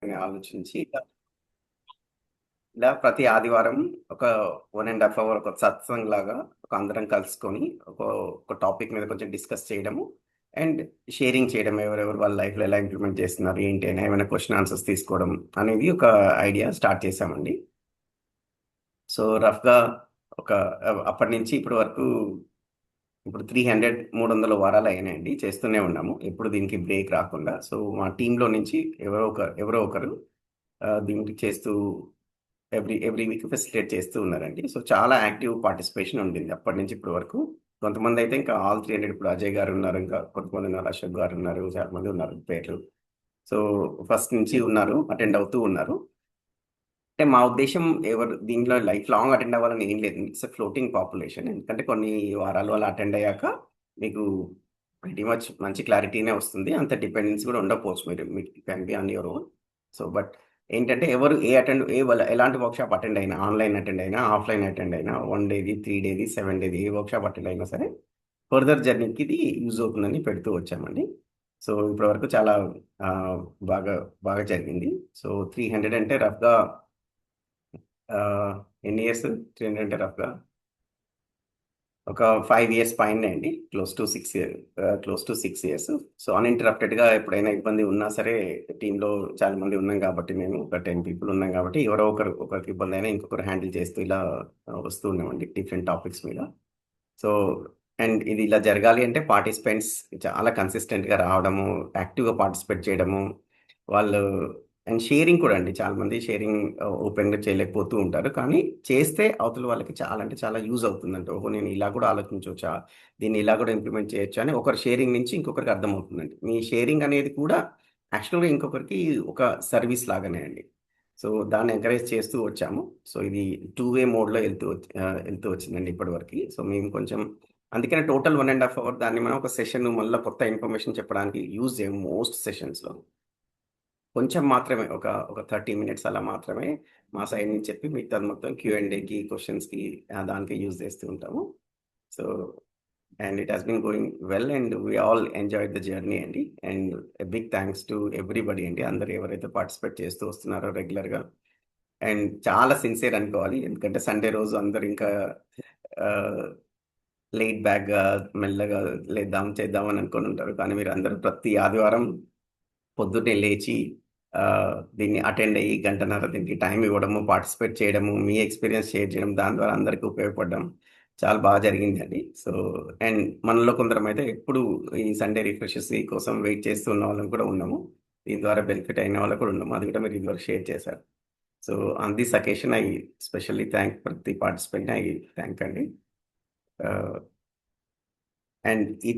అని ఆలోచించి ఇలా ప్రతి ఆదివారం ఒక 1.5 అవర్ ఒక సత్సంగ్ లాగా ఒక అందరం కలుసుకొని ఒక ఒక టాపిక్ మీద కొంచెం డిస్కస్ చేయడము అండ్ షేరింగ్ చేయడం ఎవరెవరు వాళ్ళ లైఫ్లో ఎలా ఇంప్లిమెంట్ చేస్తున్నారు ఏంటి అని ఏమైనా క్వశ్చన్ ఆన్సర్స్ తీసుకోవడం అనేది ఒక ఐడియా స్టార్ట్ చేశామండి. సో రఫ్గా ఒక అప్పటి నుంచి ఇప్పటి వరకు ఇప్పుడు 300 వారాలు అయినాయండి, చేస్తూనే ఉన్నాము ఎప్పుడు దీనికి బ్రేక్ రాకుండా. సో మా టీంలో నుంచి ఎవరో ఒకరు దీనికి చేస్తూ ఎవ్రీ వీక్ ఫెసిలిటేట్ చేస్తూ ఉన్నారండి. సో చాలా యాక్టివ్ పార్టిసిపేషన్ ఉండింది అప్పటి నుంచి ఇప్పటి వరకు. కొంతమంది అయితే ఇంకా ఆల్ 300, ఇప్పుడు అజయ్ గారు ఉన్నారు, ఇంకా కొంతమంది ఉన్నారు, అశోక్ గారు ఉన్నారు, చాలా మంది ఉన్నారు పేర్లు. సో ఫస్ట్ నుంచి ఉన్నారు, అటెండ్ అవుతూ ఉన్నారు. అంటే మా ఉద్దేశం ఎవరు దీంట్లో లైఫ్ లాంగ్ అటెండ్ అవ్వాలని ఏం లేదు. It's floating population. ఎందుకంటే కొన్ని వారాలు అలా అటెండ్ అయ్యాక మీకు వెరీ మచ్ మంచి క్లారిటీనే వస్తుంది. అంత డిపెండెన్స్ కూడా ఉండకపోవచ్చు, మీకు can be on your own. So but ఏంటంటే ఎవరు ఎలాంటి వర్క్షాప్ అటెండ్ అయినా, ఆన్లైన్ అటెండ్ అయినా, ఆఫ్లైన్ అటెండ్ అయినా, 1 డేది, 3 డేది, 7 డేది ఏ వర్క్షాప్ అటెండ్ అయినా సరే ఫర్దర్ జర్నీకి ఇది యూజ్ అవుతుందని పెడుతూ వచ్చామండి. సో ఇప్పటివరకు చాలా ఆ, బాగా బాగా జరిగింది. సో 300 అంటే రఫ్గా ఎన్ని ఇయర్స్? 300 అంటే రఫ్గా ఒక 5 ఇయర్స్ పైనే అండి. Close to 6 years. సో అన్ఇంటరప్టెడ్గా ఎప్పుడైనా ఇబ్బంది ఉన్నా సరే, టీంలో చాలా మంది ఉన్నాం కాబట్టి, మేము ఒక 10 పీపుల్ ఉన్నాం కాబట్టి, ఎవరో ఒకరికి ఇబ్బంది అయినా ఇంకొకరు హ్యాండిల్ చేస్తూ ఇలా వస్తూ ఉన్నామండి డిఫరెంట్ టాపిక్స్ మీద. సో అండ్ ఇది ఇలా జరగాలి అంటే పార్టిసిపెంట్స్ చాలా కన్సిస్టెంట్గా రావడము, యాక్టివ్గా పార్టిసిపేట్ చేయడము, వాళ్ళు అండ్ షేరింగ్ కూడా అండి. చాలా మంది షేరింగ్ ఓపెన్గా చేయలేకపోతూ ఉంటారు, కానీ చేస్తే అవతల వాళ్ళకి చాలా అంటే చాలా యూజ్ అవుతుందంట. ఓహో, నేను ఇలా కూడా ఆలోచించవచ్చా, దీన్ని ఇలా కూడా ఇంప్లిమెంట్ చేయొచ్చా అని ఒకరి షేరింగ్ నుంచి ఇంకొకరికి అర్థమవుతుందండి. మీ షేరింగ్ అనేది కూడా యాక్చువల్గా ఇంకొకరికి ఒక సర్వీస్ లాగానే అండి. సో దాన్ని ఎంకరేజ్ చేస్తూ వచ్చాము. సో ఇది 2 వే మోడ్లో వెళ్తూ వచ్చిందండి ఇప్పటివరకు. సో మేము కొంచెం అందుకనే టోటల్ 1.5 అవర్ దాన్ని మనం ఒక సెషన్ మళ్ళీ కొత్త ఇన్ఫర్మేషన్ చెప్పడానికి యూజ్ చేయము. మోస్ట్ సెషన్స్లో కొంచెం మాత్రమే, ఒక ఒక 30 మినిట్స్ అలా మాత్రమే మా సైడ్ నుంచి చెప్పి మిగతాది మొత్తం Q&Aకి, క్వశ్చన్స్కి దానికి యూజ్ చేస్తూ ఉంటాము. So and it has been going well and we all enjoy the journey అండి. And big thanks to everybody అండి, అందరు ఎవరైతే పార్టిసిపేట్ చేస్తూ వస్తున్నారో రెగ్యులర్గా. అండ్ చాలా సిన్సియర్ అనుకోవాలి, ఎందుకంటే సండే రోజు అందరు ఇంకా లేట్ బ్యాక్గా మెల్లగా లేద్దాం చేద్దాం అని అనుకొని ఉంటారు. కానీ మీరు అందరూ ప్రతి ఆదివారం పొద్దున్నే లేచి దీన్ని అటెండ్ అయ్యి గంటన్నర దీనికి టైం ఇవ్వడము, పార్టిసిపేట్ చేయడము, మీ ఎక్స్పీరియన్స్ షేర్ చేయడం, దాని ద్వారా అందరికీ ఉపయోగపడడం చాలా బాగా జరిగిందండి. సో అండ్ మనలో కొందరం అయితే ఎప్పుడు ఈ సండే రిఫ్రెషెస్ కోసం వెయిట్ చేస్తూ ఉన్న వాళ్ళం కూడా ఉన్నాము. దీని ద్వారా బెనిఫిట్ అయిన వాళ్ళు కూడా ఉన్నాము. అది కూడా మీరు ఇదివరకు షేర్ చేశారు. So on this occasion I specially thank ప్రతి పార్టిసిపెంట్, ఐ థ్యాంక్ అండి. అండ్ ఈ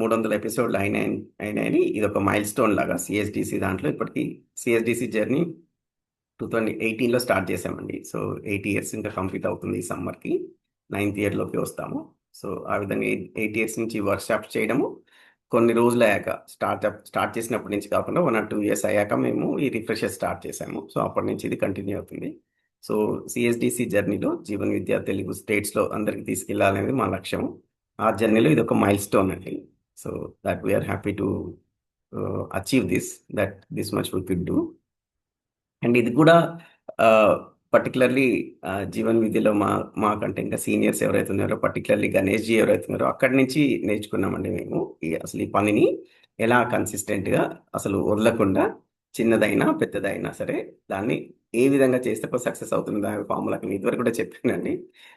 300 ఎపిసోడ్లు అయినాయని ఇది ఒక మైల్ స్టోన్ లాగా సిఎస్డిసి దాంట్లో. ఇప్పటికీ సిఎస్డిసి జర్నీ 2018లో స్టార్ట్ చేసామండి. సో 8 ఇయర్స్ ఇంకా కంప్లీట్ అవుతుంది ఈ సమ్మర్కి. 9th ఇయర్లోకి వస్తాము. సో ఆ విధంగా 8 ఇయర్స్ నుంచి వర్క్షాప్ చేయడము, కొన్ని రోజులు అయ్యాక స్టార్ట్ చేసినప్పటి నుంచి కాకుండా 1 or 2 ఇయర్స్ అయ్యాక మేము ఈ రిఫ్రెషర్ స్టార్ట్ చేసాము. సో అప్పటి నుంచి ఇది కంటిన్యూ అవుతుంది. సో సిఎస్డిసి జర్నీలో జీవన్ విద్య తెలుగు స్టేట్స్లో అందరికి తీసుకెళ్లాలనేది మా లక్ష్యం. ఆ జర్నీలో ఇది ఒక మైల్ స్టోన్ అండి. So that we are happy to achieve this much we could do. And ఇది కూడా పర్టికులర్లీ జీవన్ విద్యలో మాకంటే ఇంకా సీనియర్స్ ఎవరైతే ఉన్నారో, పర్టికులర్లీ గణేష్ జీ ఎవరైతే ఉన్నారో, అక్కడి నుంచి నేర్చుకున్నామండి మేము. అసలు ఈ పనిని ఎలా కన్సిస్టెంట్గా అసలు వదలకుండా, చిన్నదైనా పెద్దదైనా సరే దాన్ని ఏ విధంగా చేస్తే సక్సెస్ అవుతుంది దాని ఫార్ములా ఇదివరకు కూడా చెప్పానండి.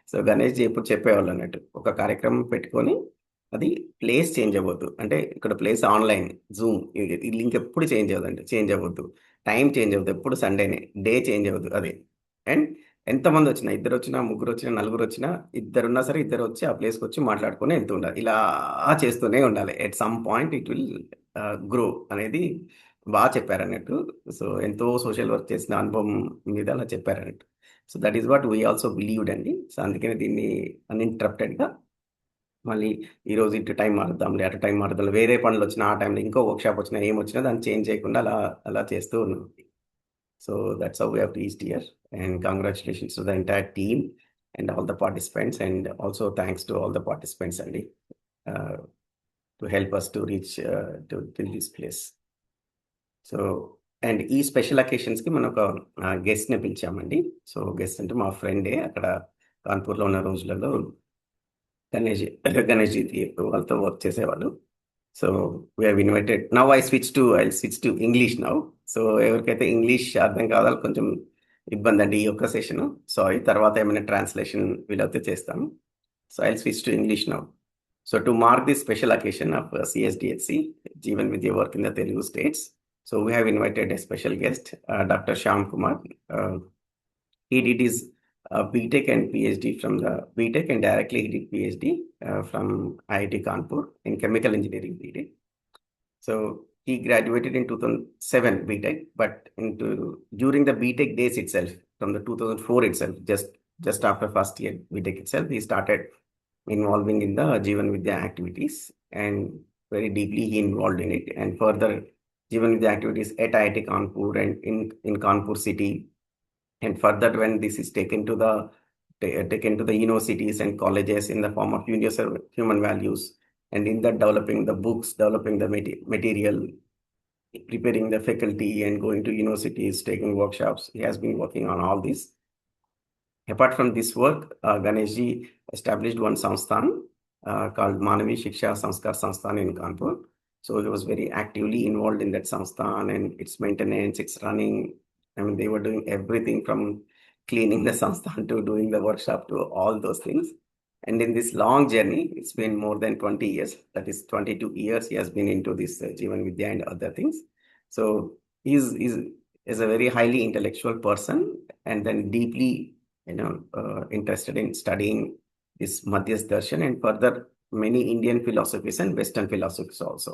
సో గణేష్ జీ ఎప్పుడు చెప్పేవాళ్ళు అన్నట్టు, ఒక కార్యక్రమం పెట్టుకొని అది ప్లేస్ చేంజ్ అవ్వద్దు. అంటే ఇక్కడ ప్లేస్ ఆన్లైన్ జూమ్, ఈ లింక్ ఎప్పుడు చేంజ్ అవ్వదండి, చేంజ్ అవ్వద్దు. టైం చేంజ్ అవుతుంది, ఎప్పుడు సండేనే, డే చేంజ్ అవ్వదు అది. అండ్ ఎంతమంది వచ్చినా, 2 వచ్చినా, 3 వచ్చినా, 4 వచ్చినా, ఇద్దరున్నా సరే ఇద్దరు వచ్చి ఆ ప్లేస్కి వచ్చి మాట్లాడుకొని వెళ్తూ ఉండాలి. ఇలా చేస్తూనే ఉండాలి. At some point it will grow అనేది బాగా చెప్పారన్నట్టు. సో ఎంతో సోషల్ వర్క్ చేసిన అనుభవం మీద అలా చెప్పారన్నట్టు. So that is what we also believed అండి. సో అందుకని దీన్ని అన్ఇంటరప్టెడ్గా మళ్ళీ ఈరోజు ఇటు టైం మారుద్దాంలే, అటు టైం మారుద్దాం, వేరే పనులు వచ్చినా ఆ టైంలో ఇంకో వర్క్షాప్ వచ్చినా ఏమొచ్చినా దాన్ని చేంజ్ చేయకుండా అలా అలా చేస్తూ ఉన్నాం. So that's how we have reached here. And congratulations to the entire team and all the participants, and also thanks to all the participants అండి, to help us to reach to this place. So and ఈ special అకేషన్స్కి మనం ఒక గెస్ట్ని పిలిచామండి. So guest అంటే మా ఫ్రెండే అక్కడ కాన్పూర్లో ఉన్న రోజులలో గణేష్ గణేష్ జీ వాళ్ళతో వర్క్ చేసేవాళ్ళు. So we have invited now I switch to English now. So ఎవరికైతే ఇంగ్లీష్ అర్థం కావాలో కొంచెం ఇబ్బంది అండి ఈ ఒక్క సెషన్. సారీ, తర్వాత ఏమైనా ట్రాన్స్లేషన్ వీలైతే చేస్తాము. So I switch to English now. So to mark this special occasion of CHDHC, Jeevan Vidya work in the Telugu states. So we have invited a special guest, Dr. Shyam Kumar. Uh, he did his BTech and PhD from the BTech, and directly he did PhD from IIT Kanpur in chemical engineering BTech. So he graduated in 2007 BTech, but during the BTech days itself, from the 2004 itself, just after first year BTech itself, he started involving in the Jeevan Vidya activities, and very deeply he involved in it. And further, Jeevan Vidya activities at IIT Kanpur and in Kanpur city, and further when this is taken to the universities and colleges in the form of universal human values, and in that developing the books, developing the material, preparing the faculty, and going to universities, taking workshops. He has been working on all this. Apart from this work, Ganeshji established one samsthan called Manavi Shiksha Sanskar Samsthan in Kanpur. So he was very actively involved in that samsthan and its maintenance, its running. I mean, they were doing everything from cleaning the samsthan to doing the workshop to all those things. And in this long journey, it's been more than 20 years. That is 22 years he has been into this Jeevan Vidya and other things. So is a very highly intellectual person, and then deeply interested in studying this Madhyas Darshan and further many Indian philosophies and Western philosophies also.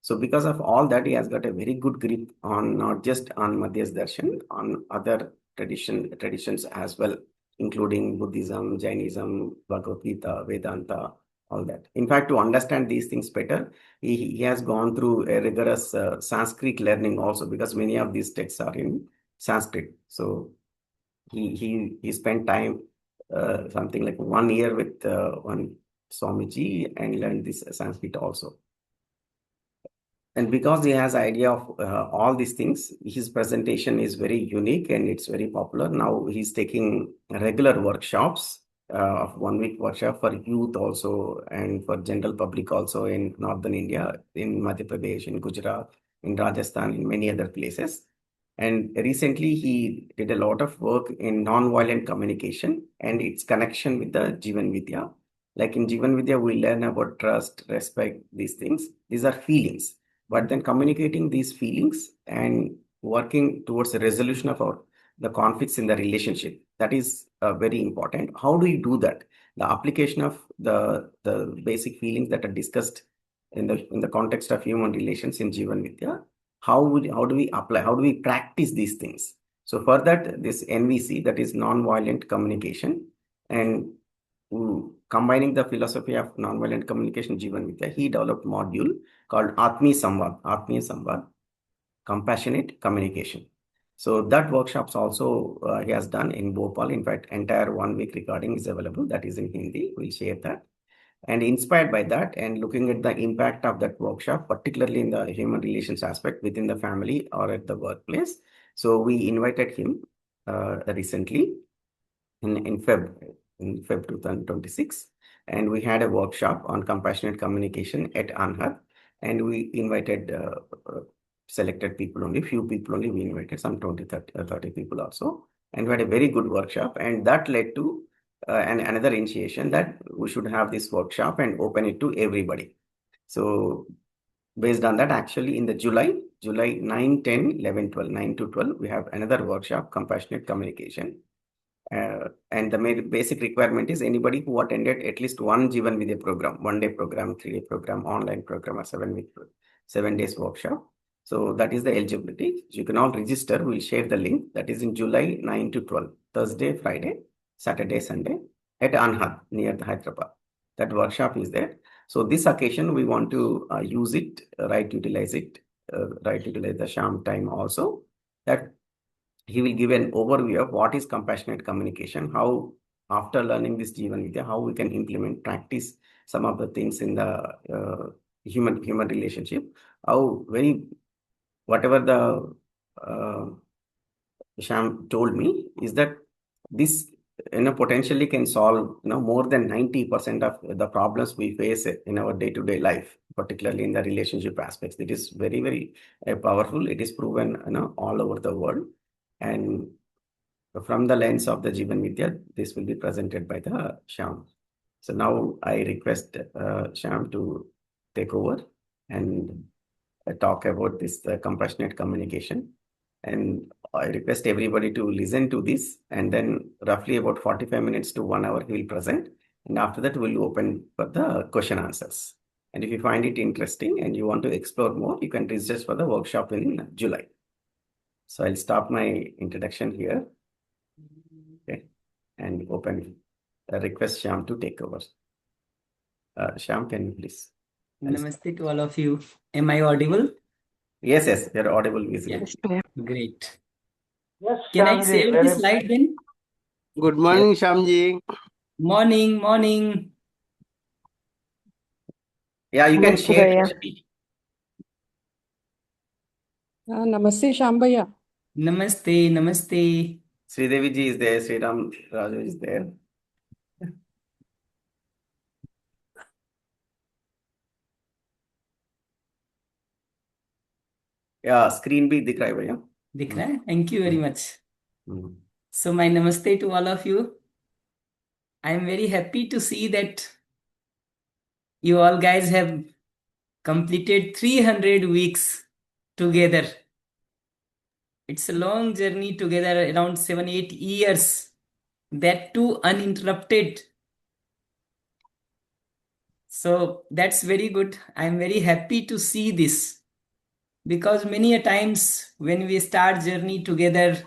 So because of all that, he has got a very good grip on not just on Madhyas Darshan, on other traditions as well, including Buddhism, Jainism, Bhagavad Gita, Vedanta, all that. In fact, to understand these things better, he has gone through a rigorous Sanskrit learning also, because many of these texts are in Sanskrit. So he spent time something like 1 year with one Swamiji and learned this Sanskrit also. And because he has idea of all these things, his presentation is very unique and it's very popular. Now he's taking regular workshops of 1 week workshop for youth also and for general public also in northern India, in Madhya Pradesh, in Gujarat, in Rajasthan, in many other places. And recently he did a lot of work in non-violent communication and its connection with the Jeevan Vidya. Like in Jeevan Vidya, we learn about trust, respect, these things. These are feelings. But then communicating these feelings and working towards the resolution of the conflicts in the relationship, that is very important. How do you do that? The application of the basic feelings that are discussed in the context of human relations in Jeevan Vidya, how do we apply? How do we practice these things? So for that, this NVC, that is non-violent communication, and combining the philosophy of non-violent communication, Jeevan Vidya, he developed module called Atmiya Samvad, compassionate communication. So that workshops also he has done in Bhopal. In fact, entire 1 week recording is available. That is in Hindi. We'll share that. And inspired by that and looking at the impact of that workshop, particularly in the human relations aspect within the family or at the workplace. So we invited him recently in Feb 2026, and we had a workshop on compassionate communication at Anhad, and we invited selected people only, few people only. We invited some 20, 30 people also, and we had a very good workshop, and that led to another initiation that we should have this workshop and open it to everybody. So based on that, actually in the July 9, 10, 11, 12, 9 to 12, we have another workshop, compassionate communication. And the basic requirement is anybody who attended at least one Jeevan Vidya program, 1 day program, 3 day program, online program, or 7 days workshop. So that is the eligibility. You can all register. We'll share the link. That is in July 9 to 12, Thursday, Friday, Saturday, Sunday at Anhad near the Hyderabad. That workshop is there. So this occasion, we want to use it, utilize the Sham time also. That he will give an overview of what is compassionate communication, how after learning this Jeevan Vidya, how we can implement, practice some of the things in the human relationship, how whatever the Sham told me is that this potentially can solve more than 90% of the problems we face in our day-to-day life, particularly in the relationship aspects. It is very, very powerful. It is proven all over the world. And from the lens of the Jeevan Vidya, this will be presented by the Sham. So now I request Sham to take over and talk about this compassionate communication. And I request everybody to listen to this, and then roughly about 45 minutes to 1 hour he will present. And after that, we'll open for the question answers. And if you find it interesting and you want to explore more, you can register for the workshop in July. So I'll stop my introduction here. Okay. And open request Shyam to take over. Shyam, can you please? Namaste to all of you. Am I audible? Yes, yes, you're audible easily. Yes. Great. Yes, Can I Shyamji, save very the slide then? Good morning, Shyamji. Morning, morning. Yeah, you can share. Namaste, Shambhaya. Namaste, namaste. Sridevi ji is there, Sriram Raju is there. Yeah, screen भी दिख रहा है भैया. दिख रहा है? Thank you very much. So my namaste to all of you. I am very happy to see that you all guys have completed 300 weeks together. It's a long journey together, around 7-8 years. That too uninterrupted. So that's very good. I'm very happy to see this, because many a times when we start journey together,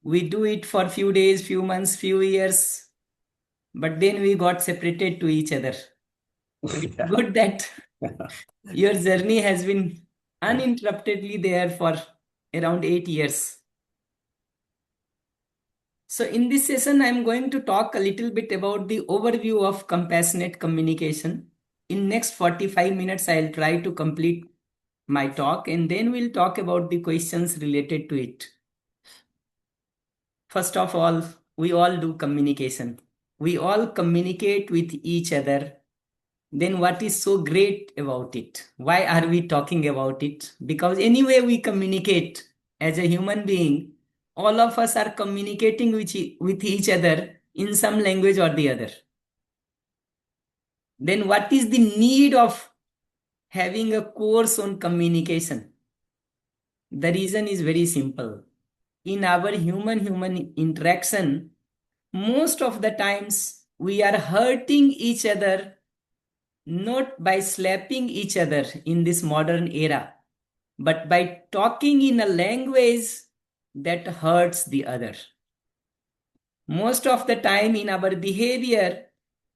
we do it for few days, few months, few years, but then we got separated to each other. It's good that your journey has been uninterruptedly there for around 8 years. So in this session, I'm going to talk a little bit about the overview of compassionate communication. In next 45 minutes, I'll try to complete my talk, and then we'll talk about the questions related to it. First of all, we all do communication. We all communicate with each other. Then what is so great about it? Why are we talking about it? Because anyway we communicate as a human being, all of us are communicating with each other in some language or the other. Then what is the need of having a course on communication? The reason is very simple. In our human interaction, most of the times we are hurting each other not by slapping each other in this modern era, but by talking in a language that hurts the other. Most of the time in our behavior,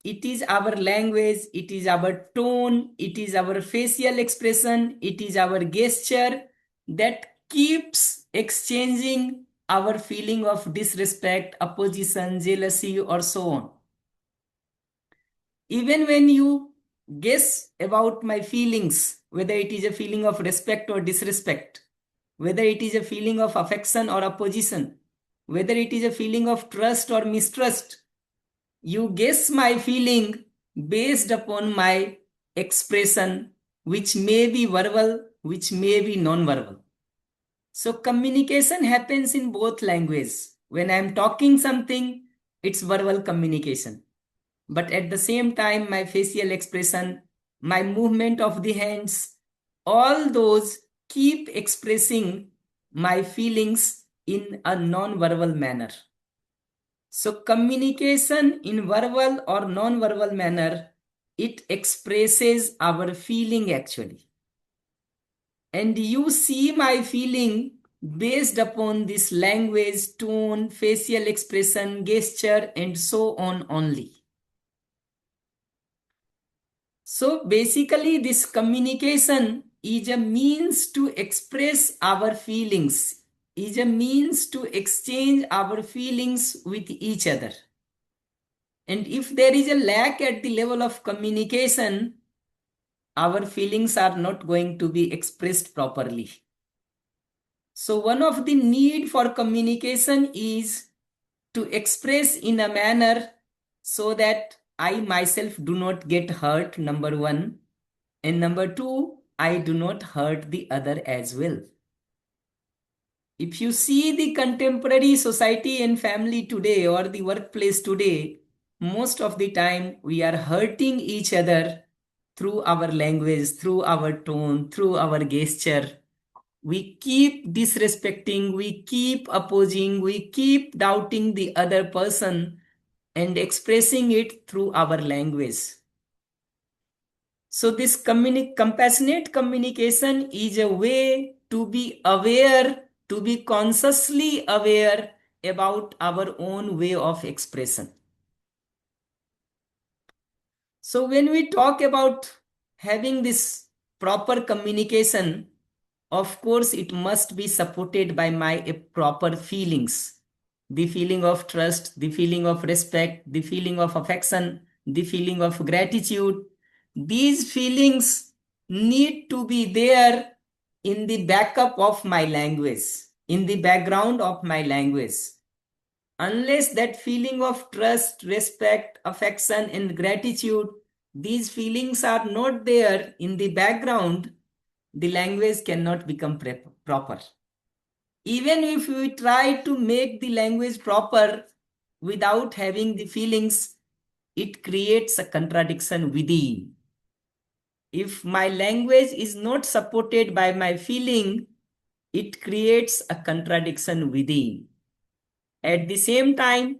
it is our language, it is our tone, it is our facial expression, it is our gesture that keeps exchanging our feeling of disrespect, opposition, jealousy, or so on. Even when you guess about my feelings, whether it is a feeling of respect or disrespect, whether it is a feeling of affection or opposition, whether it is a feeling of trust or mistrust, you guess my feeling based upon my expression, which may be verbal, which may be non-verbal. So communication happens in both languages. When I am talking something, it's verbal communication. But at the same time, my facial expression, my movement of the hands, all those keep expressing my feelings in a non-verbal manner. So communication in verbal or non-verbal manner, it expresses our feeling actually. And you see my feeling based upon this language, tone, facial expression, gesture, and so on only. So basically this communication is a means to express our feelings, is a means to exchange our feelings with each other. And if there is a lack at the level of communication, our feelings are not going to be expressed properly. So one of the need for communication is to express in a manner so that I myself do not get hurt, number one. And number two, I do not hurt the other as well. If you see the contemporary society and family today or the workplace today, most of the time we are hurting each other through our language, through our tone, through our gesture. We keep disrespecting, we keep opposing, we keep doubting the other person and expressing it through our language. So this compassionate communication is a way to be aware, to be consciously aware about our own way of expression. So when we talk about having this proper communication, of course, it must be supported by my proper feelings. The feeling of trust, the feeling of respect, the feeling of affection, the feeling of gratitude. These feelings need to be there in the backup of my language, in the background of my language. Unless that feeling of trust, respect, affection, and gratitude, these feelings are not there in the background, the language cannot become proper. Even if we try to make the language proper without having the feelings, it creates a contradiction within. If my language is not supported by my feeling, it creates a contradiction within. At the same time,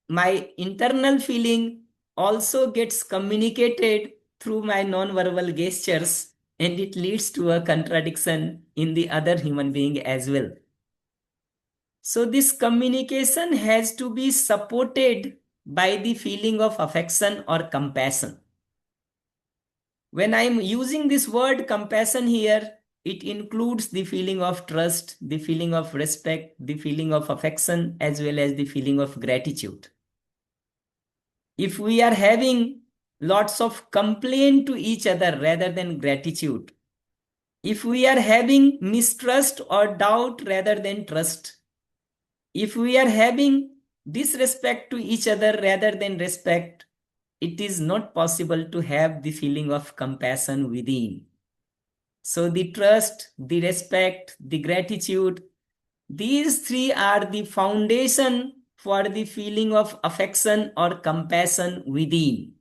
my internal feeling also gets communicated through my non-verbal gestures, and it leads to a contradiction in the other human being as well. So this communication has to be supported by the feeling of affection or compassion. When I'm using this word compassion here, it includes the feeling of trust, the feeling of respect, the feeling of affection, as well as the feeling of gratitude. If we are having lots of complaint to each other rather than gratitude, if we are having mistrust or doubt rather than trust, if we are having disrespect to each other rather than respect, it is not possible to have the feeling of compassion within. So the trust, the respect, the gratitude, these three are the foundation for the feeling of affection or compassion within.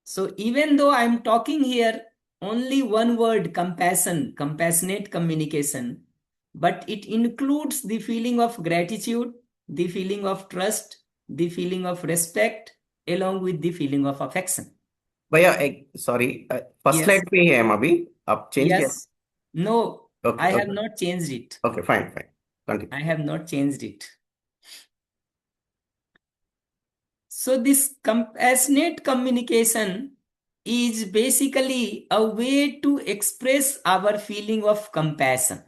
So even though I'm talking here only one word, compassion, compassionate communication, but it includes the feeling of gratitude, the feeling of trust, the feeling of respect, along with the feeling of affection. भैया एक sorry first Yes. Slide पे ही है हम अभी आप change किया Yes. No, okay I have okay not changed it. Okay fine fine continue I have not changed it. So this compassionate communication is basically a way to express our feeling of compassion.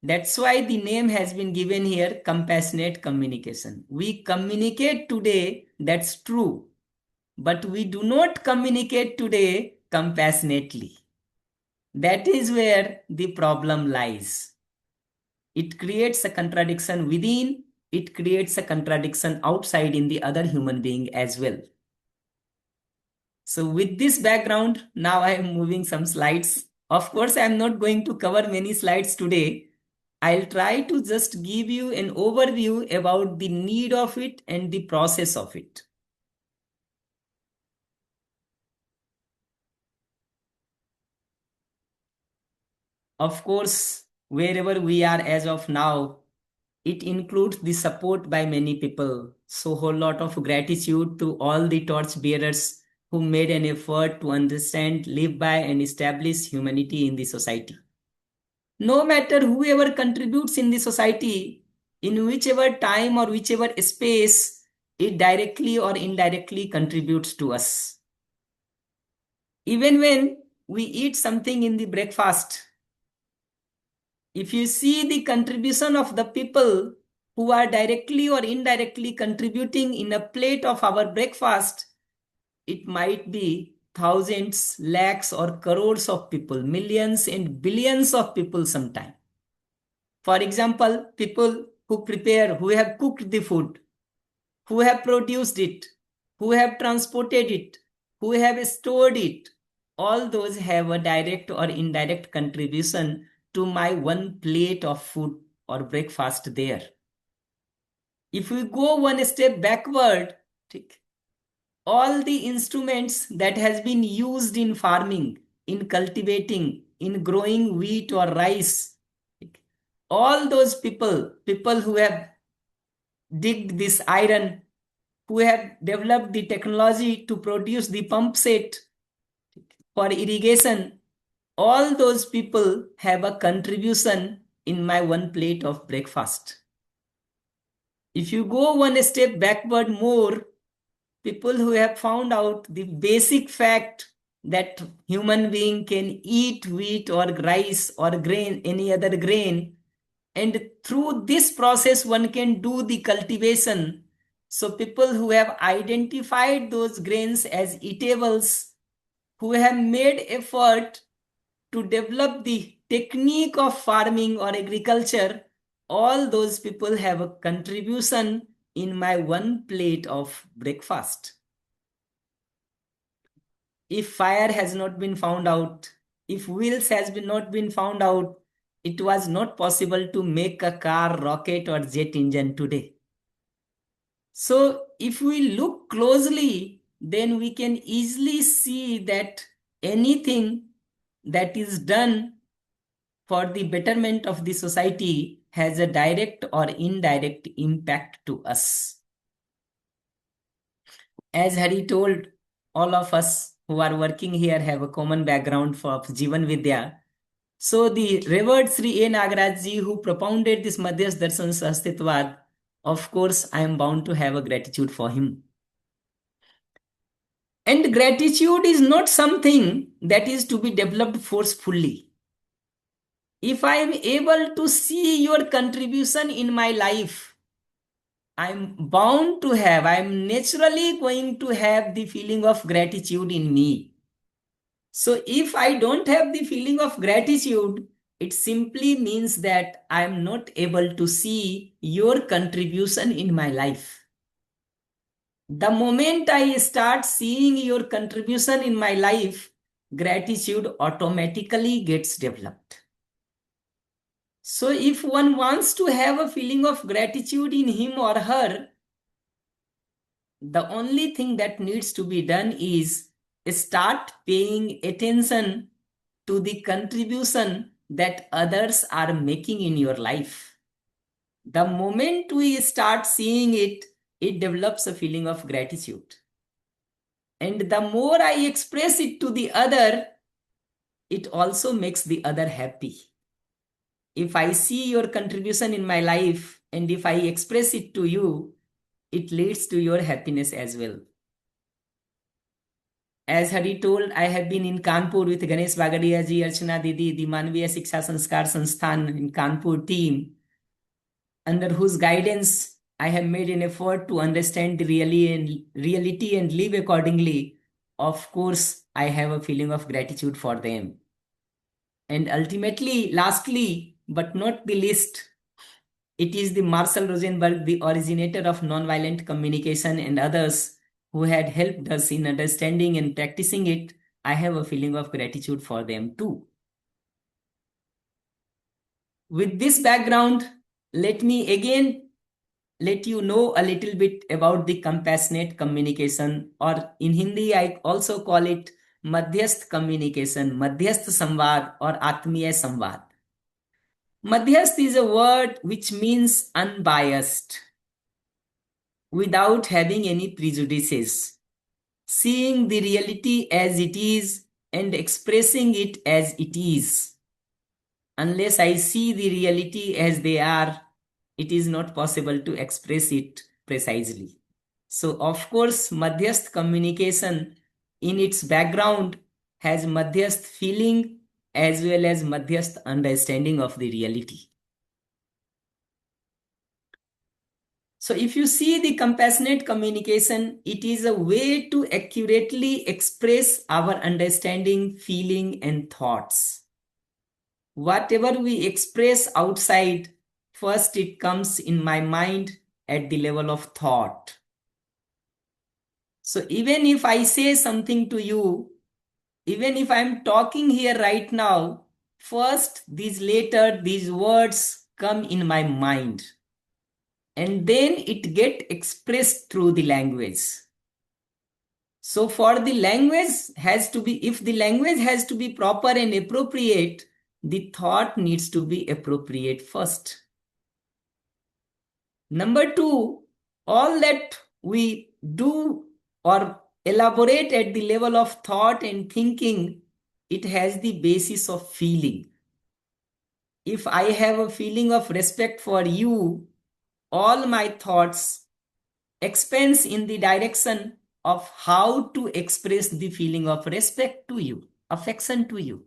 That's why the name has been given here, compassionate communication. We communicate today, that's true, but we do not communicate today compassionately. That is where the problem lies. It creates a contradiction within, it creates a contradiction outside in the other human being as well. So with this background, now I am moving some slides. Of course, I am not going to cover many slides today. I'll try to just give you an overview about the need of it and the process of it. Of course, wherever we are as of now, it includes the support by many people. So whole lot of gratitude to all the torch bearers who made an effort to understand, live by, and establish humanity in the society. No matter whoever contributes in the society, in whichever time or whichever space, it directly or indirectly contributes to us. Even when we eat something in the breakfast, if you see the contribution of the people who are directly or indirectly contributing in a plate of our breakfast, it might be thousands, lakhs, or crores of people, millions and billions of people sometime. For example, people who prepare, who have cooked the food, who have produced it, who have transported it, who have stored it, all those have a direct or indirect contribution to my one plate of food or breakfast there. If we go one step backward, all the instruments that has been used in farming, in cultivating, in growing wheat or rice, all those people who have digged this iron, who have developed the technology to produce the pump set for irrigation, all those people have a contribution in my one plate of breakfast. If you go one step backward more, people who have found out the basic fact that human being can eat wheat or rice or grain, any other grain, and through this process one can do the cultivation. So people who have identified those grains as eatables, who have made effort to develop the technique of farming or agriculture, all those people have a contribution in my one plate of breakfast. If fire has not been found out, if wheels has not been found out, it was not possible to make a car, rocket or jet engine today. So if we look closely, then we can easily see that anything that is done for the betterment of the society has a direct or indirect impact to us. As Hari told, all of us who are working here have a common background for Jeevan Vidya. So the revered Sri A. Nagaraj ji, who propounded this Madhyas Darshan Sahastitvad, of course, I am bound to have a gratitude for him. And gratitude is not something that is to be developed forcefully. If I am able to see your contribution in my life, I'm bound to have, I'm naturally going to have the feeling of gratitude in me. So if I don't have the feeling of gratitude, it simply means that I'm not able to see your contribution in my life. The moment I start seeing your contribution in my life, gratitude automatically gets developed. So if one wants to have a feeling of gratitude in him or her, the only thing that needs to be done is start paying attention to the contribution that others are making in your life. The moment we start seeing it, it develops a feeling of gratitude. And the more I express it to the other, it also makes the other happy. If I see your contribution in my life and if I express it to you, it leads to your happiness as well. As Hari told, I have been in Kanpur with Ganesh Bagadia ji, Archana Didi, the Manviya Shiksha Sanskar Sansthan in Kanpur team, under whose guidance I have made an effort to understand the reality and live accordingly. Of course, I have a feeling of gratitude for them. And ultimately, lastly, but not the least, it is the Marshall Rosenberg, the originator of nonviolent communication, and others who had helped us in understanding and practicing it. I have a feeling of gratitude for them too. With this background, let me again let you know a little bit about the compassionate communication, or in Hindi, I also call it Madhyasth communication, Madhyasth Samvad or Atmiya Samvad. Madhyasth is a word which means unbiased, without having any prejudices, seeing the reality as it is and expressing it as it is. Unless I see the reality as they are, it is not possible to express it precisely. So, of course, Madhyasth communication in its background has Madhyasth feeling as well as Madhyasth understanding of the reality. So if you see the compassionate communication, it is a way to accurately express our understanding, feeling, and thoughts. Whatever we express outside, first it comes in my mind at the level of thought. So even if I say something to you, even if I'm talking here right now, first these words come in my mind, and then it get expressed through the language. So for the language has to be, if the language has to be proper and appropriate, the thought needs to be appropriate first. Number two, all that we do or elaborate at the level of thought and thinking, it has the basis of feeling. If I have a feeling of respect for you, all my thoughts expands in the direction of how to express the feeling of respect to you, affection to you.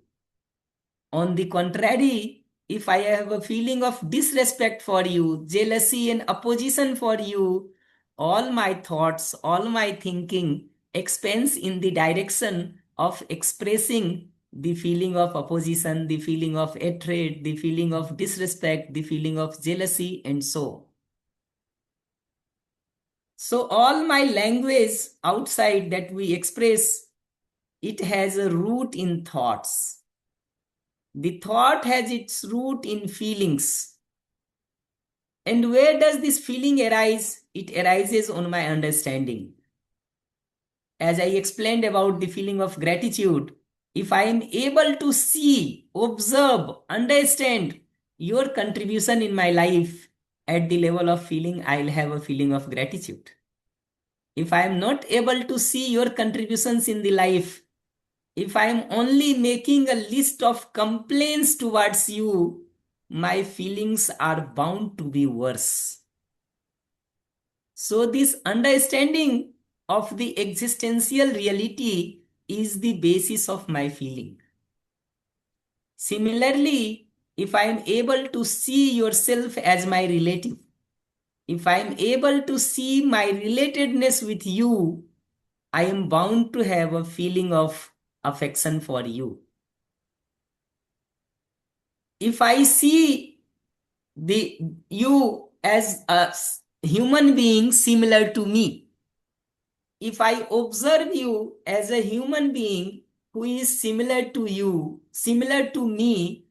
On the contrary, if I have a feeling of disrespect for you, jealousy and opposition for you, all my thoughts, all my thinking expands in the direction of expressing the feeling of opposition, the feeling of hatred, the feeling of disrespect, the feeling of jealousy, and so. So all my language outside that we express, it has a root in thoughts. The thought has its root in feelings. And where does this feeling arise? It arises on my understanding. As I explained about the feeling of gratitude, if I am able to see, observe, understand your contribution in my life at the level of feeling, I'll have a feeling of gratitude. If I am not able to see your contributions in the life, if I am only making a list of complaints towards you, my feelings are bound to be worse. So this understanding of the existential reality is the basis of my feeling. Similarly, if I am able to see yourself as my relative, if I am able to see my relatedness with you, I am bound to have a feeling of affection for you. If I see you as a human being similar to me, if I observe you as a human being who is similar to you, similar to me,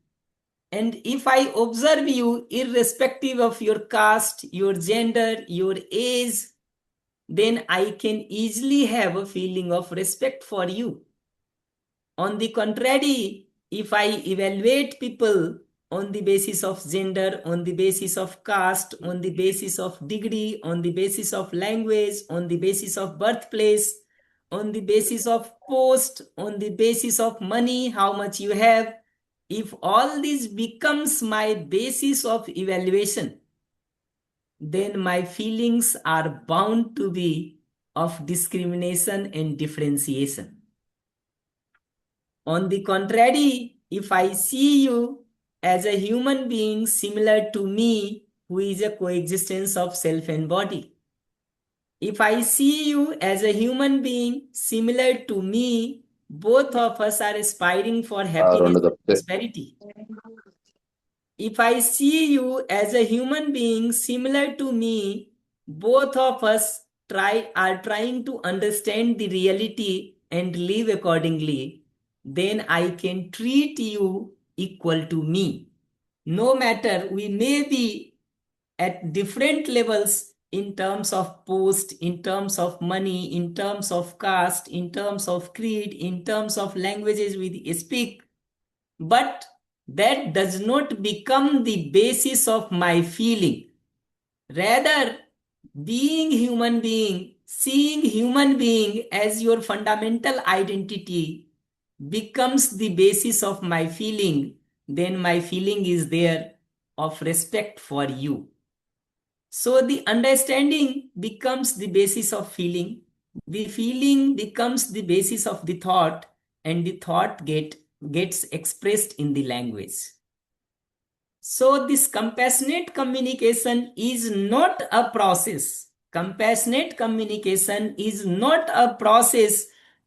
and if I observe you irrespective of your caste, your gender, your age, then I can easily have a feeling of respect for you. On the contrary, if I evaluate people on the basis of gender, on the basis of caste, on the basis of degree, on the basis of language, on the basis of birthplace, on the basis of post, on the basis of money, how much you have, if all this becomes my basis of evaluation, then my feelings are bound to be of discrimination and differentiation. On the contrary, if I see you as a human being similar to me, who is a coexistence of self and body, if I see you as a human being similar to me, both of us are aspiring for happiness and prosperity. If I see you as a human being similar to me, both of us are trying to understand the reality and live accordingly, then I can treat you equal to me. No matter we may be at different levels in terms of post, in terms of money, in terms of caste, in terms of creed, in terms of languages we speak, but that does not become the basis of my feeling. Rather, being human being, seeing human being as your fundamental identity becomes the basis of my feeling, then my feeling is there of respect for you. So the understanding becomes the basis of feeling, the feeling becomes the basis of the thought, and the thought gets expressed in the language. So this compassionate communication is not a process. Compassionate communication is not a process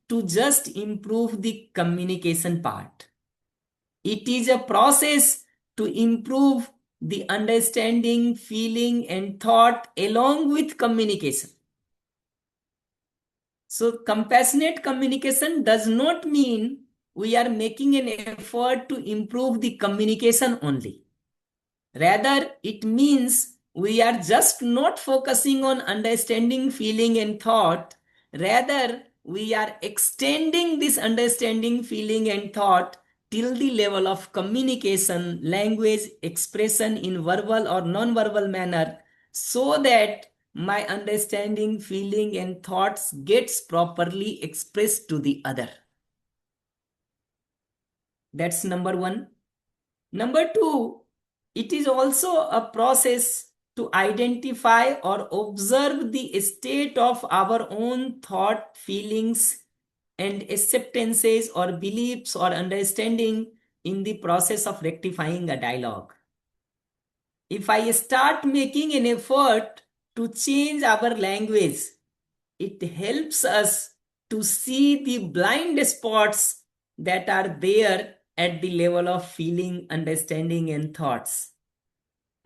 to just improve the communication part. It is a process to improve the understanding, feeling, and thought along with communication. So, compassionate communication does not mean we are making an effort to improve the communication only. Rather, it means we are just not focusing on understanding, feeling, and thought. Rather, we are extending this understanding, feeling, and thought till the level of communication, language, expression in verbal or non-verbal manner, so that my understanding, feeling, and thoughts gets properly expressed to the other. That's number one. Number two, it is also a process to identify or observe the state of our own thought, feelings, and acceptances or beliefs or understanding in the process of rectifying a dialogue. If I start making an effort to change our language, it helps us to see the blind spots that are there at the level of feeling, understanding, and thoughts.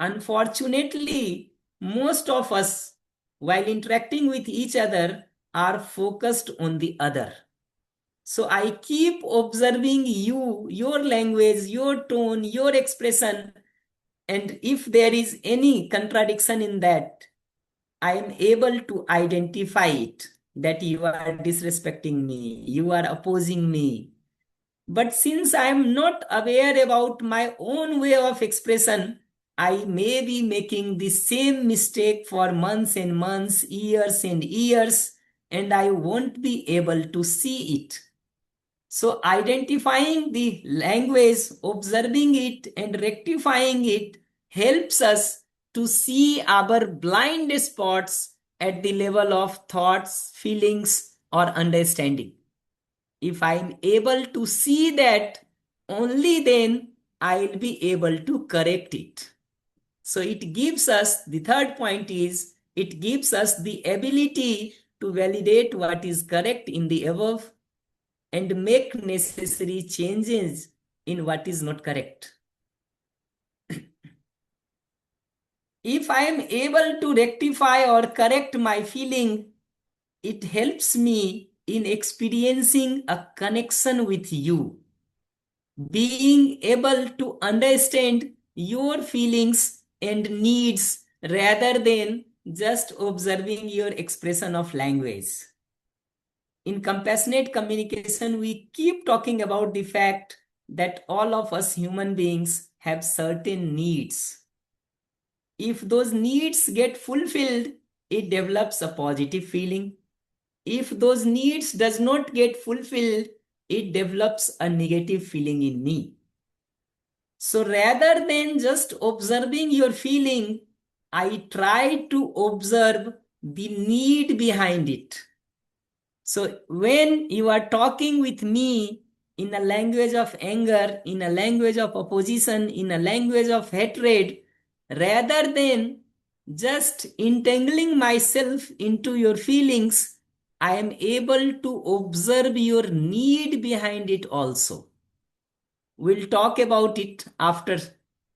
Unfortunately, most of us, while interacting with each other, are focused on the other. So I keep observing you, your language, your tone, your expression, and if there is any contradiction in that, I am able to identify it, that you are disrespecting me, you are opposing me. But since I am not aware about my own way of expression, I may be making the same mistake for months and months, years and years, and I won't be able to see it. So identifying the language, observing it, and rectifying it helps us to see our blind spots at the level of thoughts, feelings, or understanding. If I'm able to see that, only then I'll be able to correct it. So it gives us, the third point is, it gives us the ability to validate what is correct in the above and make necessary changes in what is not correct. If I am able to rectify or correct my feeling, it helps me in experiencing a connection with you. Being able to understand your feelings and needs rather than just observing your expression of language. In compassionate communication, we keep talking about the fact that all of us human beings have certain needs. If those needs get fulfilled, it develops a positive feeling. If those needs does not get fulfilled, it develops a negative feeling in me. So rather than just observing your feeling, I try to observe the need behind it. So when you are talking with me in a language of anger, in a language of opposition, in a language of hatred, rather than just entangling myself into your feelings, I am able to observe your need behind it also. We'll talk about it after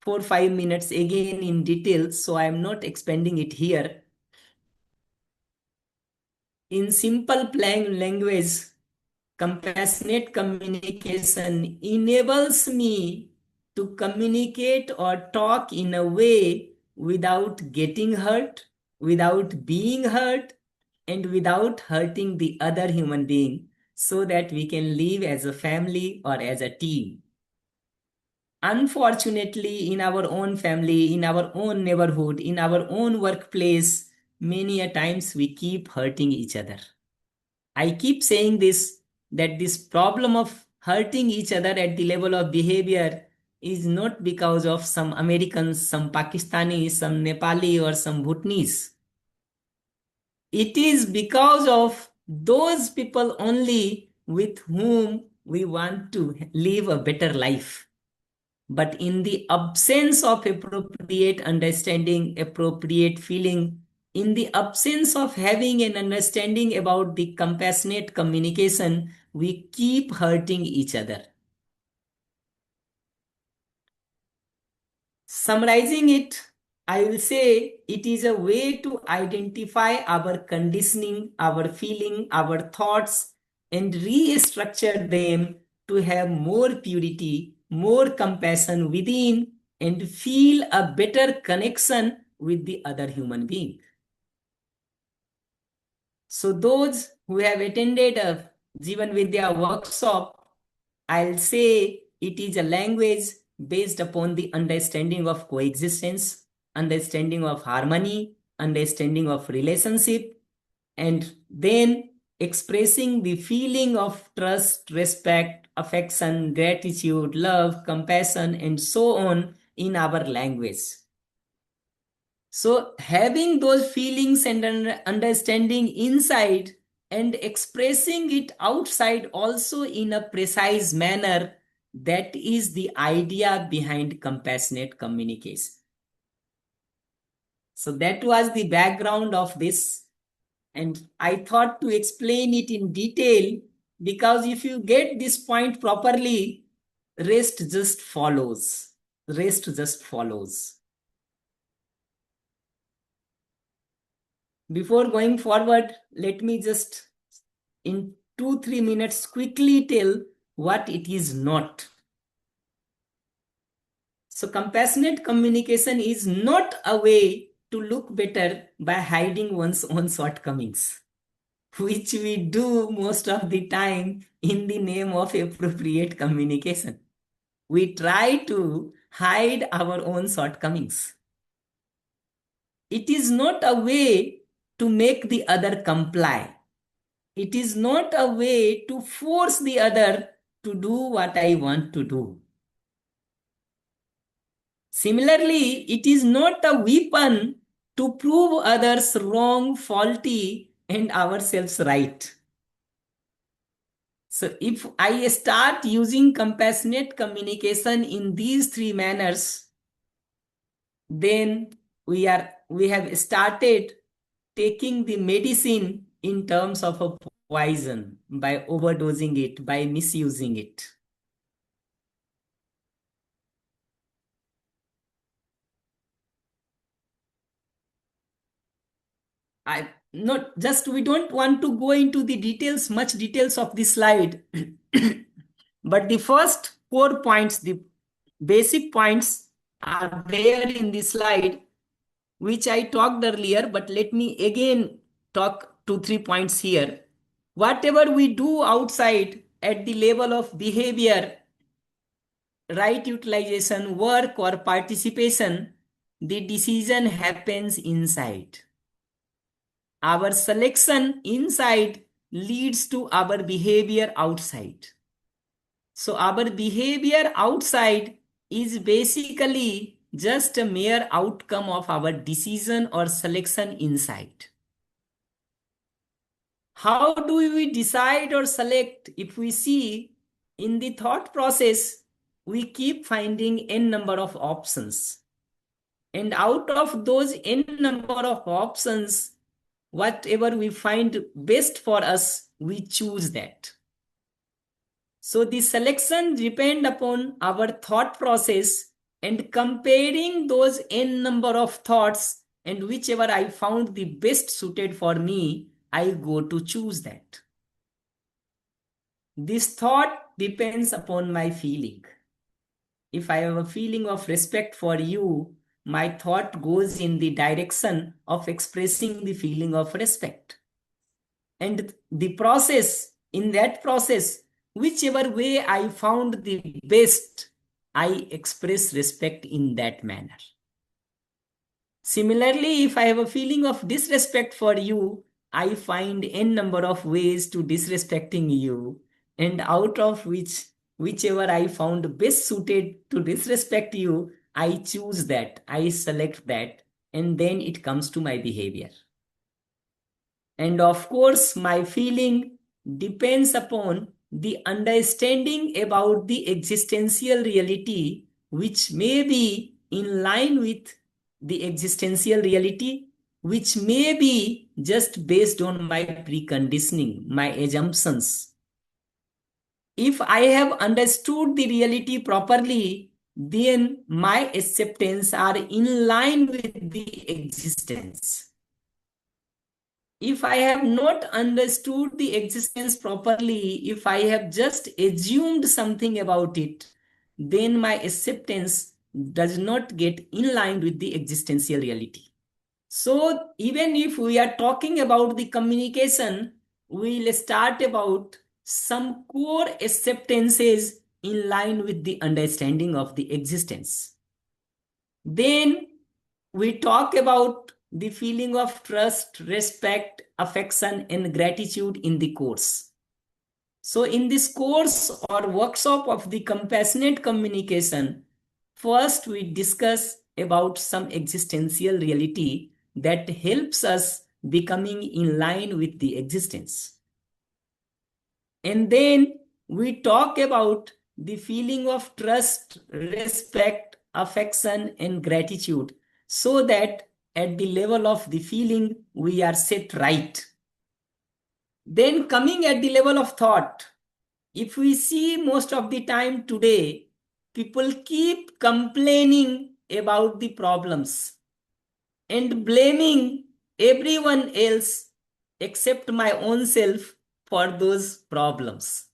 4-5 minutes again in detail, so I am not expanding it here. In simple plain language, compassionate communication enables me to communicate or talk in a way without getting hurt, without being hurt, and without hurting the other human being, so that we can live as a family or as a team. Unfortunately, in our own family, in our own neighborhood, in our own workplace, many a times we keep hurting each other. I keep saying this, that this problem of hurting each other at the level of behavior is not because of some Americans, some Pakistanis, some Nepali, or some Bhutanese. It is because of those people only with whom we want to live a better life. But in the absence of appropriate understanding, appropriate feeling, in the absence of having an understanding about the compassionate communication, we keep hurting each other. Summarizing it, I will say it is a way to identify our conditioning, our feeling, our thoughts, and restructure them to have more purity, more compassion within, and feel a better connection with the other human being. So those who have attended a Jeevan Vidya workshop, I'll say it is a language based upon the understanding of coexistence, understanding of harmony, understanding of relationship, and then expressing the feeling of trust, respect, affection, gratitude, love, compassion, and so on in our language. So having those feelings and understanding inside and expressing it outside also in a precise manner, that is the idea behind compassionate communication. So that was the background of this. And I thought to explain it in detail because if you get this point properly, rest just follows. Rest just follows. Before going forward, let me just in 2-3 minutes quickly tell what it is not. So compassionate communication is not a way to look better by hiding one's own shortcomings, which we do most of the time in the name of appropriate communication. We try to hide our own shortcomings. It is not a way to make the other comply. It is not a way to force the other to do what I want to do. Similarly, it is not a weapon to prove others wrong, faulty, and ourselves right. So if I start using compassionate communication in these three manners, then we have started taking the medicine in terms of a poison by overdosing it, by misusing it. We don't want to go into the details, much details of the slide. But the first 4 points, the basic points are there in the slide, which I talked earlier, but let me again talk 2-3 points here. Whatever we do outside at the level of behavior, right utilization, work, or participation, the decision happens inside. Our selection inside leads to our behavior outside. So our behavior outside is basically just a mere outcome of our decision or selection inside. How do we decide or select? If we see in the thought process, we keep finding n number of options. And out of those n number of options, whatever we find best for us, we choose that. So the selection depends upon our thought process and comparing those n number of thoughts, and whichever I found the best suited for me, I go to choose that. This thought depends upon my feeling. If I have a feeling of respect for you, my thought goes in the direction of expressing the feeling of respect. And in that process, whichever way I found the best, I express respect in that manner. Similarly, if I have a feeling of disrespect for you, I find n number of ways to disrespecting you, and out of whichever I found best suited to disrespect you, I choose that, I select that, and then it comes to my behavior. And of course, my feeling depends upon the understanding about the existential reality, which may be in line with the existential reality, which may be just based on my preconditioning, my assumptions. If I have understood the reality properly, then my acceptance are in line with the existence. If I have not understood the existence properly, if I have just assumed something about it, then my acceptance does not get in line with the existential reality. So even if we are talking about the communication, we'll start about some core acceptances in line with the understanding of the existence. Then we talk about the feeling of trust, respect, affection, and gratitude in the course. So in this course or workshop of the compassionate communication, first we discuss about some existential reality that helps us becoming in line with the existence. And then we talk about the feeling of trust, respect, affection, and gratitude so that at the level of the feeling we are set right. Then coming at the level of thought, if we see most of the time today, people keep complaining about the problems and blaming everyone else except my own self for those problems.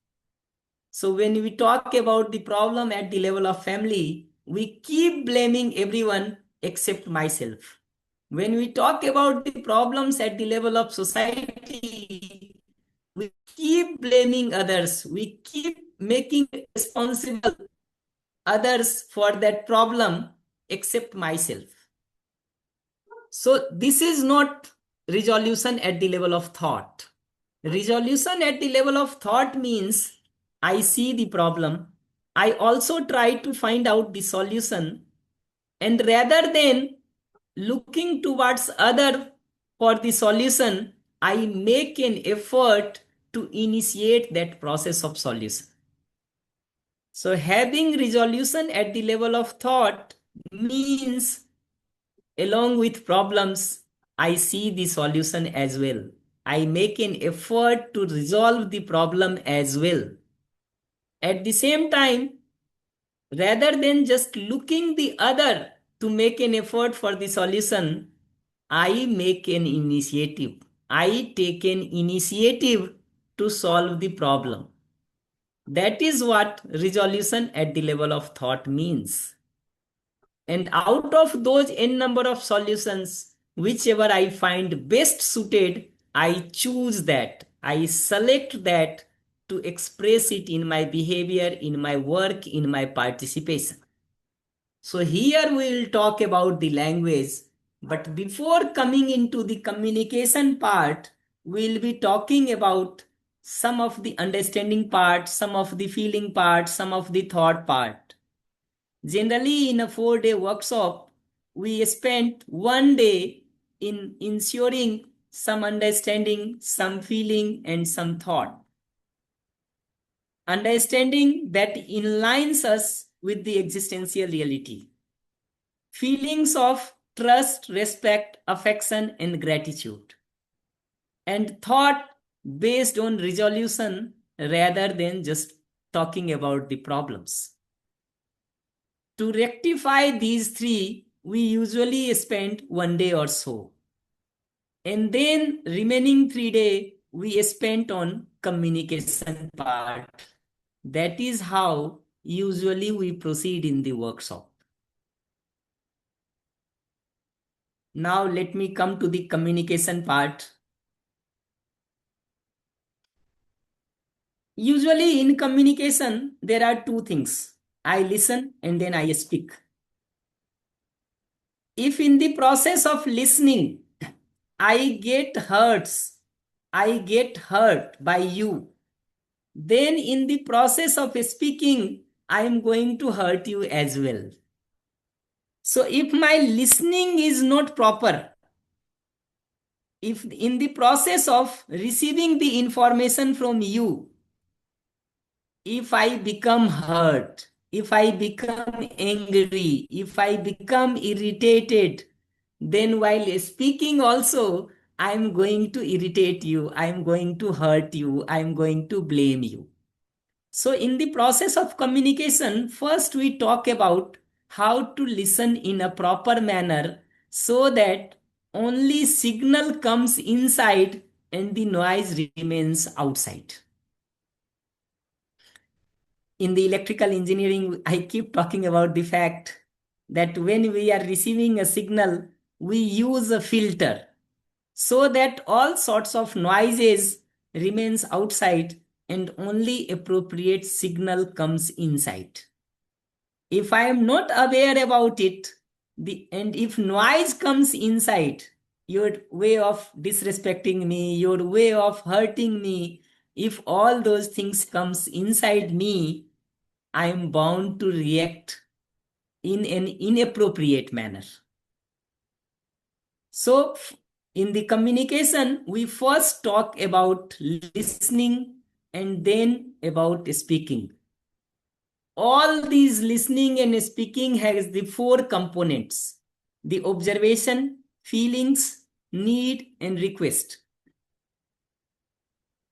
So when we talk about the problem at the level of family, we keep blaming everyone except myself. When we talk about the problems at the level of society, we keep blaming others. We keep making responsible others for that problem except myself. So this is not resolution at the level of thought. Resolution at the level of thought means I see the problem. I also try to find out the solution. And rather than looking towards other for the solution, I make an effort to initiate that process of solution. So having resolution at the level of thought means along with problems, I see the solution as well. I make an effort to resolve the problem as well. At the same time, rather than just looking the other to make an effort for the solution, I make an initiative. I take an initiative to solve the problem. That is what resolution at the level of thought means. And out of those n number of solutions, whichever I find best suited, I choose that. I select that to express it in my behavior, in my work, in my participation. So here we will talk about the language, but before coming into the communication part, we'll be talking about some of the understanding part, some of the feeling part, some of the thought part. Generally, in a 4-day workshop, we spent 1 day in ensuring some understanding, some feeling, and some thought. Understanding that aligns us with the existential reality. Feelings of trust, respect, affection, and gratitude. And thought based on resolution rather than just talking about the problems. To rectify these three, we usually spend 1 day or so. And then remaining 3 days, we spent on communication part. That is how usually we proceed in the workshop. Now let me come to the communication part. Usually in communication, there are two things. I listen and then I speak. If in the process of listening, I get hurt by you, then in the process of speaking, I am going to hurt you as well. So if my listening is not proper, if in the process of receiving the information from you, if I become hurt, if I become angry, if I become irritated, then while speaking also, I'm going to irritate you, I'm going to hurt you, I'm going to blame you. So in the process of communication, first we talk about how to listen in a proper manner so that only signal comes inside and the noise remains outside. In the electrical engineering, I keep talking about the fact that when we are receiving a signal, we use a filter so that all sorts of noises remains outside and only appropriate signal comes inside. If I am not aware about it, and if noise comes inside, your way of disrespecting me, your way of hurting me, if all those things comes inside me, I am bound to react in an inappropriate manner. So in the communication, we first talk about listening and then about speaking. All these listening and speaking has the four components: the observation, feelings, need, and request.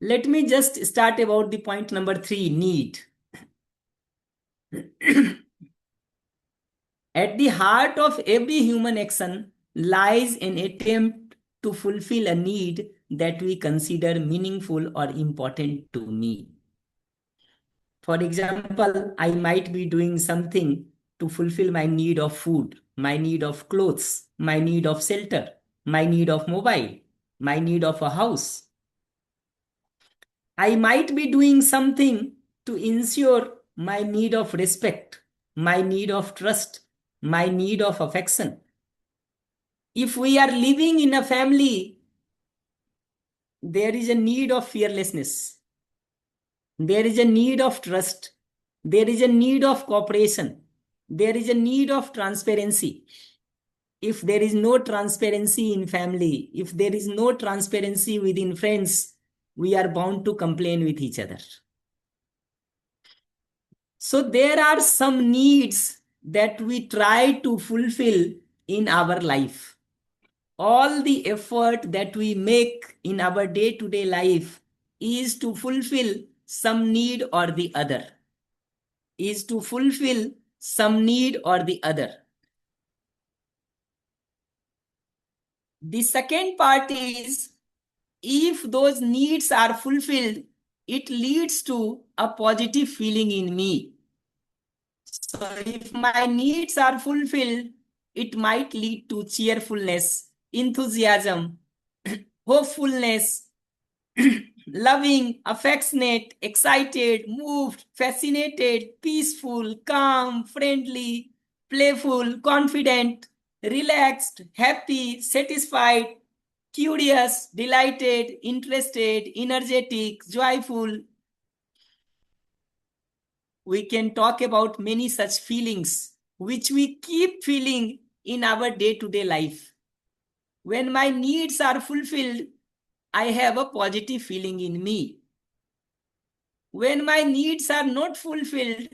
Let me just start about the point number 3, need. At the heart of every human action lies an attempt to fulfill a need that we consider meaningful or important to me. For example, I might be doing something to fulfill my need of food, my need of clothes, my need of shelter, my need of mobile, my need of a house. I might be doing something to ensure my need of respect, my need of trust, my need of affection. If we are living in a family, there is a need of fearlessness. There is a need of trust. There is a need of cooperation. There is a need of transparency. If there is no transparency in family, if there is no transparency within friends, we are bound to complain with each other. So there are some needs that we try to fulfill in our life. All the effort that we make in our day-to-day life is to fulfill some need or the other. Is to fulfill some need or the other. The second part is, if those needs are fulfilled, it leads to a positive feeling in me. So if my needs are fulfilled, it might lead to cheerfulness, enthusiasm, hopefulness, loving, affectionate, excited, moved, fascinated, peaceful, calm, friendly, playful, confident, relaxed, happy, satisfied, curious, delighted, interested, energetic, joyful. We can talk about many such feelings which we keep feeling in our day-to-day life. When my needs are fulfilled, I have a positive feeling in me. When my needs are not fulfilled,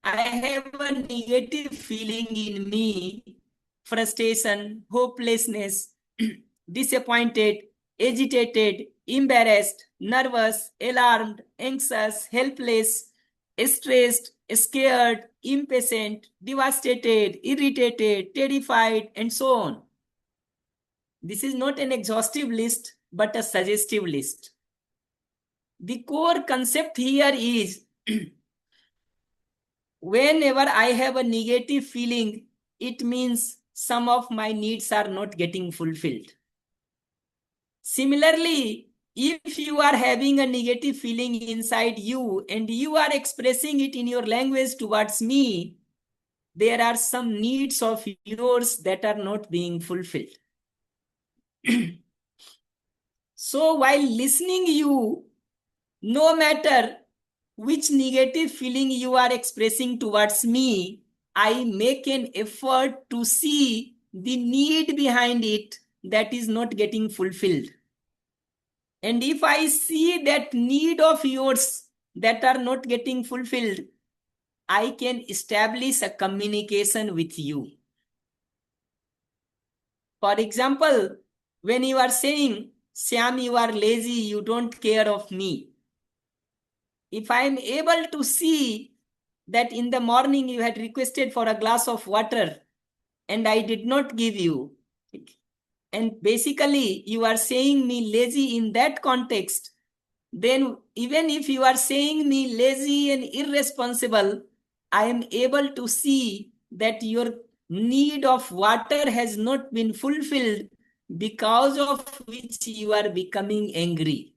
I have a negative feeling in me. Frustration, hopelessness, disappointed, agitated, embarrassed, nervous, alarmed, anxious, helpless, stressed, scared, impatient, devastated, irritated, terrified, and so on. This is not an exhaustive list, but a suggestive list. The core concept here is whenever I have a negative feeling, it means some of my needs are not getting fulfilled. Similarly, if you are having a negative feeling inside you and you are expressing it in your language towards me, there are some needs of yours that are not being fulfilled. So while listening you, no matter which negative feeling you are expressing towards me, I make an effort to see the need behind it that is not getting fulfilled. And if I see that need of yours that are not getting fulfilled, I can establish a communication with you. For example, when you are saying, Syam, you are lazy, you don't care of me. if I am able to see that in the morning you had requested for a glass of water and I did not give you, and basically you are saying me lazy in that context, then even if you are saying me lazy and irresponsible, I am able to see that your need of water has not been fulfilled, because of which you are becoming angry.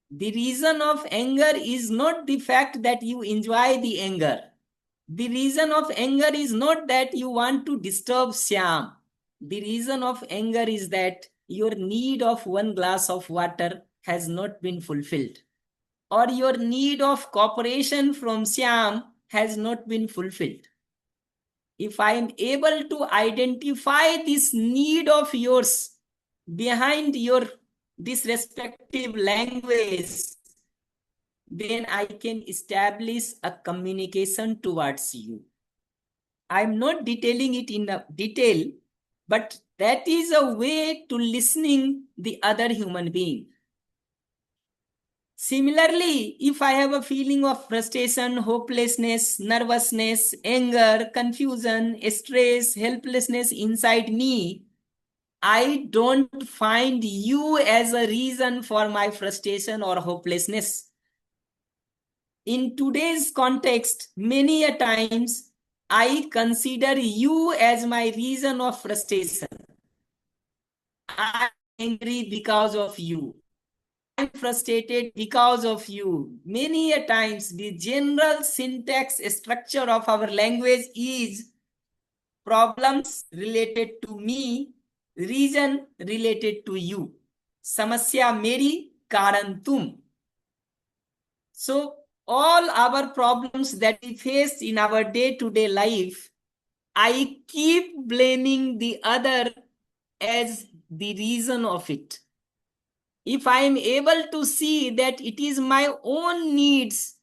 The reason of anger is not the fact that you enjoy the anger. The reason of anger is not that you want to disturb Syam. The reason of anger is that your need of one glass of water has not been fulfilled, or your need of cooperation from Syam has not been fulfilled. If I am able to identify this need of yours behind your disrespectful language, then I can establish a communication towards you. I'm not detailing it in detail, but that is a way to listening the other human being. Similarly, if I have a feeling of frustration, hopelessness, nervousness, anger, confusion, stress, helplessness inside me, I don't find you as a reason for my frustration or hopelessness. In today's context, many a times, I consider you as my reason of frustration. I'm angry because of you. I'm frustrated because of you. Many a times, the general syntax structure of our language is problems related to me, reason related to you. Samasya meri, karan tum. So, all our problems that we face in our day-to-day life, I keep blaming the other as the reason of it. If I am able to see that it is my own needs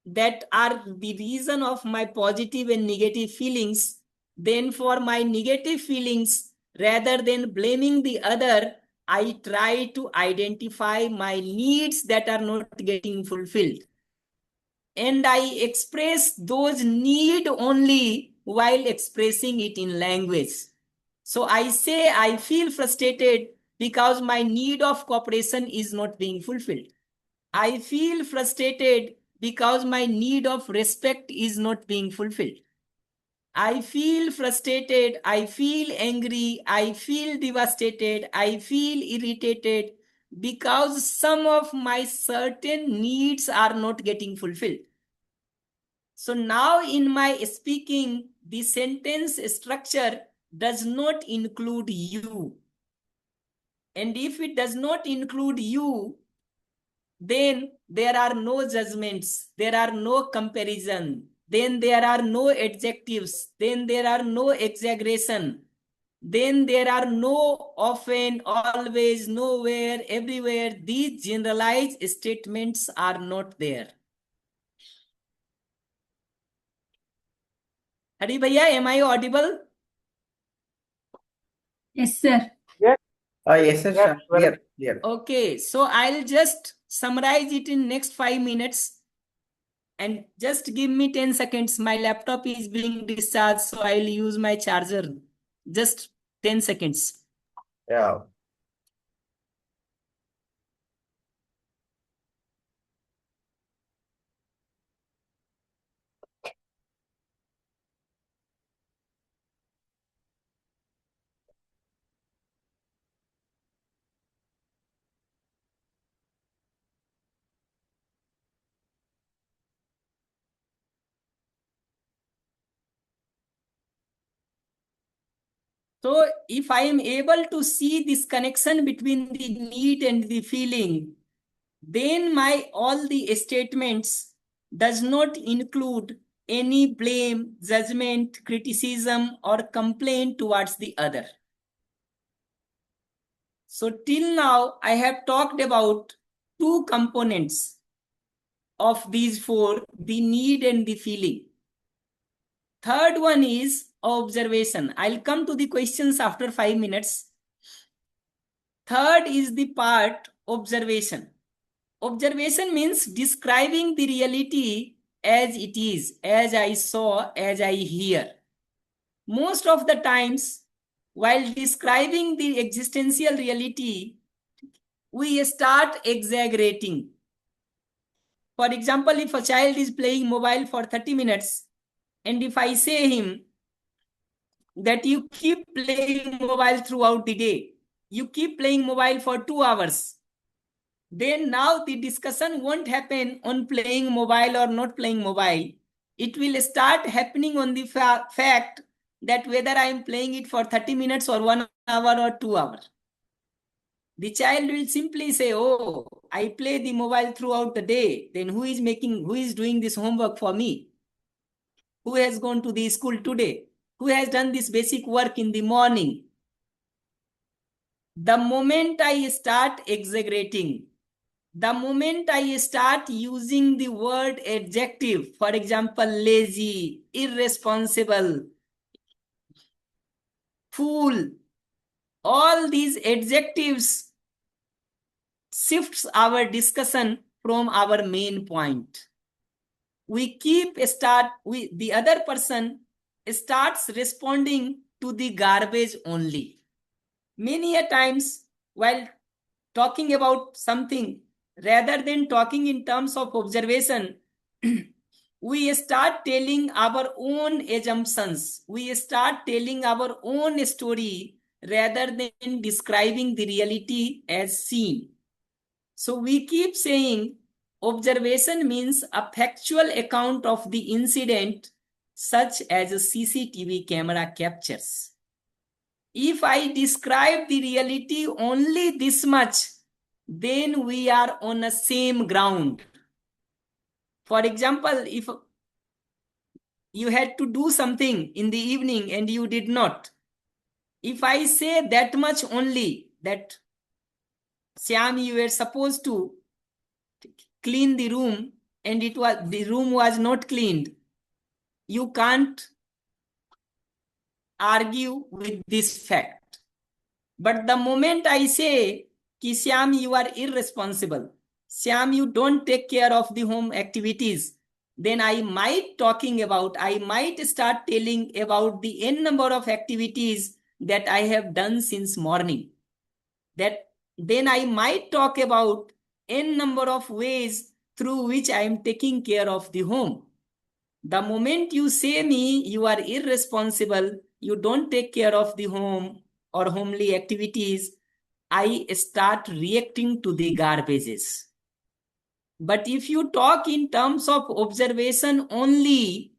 that are the reason of my positive and negative feelings, then for my negative feelings, rather than blaming the other, I try to identify my needs that are not getting fulfilled. And I express those need only while expressing it in language. So I say I feel frustrated because my need of cooperation is not being fulfilled. I feel frustrated because my need of respect is not being fulfilled. I feel frustrated, I feel angry, I feel devastated, I feel irritated because some of my certain needs are not getting fulfilled. So now in my speaking, the sentence structure does not include you. And if it does not include you, then there are no judgments, there are no comparison, then there are no adjectives, then there are no exaggeration, then there are no often, always, nowhere, everywhere. These generalized statements are not there. Hari Bhaiya, am I audible? Yes, sir. Yes, Yes, sir, yes, Shyam. Clear, clear. Okay, so I'll just summarize it in next 5 minutes. And just give me 10 seconds. My laptop is being discharged, so I'll use my charger. Just 10 seconds. Yeah. So if I am able to see this connection between the need and the feeling, then my all the statements does not include any blame, judgment, criticism, or complaint towards the other. So till now, I have talked about two components of these four, the need and the feeling. Third one is observation. I'll come to the questions after 5 minutes. Third is the part observation. Observation means describing the reality as it is, as I saw, as I hear. Most of the times, while describing the existential reality, we start exaggerating. For example, if a child is playing mobile for 30 minutes, and if I say him that you keep playing mobile throughout the day, you keep playing mobile for 2 hours, then now the discussion won't happen on playing mobile or not playing mobile. It will start happening on the fact that whether I am playing it for 30 minutes or 1 hour or 2 hours. The child will simply say, oh, I play the mobile throughout the day. Then who is doing this homework for me? Who has gone to the school today? Who has done this basic work in the morning? The moment I start exaggerating, the moment I start using the word adjective, for example, lazy, irresponsible, fool, all these adjectives shifts our discussion from our main point. The other person starts responding to the garbage only. Many a times, while talking about something, rather than talking in terms of observation, we start telling our own assumptions. We start telling our own story rather than describing the reality as seen. So we keep saying observation means a factual account of the incident, such as a CCTV camera captures. If I describe the reality only this much, then we are on the same ground. For example, if you had to do something in the evening and you did not, if I say that much only, that Syam, you were supposed to clean the room and the room was not cleaned, you can't argue with this fact. But the moment I say, Ki Syam, you are irresponsible, Syam, you don't take care of the home activities, then I might start telling about the n number of activities that I have done since morning. Then I might talk about n number of ways through which I am taking care of the home. The moment you say me, you are irresponsible, you don't take care of the home or homely activities, I start reacting to the garbages. But if you talk in terms of observation only,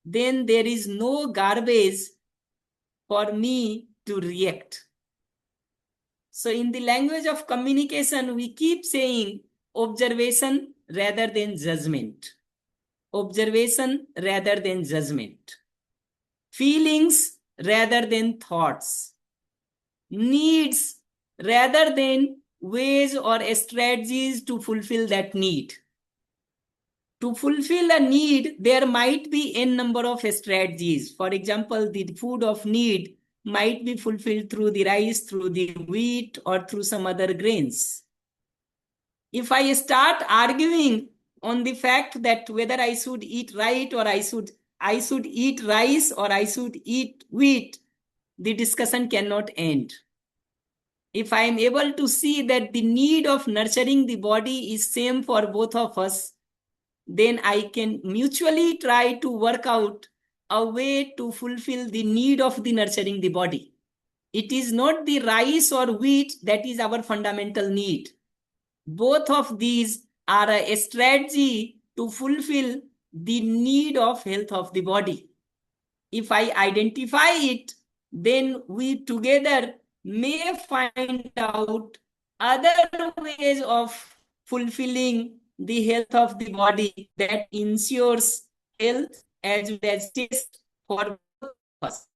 then there is no garbage for me to react. So in the language of communication, we keep saying observation rather than judgment. Observation rather than judgment. Feelings rather than thoughts. Needs rather than ways or strategies to fulfill that need. To fulfill a need, there might be n number of strategies. For example, the food of need might be fulfilled through the rice, through the wheat, or through some other grains. If I start arguing on the fact that whether I should eat right or I should eat rice or I should eat wheat, the discussion cannot end. If I am able to see that the need of nurturing the body is same for both of us, then I can mutually try to work out a way to fulfill the need of the nurturing the body. It is not the rice or wheat that is our fundamental need. Both of these are a strategy to fulfill the need of health of the body. If I identify it, then we together may find out other ways of fulfilling the health of the body that ensures health as well as taste for both of us.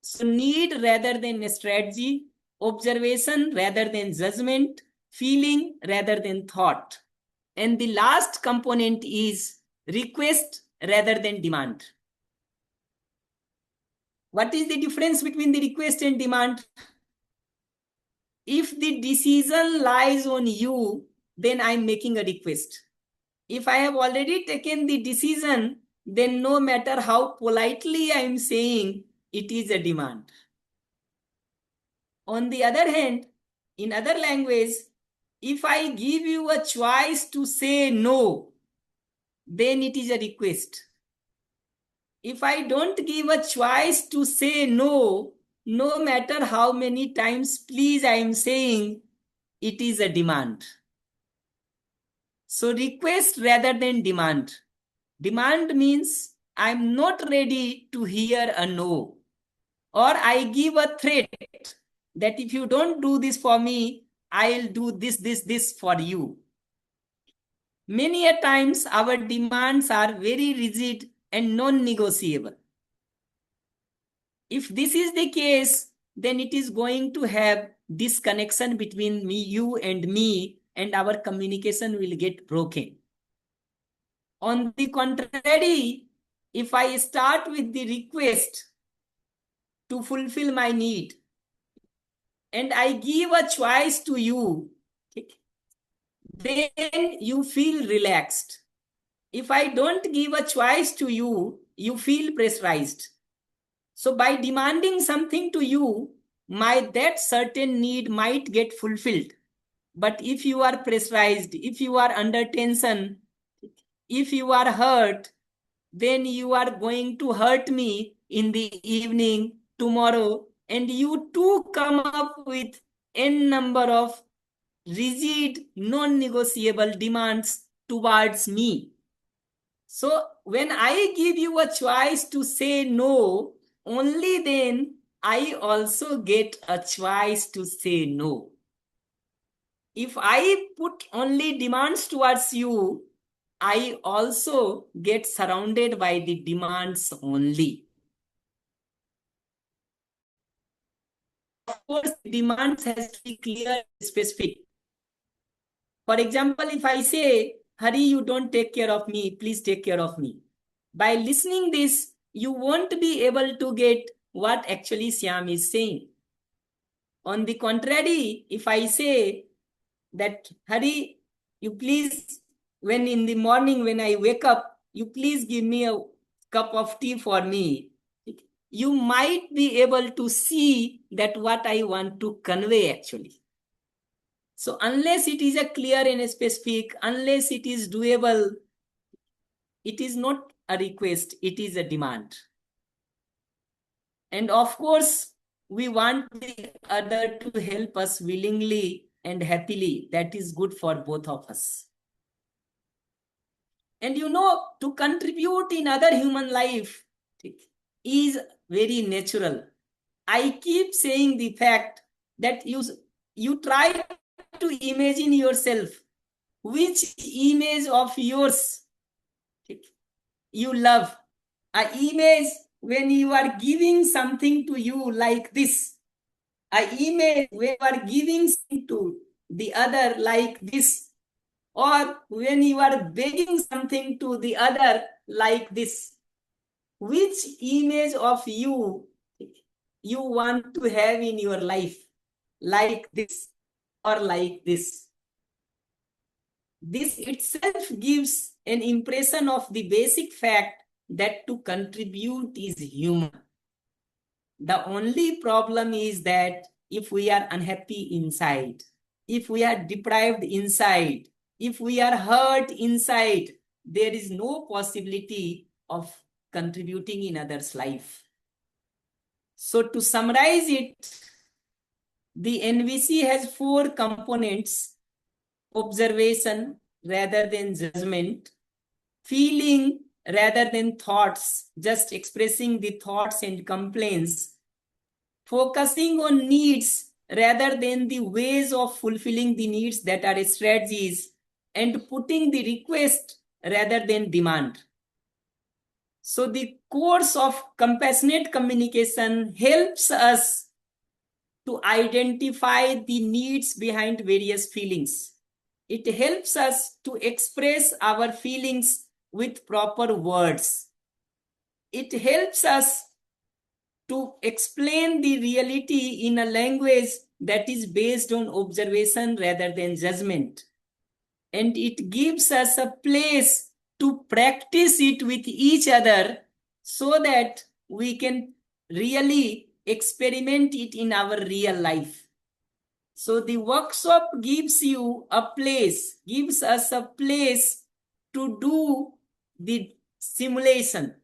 So need rather than strategy, observation rather than judgment, feeling rather than thought. And the last component is request rather than demand. What is the difference between the request and demand? If the decision lies on you, then I'm making a request. If I have already taken the decision, then no matter how politely I'm saying, it is a demand. On the other hand, in other language, if I give you a choice to say no, then it is a request. If I don't give a choice to say no, no matter how many times please I am saying, it is a demand. So request rather than demand. Demand means I'm not ready to hear a no. Or I give a threat that if you don't do this for me, I'll do this for you. Many a times our demands are very rigid and non-negotiable. If this is the case, then it is going to have disconnection between you and me, and our communication will get broken. On the contrary, if I start with the request to fulfill my need, and I give a choice to you, then you feel relaxed. If I don't give a choice to you, you feel pressurized. So by demanding something to you, that certain need might get fulfilled. But if you are pressurized, if you are under tension, if you are hurt, then you are going to hurt me in the evening, tomorrow, and you too come up with n number of rigid, non-negotiable demands towards me. So when I give you a choice to say no, only then I also get a choice to say no. If I put only demands towards you, I also get surrounded by the demands only. Of course, demands has to be clear and specific. For example, if I say, Hari, you don't take care of me, please take care of me. By listening this, you won't be able to get what actually Syam is saying. On the contrary, if I say that, Hari, you please, when in the morning when I wake up, you please give me a cup of tea for me, you might be able to see that what I want to convey actually. So unless it is a clear and a specific, unless it is doable, it is not a request, it is a demand. And of course, we want the other to help us willingly and happily. That is good for both of us. And to contribute in other human life is very natural. I keep saying the fact that you try to imagine yourself, which image of yours you love. An image when you are giving something to you like this. An image when you are giving something to the other like this. Or when you are begging something to the other like this. Which image of you want to have in your life? Like this or like this? This itself gives an impression of the basic fact that to contribute is human. The only problem is that if we are unhappy inside, if we are deprived inside, if we are hurt inside, there is no possibility of contributing in others' life. So to summarize it, the NVC has 4 components: observation rather than judgment, feeling rather than thoughts, just expressing the thoughts and complaints, focusing on needs rather than the ways of fulfilling the needs that are strategies, and putting the request rather than demand. So the course of compassionate communication helps us to identify the needs behind various feelings. It helps us to express our feelings with proper words. It helps us to explain the reality in a language that is based on observation rather than judgment. and it gives us a place to practice it with each other so that we can really experiment it in our real life. So the workshop gives you a place, gives us a place to do the simulation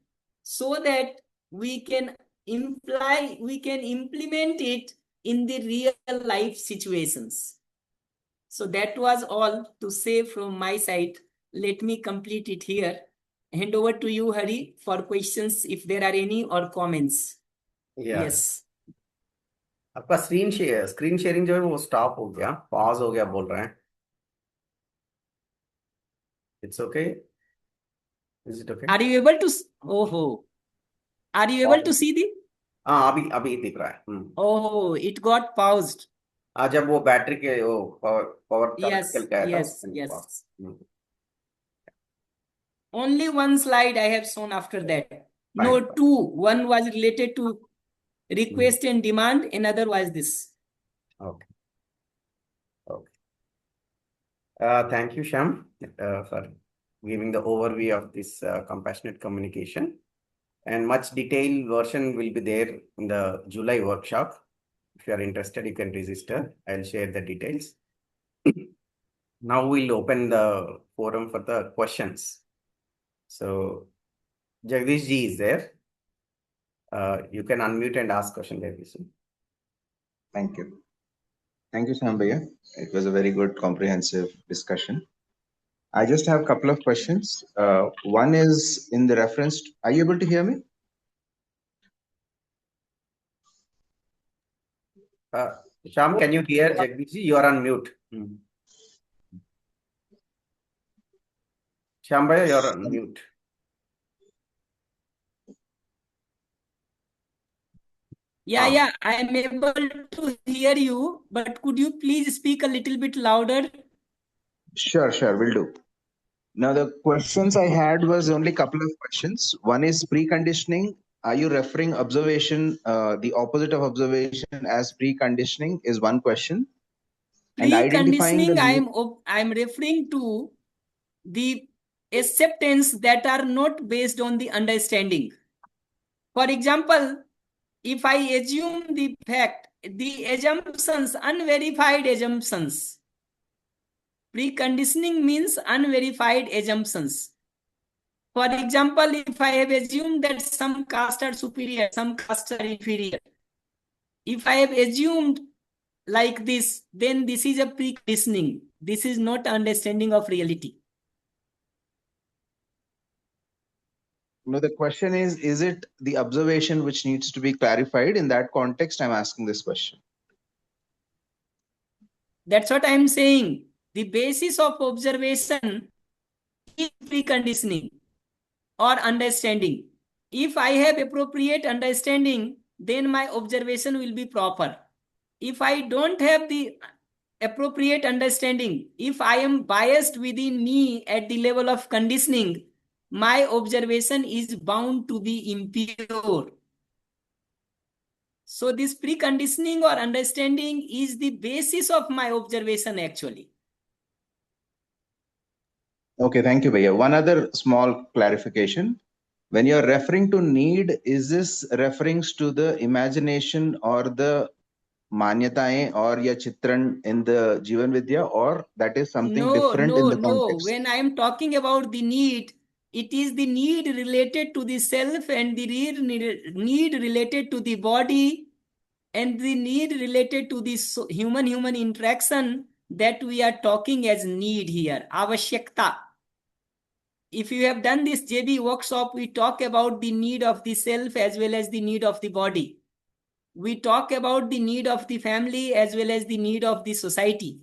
so that we can implement it in the real life situations. So that was all to say from my side. Let me complete it here. Hand over to you, Hari, for questions if there are any or comments. या Yes. आपका screen sharing जो है वो stop हो गया, pause हो गया बोल रहे हैं. It's okay. Is it okay? Are you able to? Oh, are you able to see the? हाँ, अभी अभी दिख रहा है. Oh, it got paused. जब वो बैटरी के वो पावर का Yes, निकल के आया था. yes, yes. Only one slide I have shown after that. No, Fine. two. One was related to request and demand. Another was this. Okay. Okay. Thank you, Sham, for giving the overview of this compassionate communication. And much detailed version will be there in the July workshop. If you are interested, you can register. I'll share the details. Now we'll open the forum for the questions. So Jagdish ji is there. You can unmute and ask question, Jagdish ji. Thank you. Thank you, Sambhaya. It was a very good, comprehensive discussion. I just have a couple of questions. One is in the reference. Are you able to hear me? Sham, can you hear Jagdish ji? You are on mute. Sham bhaiya, you are on mute. Yeah, I am able to hear you, but could you please speak a little bit louder? Sure, will do. Now, the questions I had was only a couple of questions. One is preconditioning. Are you referring observation, the opposite of observation as preconditioning is one question. And identifying the Preconditioning, I am referring to the acceptance that are not based on the understanding. For example, if I assume the fact, the assumptions, unverified assumptions. Preconditioning means unverified assumptions. For example, if I have assumed that some castes are superior, some castes are inferior. If I have assumed like this, then this is a preconditioning. This is not understanding of reality. No, the question is it the observation which needs to be clarified? In that context, I'm asking this question. That's what I'm saying. The basis of observation is preconditioning or understanding. If I have appropriate understanding, then my observation will be proper. If I don't have the appropriate understanding, if I am biased within me at the level of conditioning, my observation is bound to be impure. So this preconditioning or understanding is the basis of my observation actually. Okay, thank you, Bhaiya. One other small clarification. When you're referring to need, is this reference to the imagination or the manyataएं or ya chitran in the Jeevan Vidya, or that is something different in the context? When I am talking about the need, it is the need related to the self and the need related to the body and the need related to the human interaction that we are talking as need here, avashyakta. If you have done this JB workshop, we talk about the need of the self as well as the need of the body. We talk about the need of the family as well as the need of the society.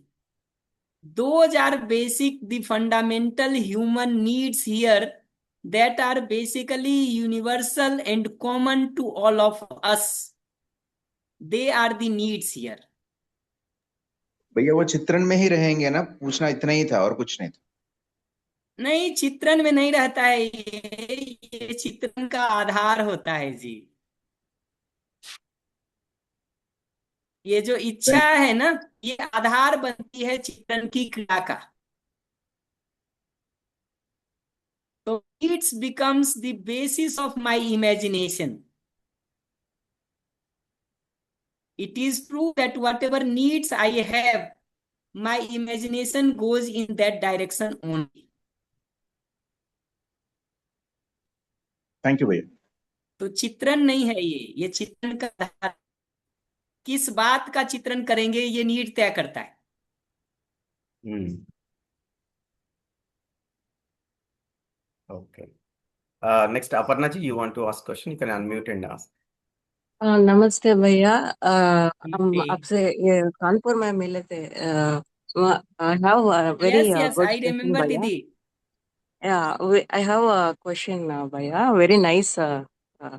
Those are the fundamental human needs here that are basically universal and common to all of us. They are the needs here. भैया वो चित्रण में ही रहेंगे ना, पूछना इतना ही था और कुछ नहीं था. नहीं, चित्रण में नहीं रहता है, ये चित्रण का आधार होता है जी. ये जो इच्छा है ना, ये आधार बनती है चित्रण की क्रिया का. So needs becomes the basis of my imagination. It is true that whatever needs I have, my imagination goes in that direction only. Thank you, भैया. तो चित्रण नहीं है ये चित्रण का आधार। किस बात का चित्रण करेंगे ये नीड तय करता है। Okay. Next, Aparna ji, you want to ask question? You can unmute and ask. नमस्ते भैया हम नमस्ते। आपसे ये कानपुर में मिले थे I have a very Yes, good I question remember, भैया. Didi. Yeah, I have a question भैया. Very nice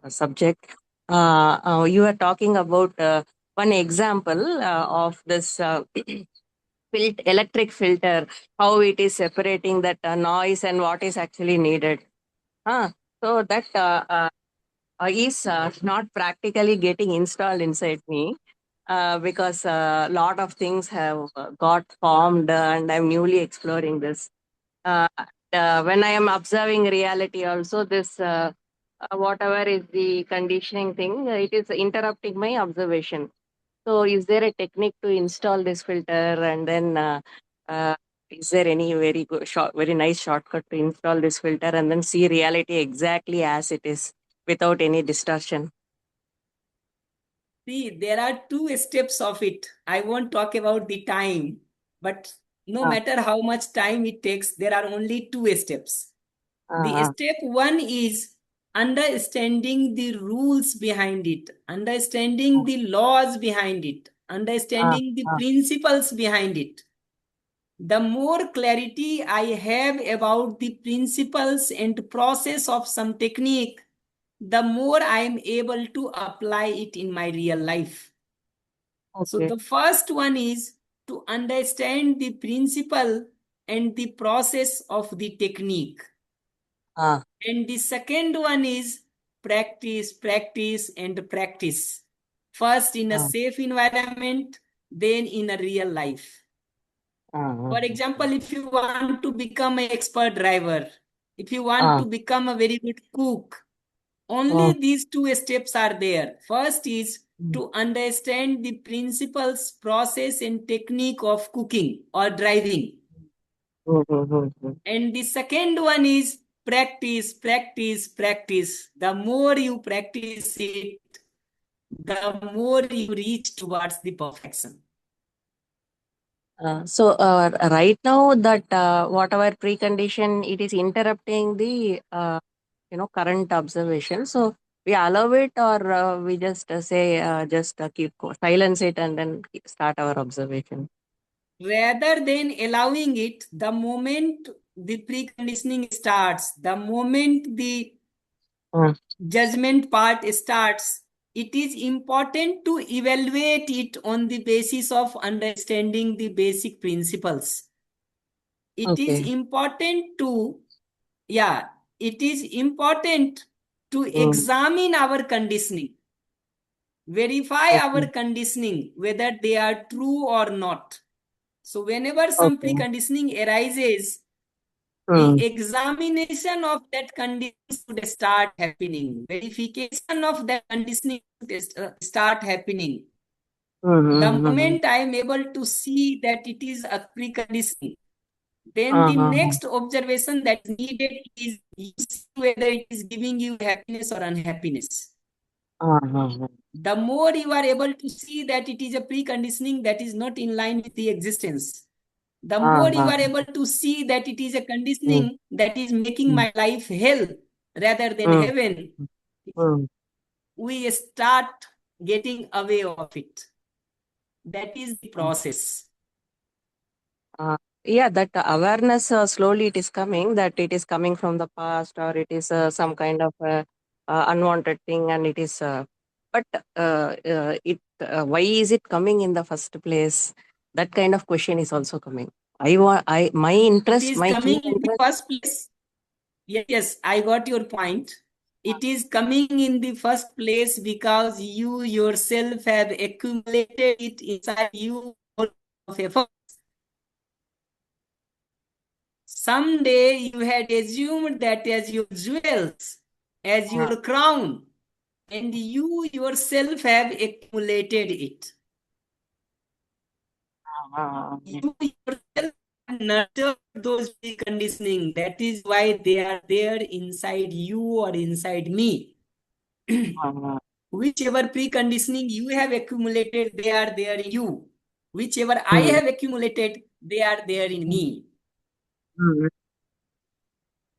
subject. You are talking about one example of this electric filter, how it is separating that noise and what is actually needed. So that is not practically getting installed inside me because a lot of things have got formed and I'm newly exploring this. When I am observing reality also, this whatever is the conditioning thing, it is interrupting my observation. So is there a technique to install this filter, and then uh, is there any very good very nice shortcut to install this filter and then see reality exactly as it is without any distortion? See, there are two steps of it. I won't talk about the time, but no Ah, matter how much time it takes, there are only two steps. The ah, step one is understanding the rules behind it, understanding the laws behind it, ah, understanding the ah, principles behind it. The more clarity I have about the principles and process of some technique, the more I am able to apply it in my real life. So okay. the first one is to understand the principle and the process of the technique. Ah, And the second one is practice, practice, and practice. First in a ah, safe environment, then in a real life. ah, For example, if you want to become an expert driver, if you want ah, to become a very good cook, ah, only these two steps are there. First is mm, to understand the principles, process, and technique of cooking or driving. mm, mm, mm, mm. And the second one is practice, practice, practice. The more you practice it, the more you reach towards the perfection. So right now that whatever precondition it is interrupting the current observation. So we allow it, or we just say just keep silence it and then start our observation. Rather than allowing it, the moment the preconditioning starts, the moment the Mm, judgment part starts, it is important to evaluate it on the basis of understanding the basic principles. It is okay. important to, yeah, it is important to Mm, examine our conditioning, verify our okay. conditioning, whether they are true or not. So whenever some Okay. preconditioning arises, Mm, the examination of that condition should start happening. Verification of that conditioning should start happening. The mm, moment I am able to see that it is a preconditioning, then the uh-huh, next observation that is needed is you see whether it is giving you happiness or unhappiness. uh-huh, The more you are able to see that it is a preconditioning that is not in line with the existence, the more you uh-huh, are able to see that it is a mm, conditioning that is making mm, my life hell rather than mm, heaven, mm. we start getting away of it. That is the process. Yeah, that awareness slowly it is coming, that it is coming from the past, or it is some kind of unwanted thing, and it is. But why is it coming in the first place? That kind of question is also coming. My It interest, is my coming key in the interest. first place. Yes, I got your point. It is coming in the first place because you yourself have accumulated it inside you of effort. Someday you had assumed that as your jewels, as your crown, and you yourself have accumulated it. You yourself nurture those preconditioning. That is why they are there inside you or inside me. Whichever preconditioning you have accumulated, they are there in you. Whichever I have accumulated, they are there in me.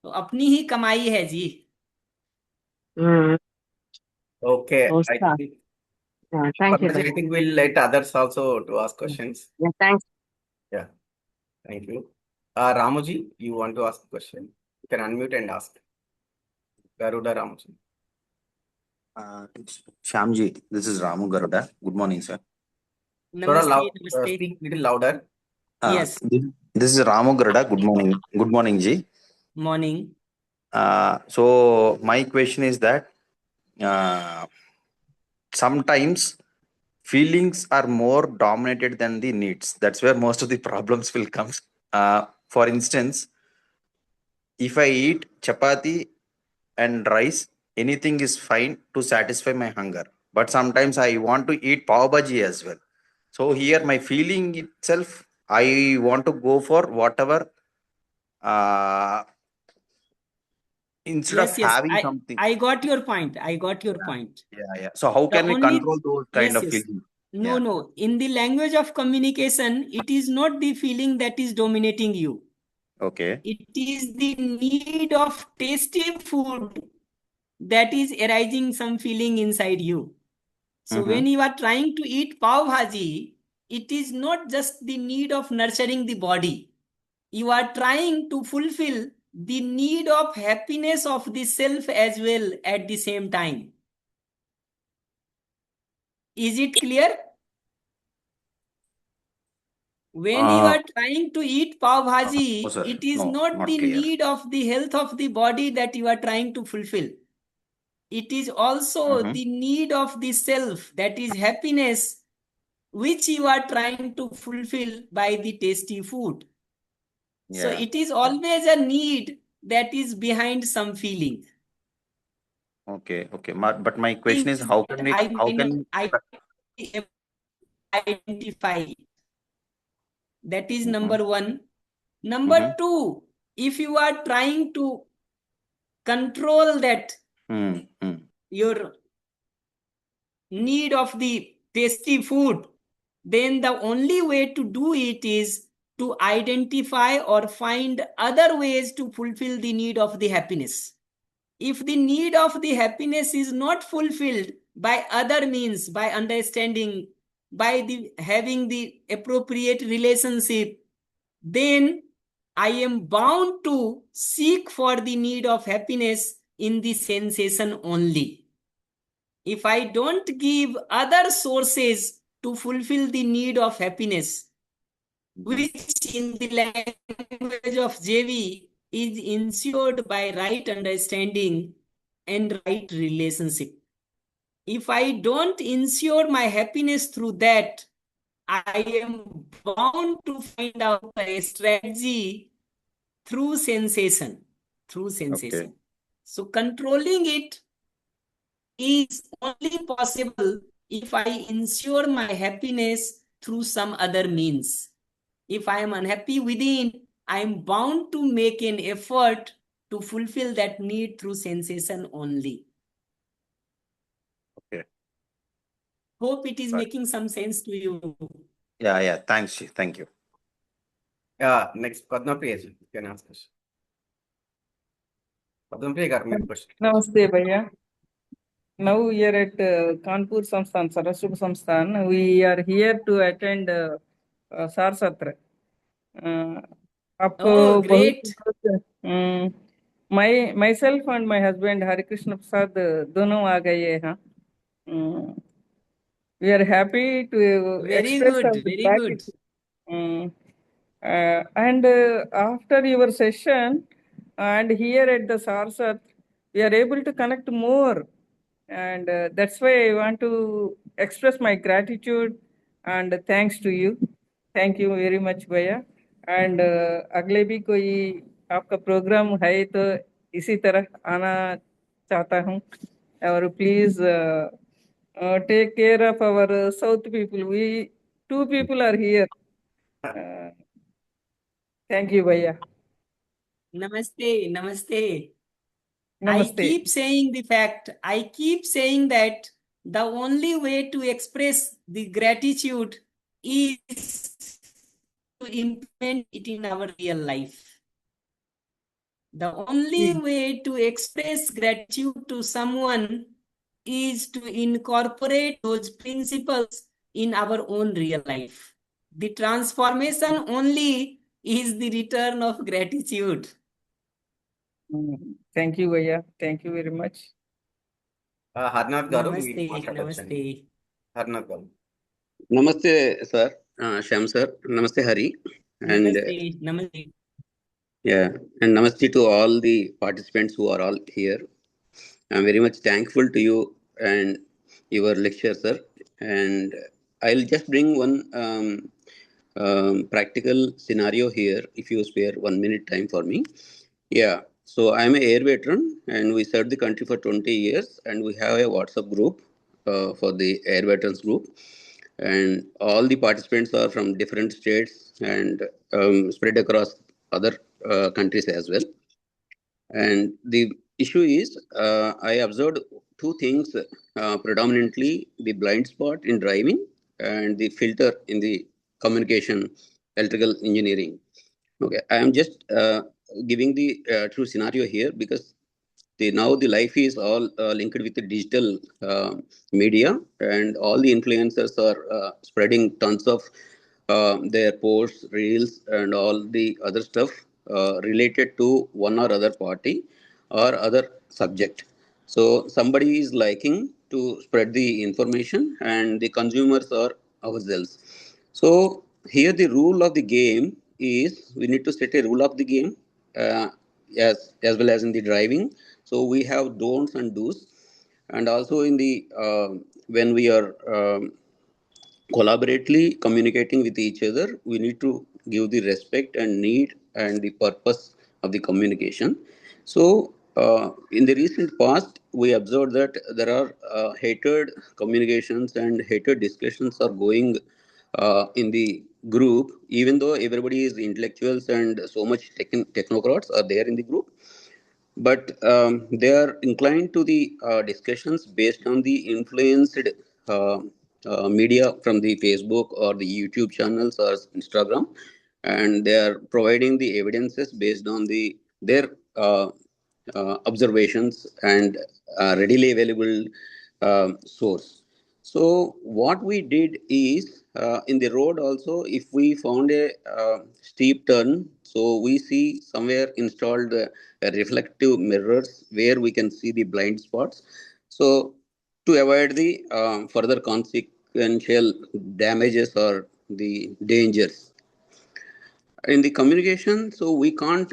तो अपनी ही कमाई है जी. Okay, I Oscar. think, Thank you. Padmaji, I think we'll let others also to ask questions. Yeah, thanks. Yeah, thank you. Ramuji, you want to ask a question? You can unmute and ask. Garuda Ramuji. Shyamji, this is Ramu Garuda. Good morning, sir. Thoda नमस्ते नमस्ते. speak little louder. Yes. This is Ramu Garuda. Good morning. Good morning, Ji. Morning. So my question is that sometimes feelings are more dominated than the needs. That's where most of the problems will come. For instance, if I eat chapati and rice, anything is fine to satisfy my hunger. But sometimes I want to eat pav bhaji as well. So here my feeling itself, I want to go for whatever instead of Yes. having something. I got your point. I got your point. Yeah. So how The can we only- control those kind of Yes. feelings? No, Yeah. no. In the language of communication, it is not the feeling that is dominating you. Okay. It is the need of tasty food that is arising some feeling inside you. So when you are trying to eat pav bhaji, it is not just the need of nurturing the body. You are trying to fulfill the need of happiness of the self as well at the same time. Is it clear? When you are trying to eat pav bhaji, No, sir. it is No, not not the clear. need of the health of the body that you are trying to fulfill. It is also the need of the self, that is happiness, which you are trying to fulfill by the tasty food. So Yeah. it is always a need that is behind some feeling. Okay. But my question is, how can I identify. That is number one. Number two, if you are trying to control that your need of the tasty food, then the only way to do it is to identify or find other ways to fulfill the need of the happiness. If the need of the happiness is not fulfilled by other means, by understanding, by having the appropriate relationship, then I am bound to seek for the need of happiness in the sensation only. If I don't give other sources to fulfill the need of happiness, which in the language of JV is ensured by right understanding and right relationship. If I don't ensure my happiness through that, I am bound to find out a strategy through sensation. Okay. So controlling it is only possible if I ensure my happiness through some other means. If I am unhappy within, I am bound to make an effort to fulfill that need through sensation only. Okay. Hope it is making some sense to you. Yeah. Thanks. Thank you. Yeah, next, Padmapriya, you can ask us. Padmapriya, got my question. Namaste, Bhaiya. Now we are at Kanpur Samsthan, Saraswat Samsthan. We are here to attend Sarsatra. Oh, great. Myself and my husband Hari Krishna Prasad दोनों आ गए हैं. We are happy to Very express good, our very gratitude. good. And after your session and here at the Sarsat, we are able to connect more. And that's why I want to express my gratitude and thanks to you. Thank you very much, Bhaiya. And अगले भी कोई आपका programme है तो इसी तरह आना चाहता हूँ, और please take care of our south people, we 2 people are here. Thank you भैया. Namaste, namaste. I Namaste. keep saying the fact, I keep saying that the only way to express the gratitude is to implement it in our real life. The only way to express gratitude to someone is to incorporate those principles in our own real life. The transformation only is the return of gratitude. Thank you భయ్యా, thank you very much. Harnath గారు మీరు Namaste, మాట్లాడొచ్చండి. namaste. Harnath గారు. Namaste, sir. Shyam sir. Namaste, Hari. And Namaste, namaste. yeah, and namaste to all the participants who are all here. I'm very much thankful to you and your lecture, sir. And I'll just bring one practical scenario here, if you spare 1 minute time for me. Yeah, so I'm an air veteran and we served the country for 20 years and we have a WhatsApp group for the air veterans group. And all the participants are from different states and spread across other countries as well. And the issue is, I observed two things predominantly: the blind spot in driving and the filter in the communication, electrical engineering. Okay, I am just giving the true scenario here because now the life is all linked with the digital media, and all the influencers are spreading tons of their posts, reels, and all the other stuff related to one or other party or other subject. So somebody is liking to spread the information, and the consumers are ourselves. So here the rule of the game is we need to set a rule of the game, as well as in the driving. So we have don'ts and do's, and also in the when we are collaboratively communicating with each other, we need to give the respect and need and the purpose of the communication. So in the recent past, we observed that there are hated communications and hated discussions are going in the group, even though everybody is intellectuals and so much technocrats are there in the group. But they are inclined to the discussions based on the influenced uh, media from the Facebook or the YouTube channels or Instagram, and they are providing the evidences based on their observations and readily available source. So what we did is, in the road also, if we found a steep turn, so we see somewhere installed reflective mirrors where we can see the blind spots. So to avoid the further consequential damages or the dangers in the communication, so we can't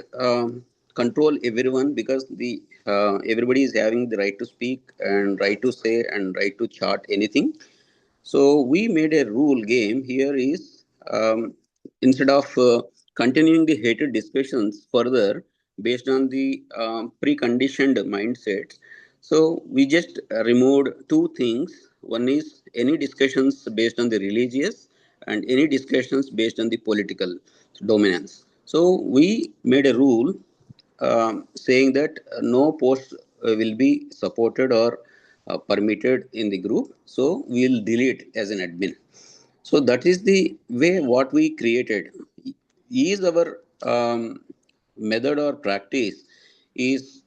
control everyone because the everybody is having the right to speak and right to say and right to chart anything. So we made a rule game here is, instead of continuing the hated discussions further based on the preconditioned mindsets, so we just removed two things. One is any discussions based on the religious and any discussions based on the political dominance. So we made a rule saying that no post will be supported or permitted in the group. So we'll delete as an admin. So that is the way what we created. Is our method or practice is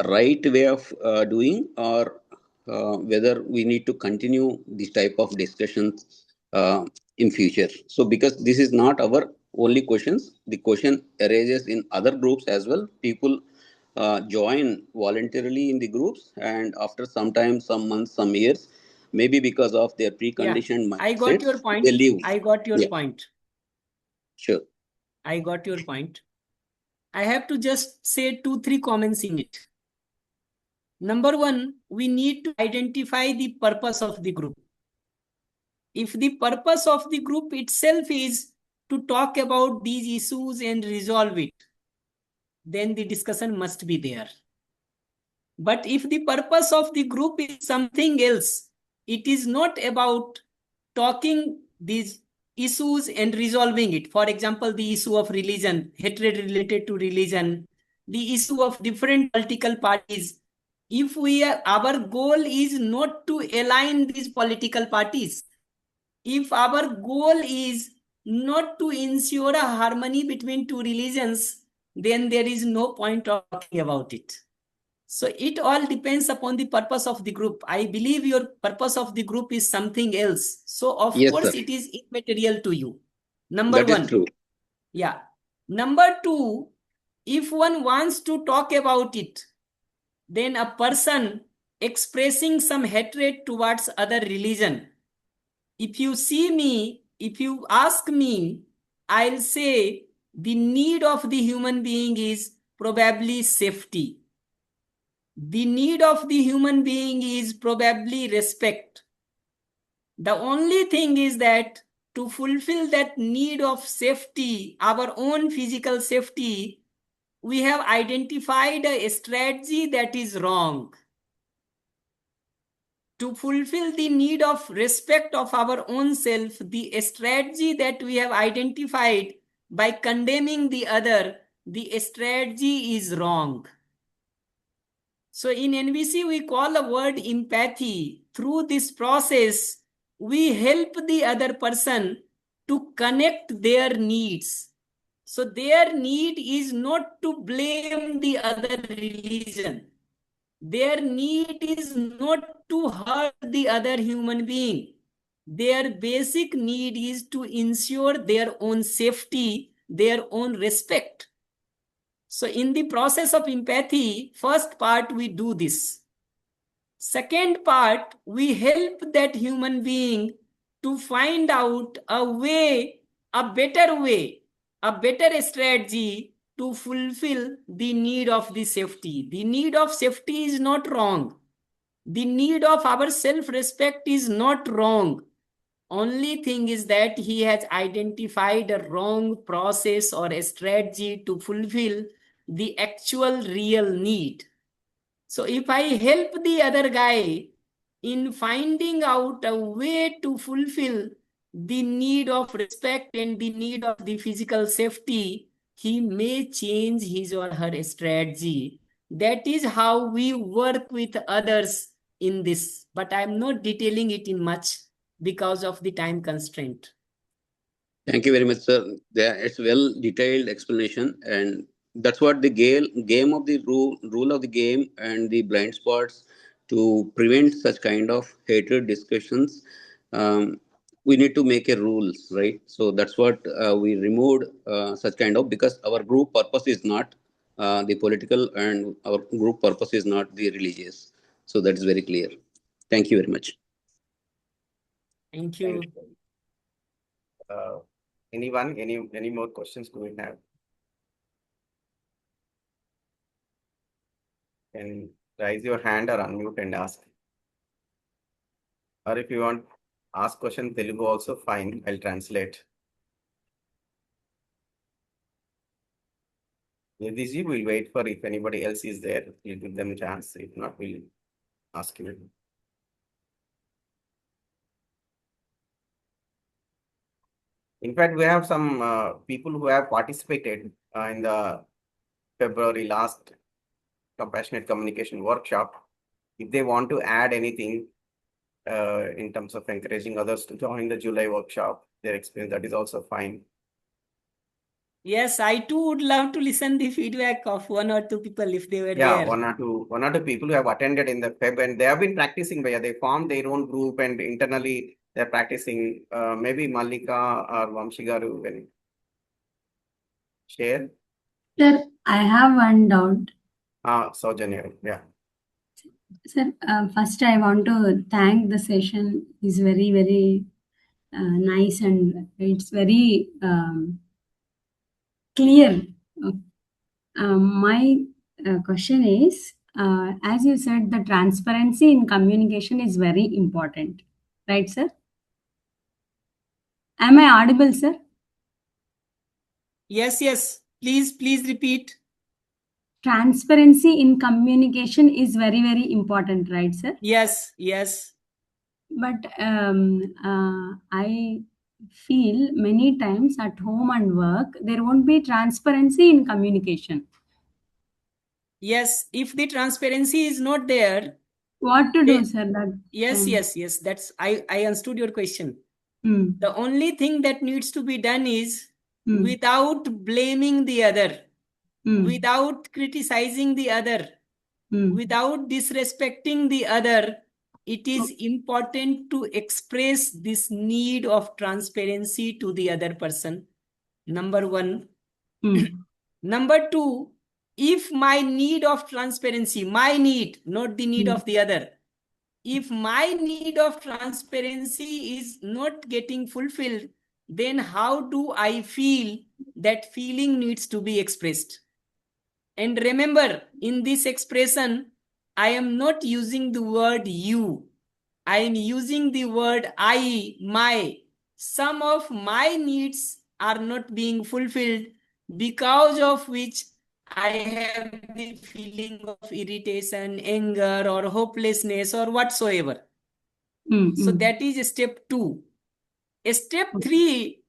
right way of doing, or whether we need to continue this type of discussions in future? So because this is not our only questions, the question arises in other groups as well. People join voluntarily in the groups, and after some time, some months, some years, maybe because of their Yeah, preconditioned I got mindsets, your point. they leave. I got your Yeah, point. sure. I got your point. I have to just say 2-3 comments in it. Number one, we need to identify the purpose of the group. If the purpose of the group itself is to talk about these issues and resolve it, then the discussion must be there. But if the purpose of the group is something else, it is not about talking these issues and resolving it. For example, the issue of religion, hatred related to religion, the issue of different political parties. If our goal is not to align these political parties, if our goal is not to ensure a harmony between two religions, then there is no point of talking about it. So it all depends upon the purpose of the group. I believe your purpose of the group is something else. So of Yes, course sir. it is immaterial to you. Number That is one. true. Yeah. Number two, if one wants to talk about it, then a person expressing some hatred towards other religion, if you see me, if you ask me, I'll say the need of the human being is probably safety. The need of the human being is probably respect. The only thing is that to fulfill that need of safety, our own physical safety, we have identified a strategy that is wrong. To fulfill the need of respect of our own self, the strategy that we have identified by condemning the other, the strategy is wrong. So in NVC, we call a word empathy. Through this process, we help the other person to connect their needs. So their need is not to blame the other religion. Their need is not to hurt the other human being. Their basic need is to ensure their own safety, their own respect. So in the process of empathy, first part we do this. Second part, we help that human being to find out a way, a better strategy to fulfill the need of the safety. The need of safety is not wrong. The need of our self-respect is not wrong. Only thing is that he has identified a wrong process or a strategy to fulfill the actual real need. So if I help the other guy in finding out a way to fulfill the need of respect and the need of the physical safety, he may change his or her strategy. That is how we work with others in this. But I'm not detailing it in much because of the time constraint. Thank you very much, sir. It's well detailed explanation, and that's what the game of the rule of the game and the blind spots to prevent such kind of hatred discussions. We need to make a rules, right? So that's what we removed such kind of, because our group purpose is not the political, and our group purpose is not the religious. So that is very clear. Thank you very much. Thank you. Thank you. Anyone, any more questions do we have? Can raise your hand or unmute and ask. Or if you want ask question Telugu also fine, I'll translate. Yadiji, we'll wait for if anybody else is there, we'll give them a chance. If not, we'll ask you. In fact, we have some people who have participated in the February last compassionate communication workshop. If they want to add anything in terms of encouraging others to join the July workshop, their experience, that is also fine. Yes, I too would love to listen the feedback of one or two people if they were Yeah, there. one or two people who have attended in the Feb, and they have been practicing. They formed their own group and internally they're practicing. Maybe Malika or Vamshigaru will share. Sir, I have one doubt. Saujanya, yeah. Sir, first I want to thank the session. It's very, very nice and it's very clear. My question is, as you said, the transparency in communication is very important. Right, sir? Am I audible, sir? Yes, yes. Please repeat. Transparency in communication is very, very important, right, sir? Yes, yes. But I feel many times at home and work, there won't be transparency in communication. Yes, if the transparency is not there, What to do, they, sir? That yes, time. yes. That's I understood your question. Hmm. The only thing that needs to be done is Hmm. without blaming the other, Hmm. without criticizing the other, Hmm. without disrespecting the other, it is important to express this need of transparency to the other person. Number one. Hmm. Number two, if my need of transparency, my need, not the need of the other, if my need of transparency is not getting fulfilled, then how do I feel? That feeling needs to be expressed. And remember, in this expression, I am not using the word you. I am using the word I, my. Some of my needs are not being fulfilled, because of which I have the feeling of irritation, anger, or hopelessness, or whatsoever. Hmm. So Hmm. that is step 2. Step 3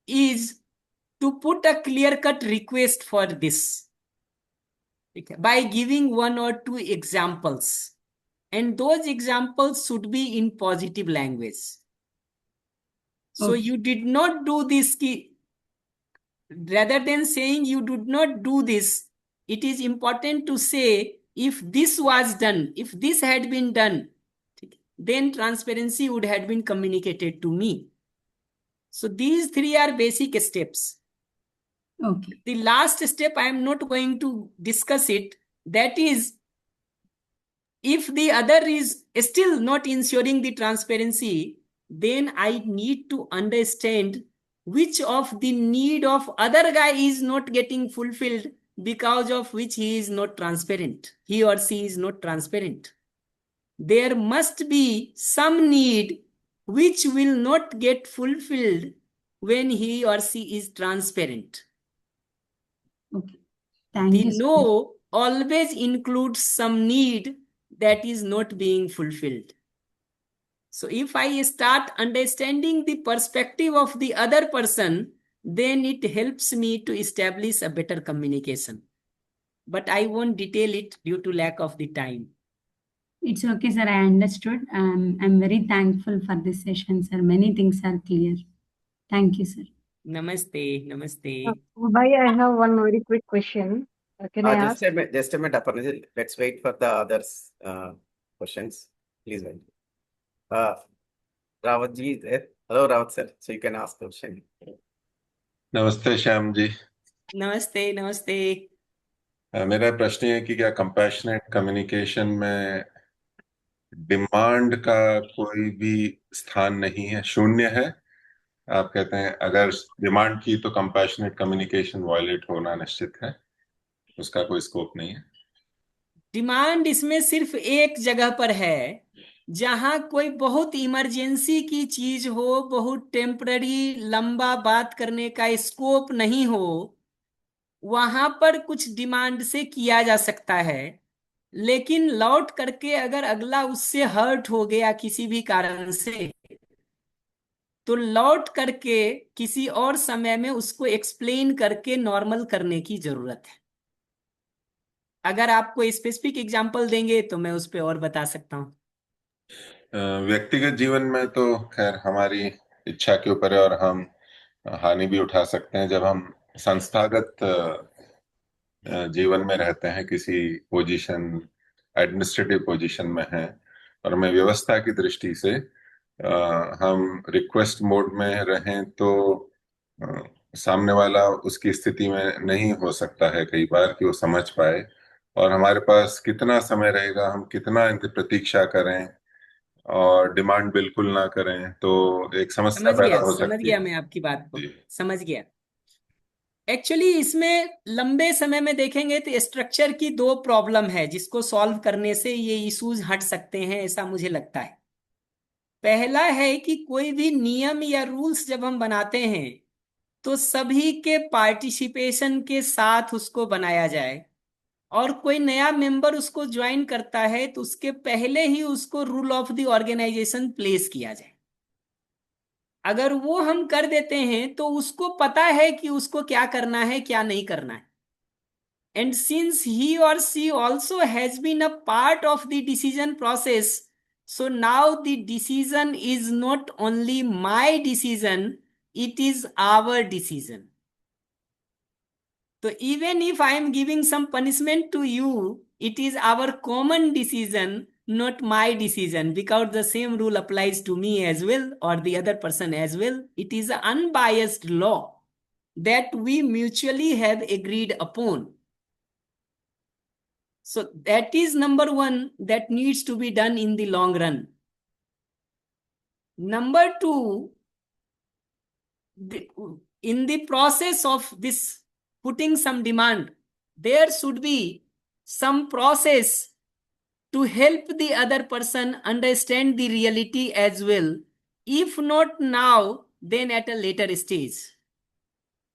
is to put a clear-cut request for this. Okay, by giving 1 or 2 examples. And those examples should be in positive language. So Okay. you did not do this. Rather than saying you did not do this, it is important to say, if this was done, if this had been done, then transparency would have been communicated to me. So these 3 are basic steps. Okay. The last step, I am not going to discuss it. That is, if the other is still not ensuring the transparency, then I need to understand which of the need of other guy is not getting fulfilled, because of which he is not transparent. He or she is not transparent. There must be some need which will not get fulfilled when he or she is transparent. Okay. Thank The you so much. no always includes some need that is not being fulfilled. So if I start understanding the perspective of the other person, then it helps me to establish a better communication. But I won't detail it due to lack of the time. It's okay, sir. I understood. I'm very thankful for this session, sir. Many things are clear. Thank you, sir. Namaste, namaste. Bhai, I have one very quick question. Can I ask? Just a minute, Aparna. Let's wait for the others' questions. Please wait. Rawat ji is there. Hello, Rawat sir. So you can ask the question. नमस्ते श्याम जी। नमस्ते, नमस्ते. मेरा प्रश्न है कि क्या compassionate communication में demand का कोई भी स्थान नहीं है, शून्य है? आप कहते हैं अगर डिमांड की तो कंपैशनेट कम्युनिकेशन वायलेट होना निश्चित है, उसका कोई स्कोप नहीं है। डिमांड इसमें सिर्फ एक जगह पर है, जहां कोई बहुत इमरजेंसी की चीज हो, बहुत टेम्पररी लंबा बात करने का स्कोप नहीं हो, वहां पर कुछ डिमांड से किया जा सकता है। लेकिन लौट करके अगर अगला उससे हर्ट हो गया किसी भी कारण से, तो लौट करके किसी और समय में उसको एक्सप्लेन करके नॉर्मल करने की जरूरत है। अगर आपको स्पेसिफिक एग्जांपल देंगे तो मैं उस पर और बता सकता हूँ। व्यक्तिगत जीवन में तो खैर हमारी इच्छा के ऊपर है और हम हानि भी उठा सकते हैं। जब हम संस्थागत जीवन में रहते हैं, किसी पोजीशन, एडमिनिस्ट्रेटिव पोजीशन में हैं और हमें व्यवस्था की दृष्टि से हम रिक्वेस्ट मोड में रहें तो सामने वाला उसकी स्थिति में नहीं हो सकता है कई बार कि वो समझ पाए, और हमारे पास कितना समय रहेगा, हम कितना इनकी प्रतीक्षा करें और डिमांड बिल्कुल ना करें, तो एक समस्या पैदा हो समझ सकती गया है। मैं आपकी बात को, जी। समझ गया। एक्चुअली इसमें लंबे समय में देखेंगे तो स्ट्रक्चर की 2 प्रॉब्लम है, जिसको सॉल्व करने से ये इश्यूज हट सकते हैं, ऐसा मुझे लगता है। पहला है कि कोई भी नियम या रूल्स जब हम बनाते हैं, तो सभी के पार्टिसिपेशन के साथ उसको बनाया जाए, और कोई नया मेंबर उसको ज्वाइन करता है तो उसके पहले ही उसको rule of the organisation place किया जाए। अगर वो हम कर देते हैं तो उसको पता है कि उसको क्या करना है क्या नहीं करना है। And since he or she also has been a part of the decision process, so now the decision is not only my decision, it is our decision. So even if I am giving some punishment to you, it is our common decision, not my decision, because the same rule applies to me as well or the other person as well. It is an unbiased law that we mutually have agreed upon. So that is number one that needs to be done in the long run. Number two, in the process of this putting some demand, there should be some process to help the other person understand the reality as well. If not now, then at a later stage.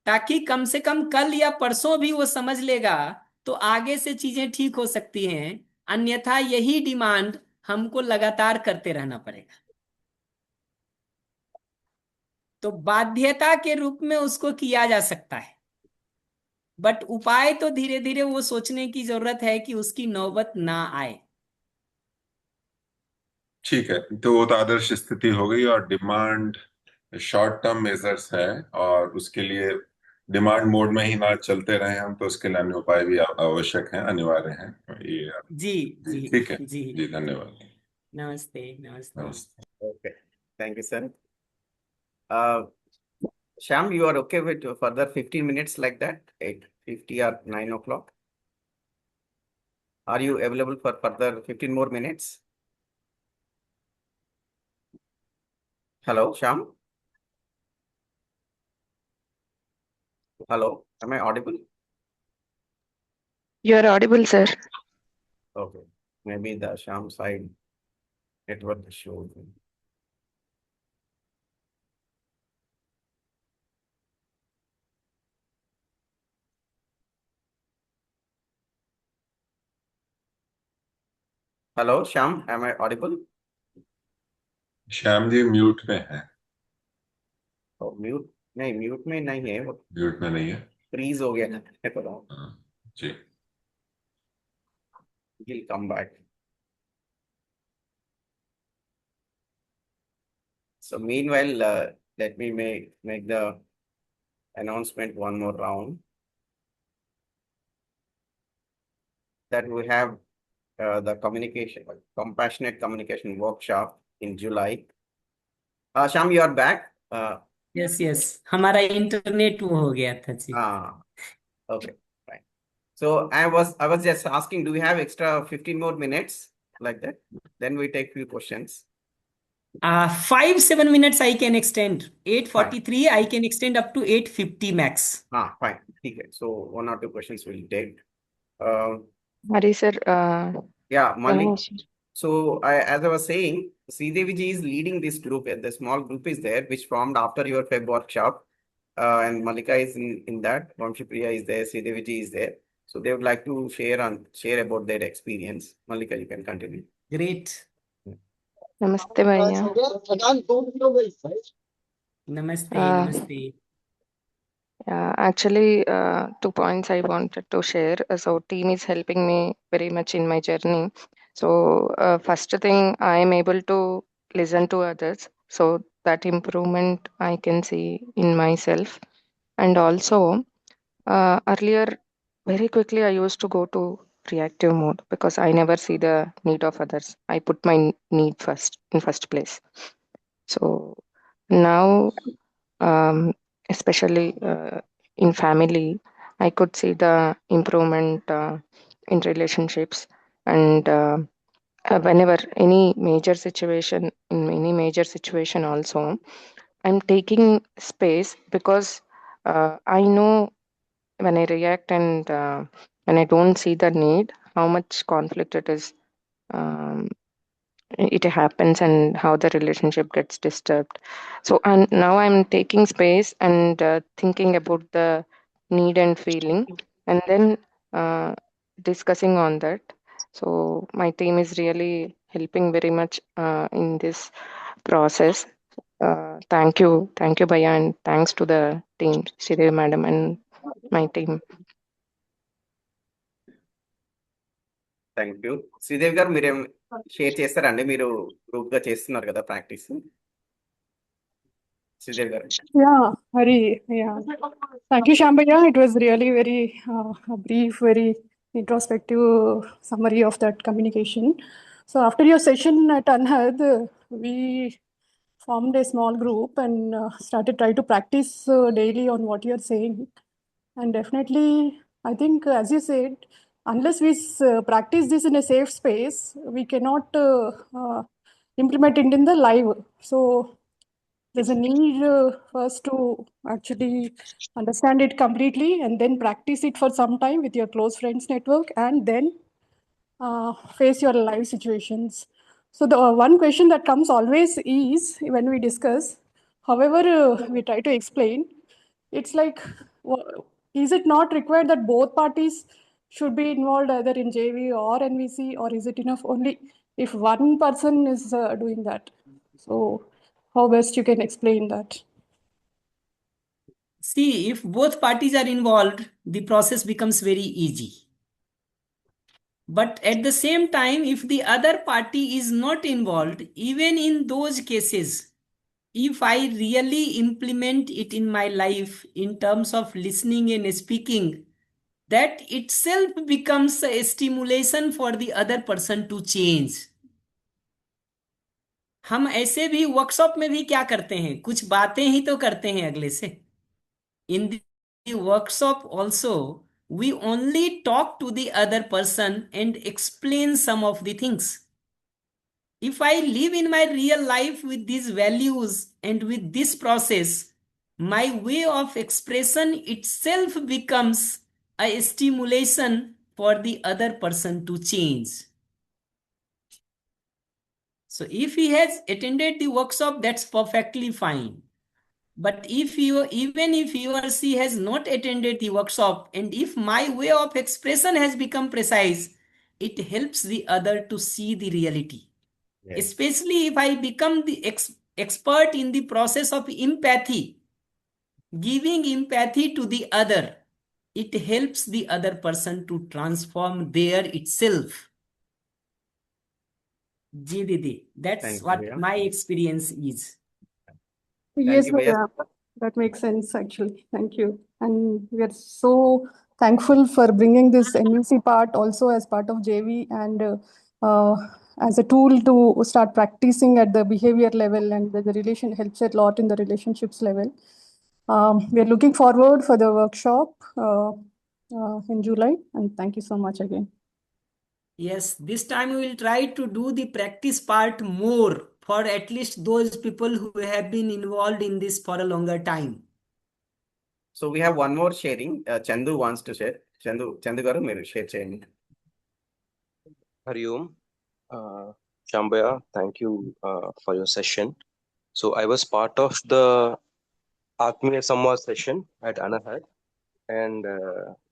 ताकि कम से कम कल या परसों भी वो समझ लेगा तो आगे से चीजें ठीक हो सकती हैं, अन्यथा यही डिमांड हमको लगातार करते रहना पड़ेगा। तो बाध्यता के रूप में उसको किया जा सकता है, बट उपाय तो धीरे धीरे वो सोचने की जरूरत है कि उसकी नौबत ना आए। ठीक है, तो वो तो आदर्श स्थिति हो गई। और डिमांड शॉर्ट टर्म मेजर्स है, और उसके लिए डिमांड मोड में ही ना चलते रहे हम, तो उसके लिए अन्य उपाय भी आवश्यक हैं, अनिवार्य हैं। ये जी जी ठीक है जी। जी, धन्यवाद। नमस्ते नमस्ते। नमस्ते। Okay. Thank you, sir. Shyam, you are okay with further 15 minutes like that? 8:50 or 9 o'clock? Are you available for further 15 more minutes? Hello, Shyam? Hello, am I audible? You are audible, sir. Okay. Maybe the Shyam side network issue. Hello, Shyam, am I audible? Shyam ji mute में है। Oh, mute? नहीं, mute में नहीं है, वो mute में नहीं है। फ्रीज हो गया है तो हाँ, जी। he'll come back. So meanwhile, let me make the announcement one more round that we have the compassionate communication workshop in July. Sham, you are back. Yes yes, हमारा इंटरनेट वो हो गया था जी। Okay, fine. So I was just asking, do we have extra 15 more minutes like that? Then we take few questions. 5-7 minutes I can extend. 8:43 I can extend up to 8:50 max. Fine. Okay. So 1 or 2 questions we'll take. Uh, Hari sir, yeah, can Malik. I share? So as I was saying, Sridevi is leading this group. The small group is there, which formed after your Feb workshop. And Malika is in that. Vamshi Priya is there. Sridevi is there. So they would like to share about their experience. Malika, you can continue. Great. Namaste, Bhaiya. Namaste, Uh, namaste. Actually, 2 points I wanted to share. So, team is helping me very much in my journey. So, first thing, I am able to listen to others. So, that improvement I can see in myself. And also, earlier, very quickly, I used to go to reactive mode because I never see the need of others. I put my need first in first place. So, now especially in family, I could see the improvement in relationships. And whenever in any major situation also, I'm taking space because I know when I react and when I don't see the need, how much conflict it is um, it happens and how the relationship gets disturbed. So, and now I'm taking space and thinking about the need and feeling, and then discussing on that. So, my team is really helping very much in this process. Thank you, Baya, and thanks to the team, Sridevi madam and my team. Thank you. Sridevi గారు మీరేం share చేస్తారండి? మీరు group గా చేస్తున్నారు కదా practice. Sridevi గారు. Yeah, yeah. Thank you, Shambhaya. It was really very a brief, very introspective summary of that communication. So after your session at Anhad, we formed a small group and started trying to practice daily on what you're saying. And definitely, I think, as you said, unless we practice this in a safe space, we cannot implement it in the live. So there's a need first to actually understand it completely and then practice it for some time with your close friends network and then face your live situations. So the one question that comes always is when we discuss, however we try to explain, it's like, is it not required that both parties should be involved either in JV or NVC, or is it enough only if one person is doing that? So how best you can explain that? See, if both parties are involved, the process becomes very easy. But at the same time, if the other party is not involved, even in those cases, if I really implement it in my life in terms of listening and speaking, that itself becomes a stimulation for the other person to change. हम ऐसे भी workshop में भी क्या करते हैं, कुछ बातें ही तो करते हैं अगले से. In the workshop also, we only talk to the other person and explain some of the things. If I live in my real life with these values and with this process, my way of expression itself becomes a stimulation for the other person to change. So if he has attended the workshop, that's perfectly fine. But even if he or she has not attended the workshop, and if my way of expression has become precise, it helps the other to see the reality. Yes. Especially if I become the expert in the process of empathy, giving empathy to the other, it helps the other person to transform there itself. Ji Didi, that's Thank you, what Bhaiya. my experience is. Yes, you, Bhaiya. Bhaiya. That makes sense, actually. Thank you. And we are so thankful for bringing this NVC part also as part of JV and as a tool to start practicing at the behavior level, and the relation helps a lot in the relationships level. We are looking forward for the workshop in July, and thank you so much again. Yes, this time we will try to do the practice part more for at least those people who have been involved in this for a longer time. So we have one more sharing. Chandu wants to share. Chandu garu, మీరు share చేయండి. Hari Om. Shambhaya, thank you for your session. So I was part of the Atmiya Samvad session at Anahad, and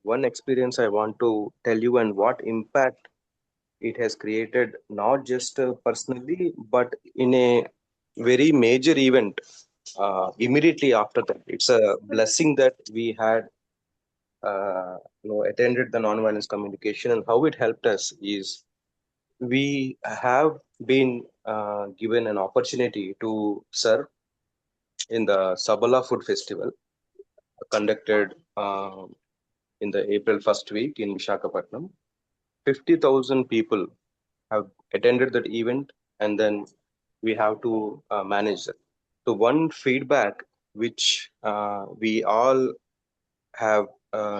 one experience I want to tell you and what impact it has created, not just personally, but in a very major event immediately after that. It's a blessing that we had attended the nonviolence communication, and how it helped us is we have been given an opportunity to serve in the Sabala Food Festival conducted in the April 1st week in Visakhapatnam. 50,000 people have attended that event, and then we have to manage it. So one feedback which we all have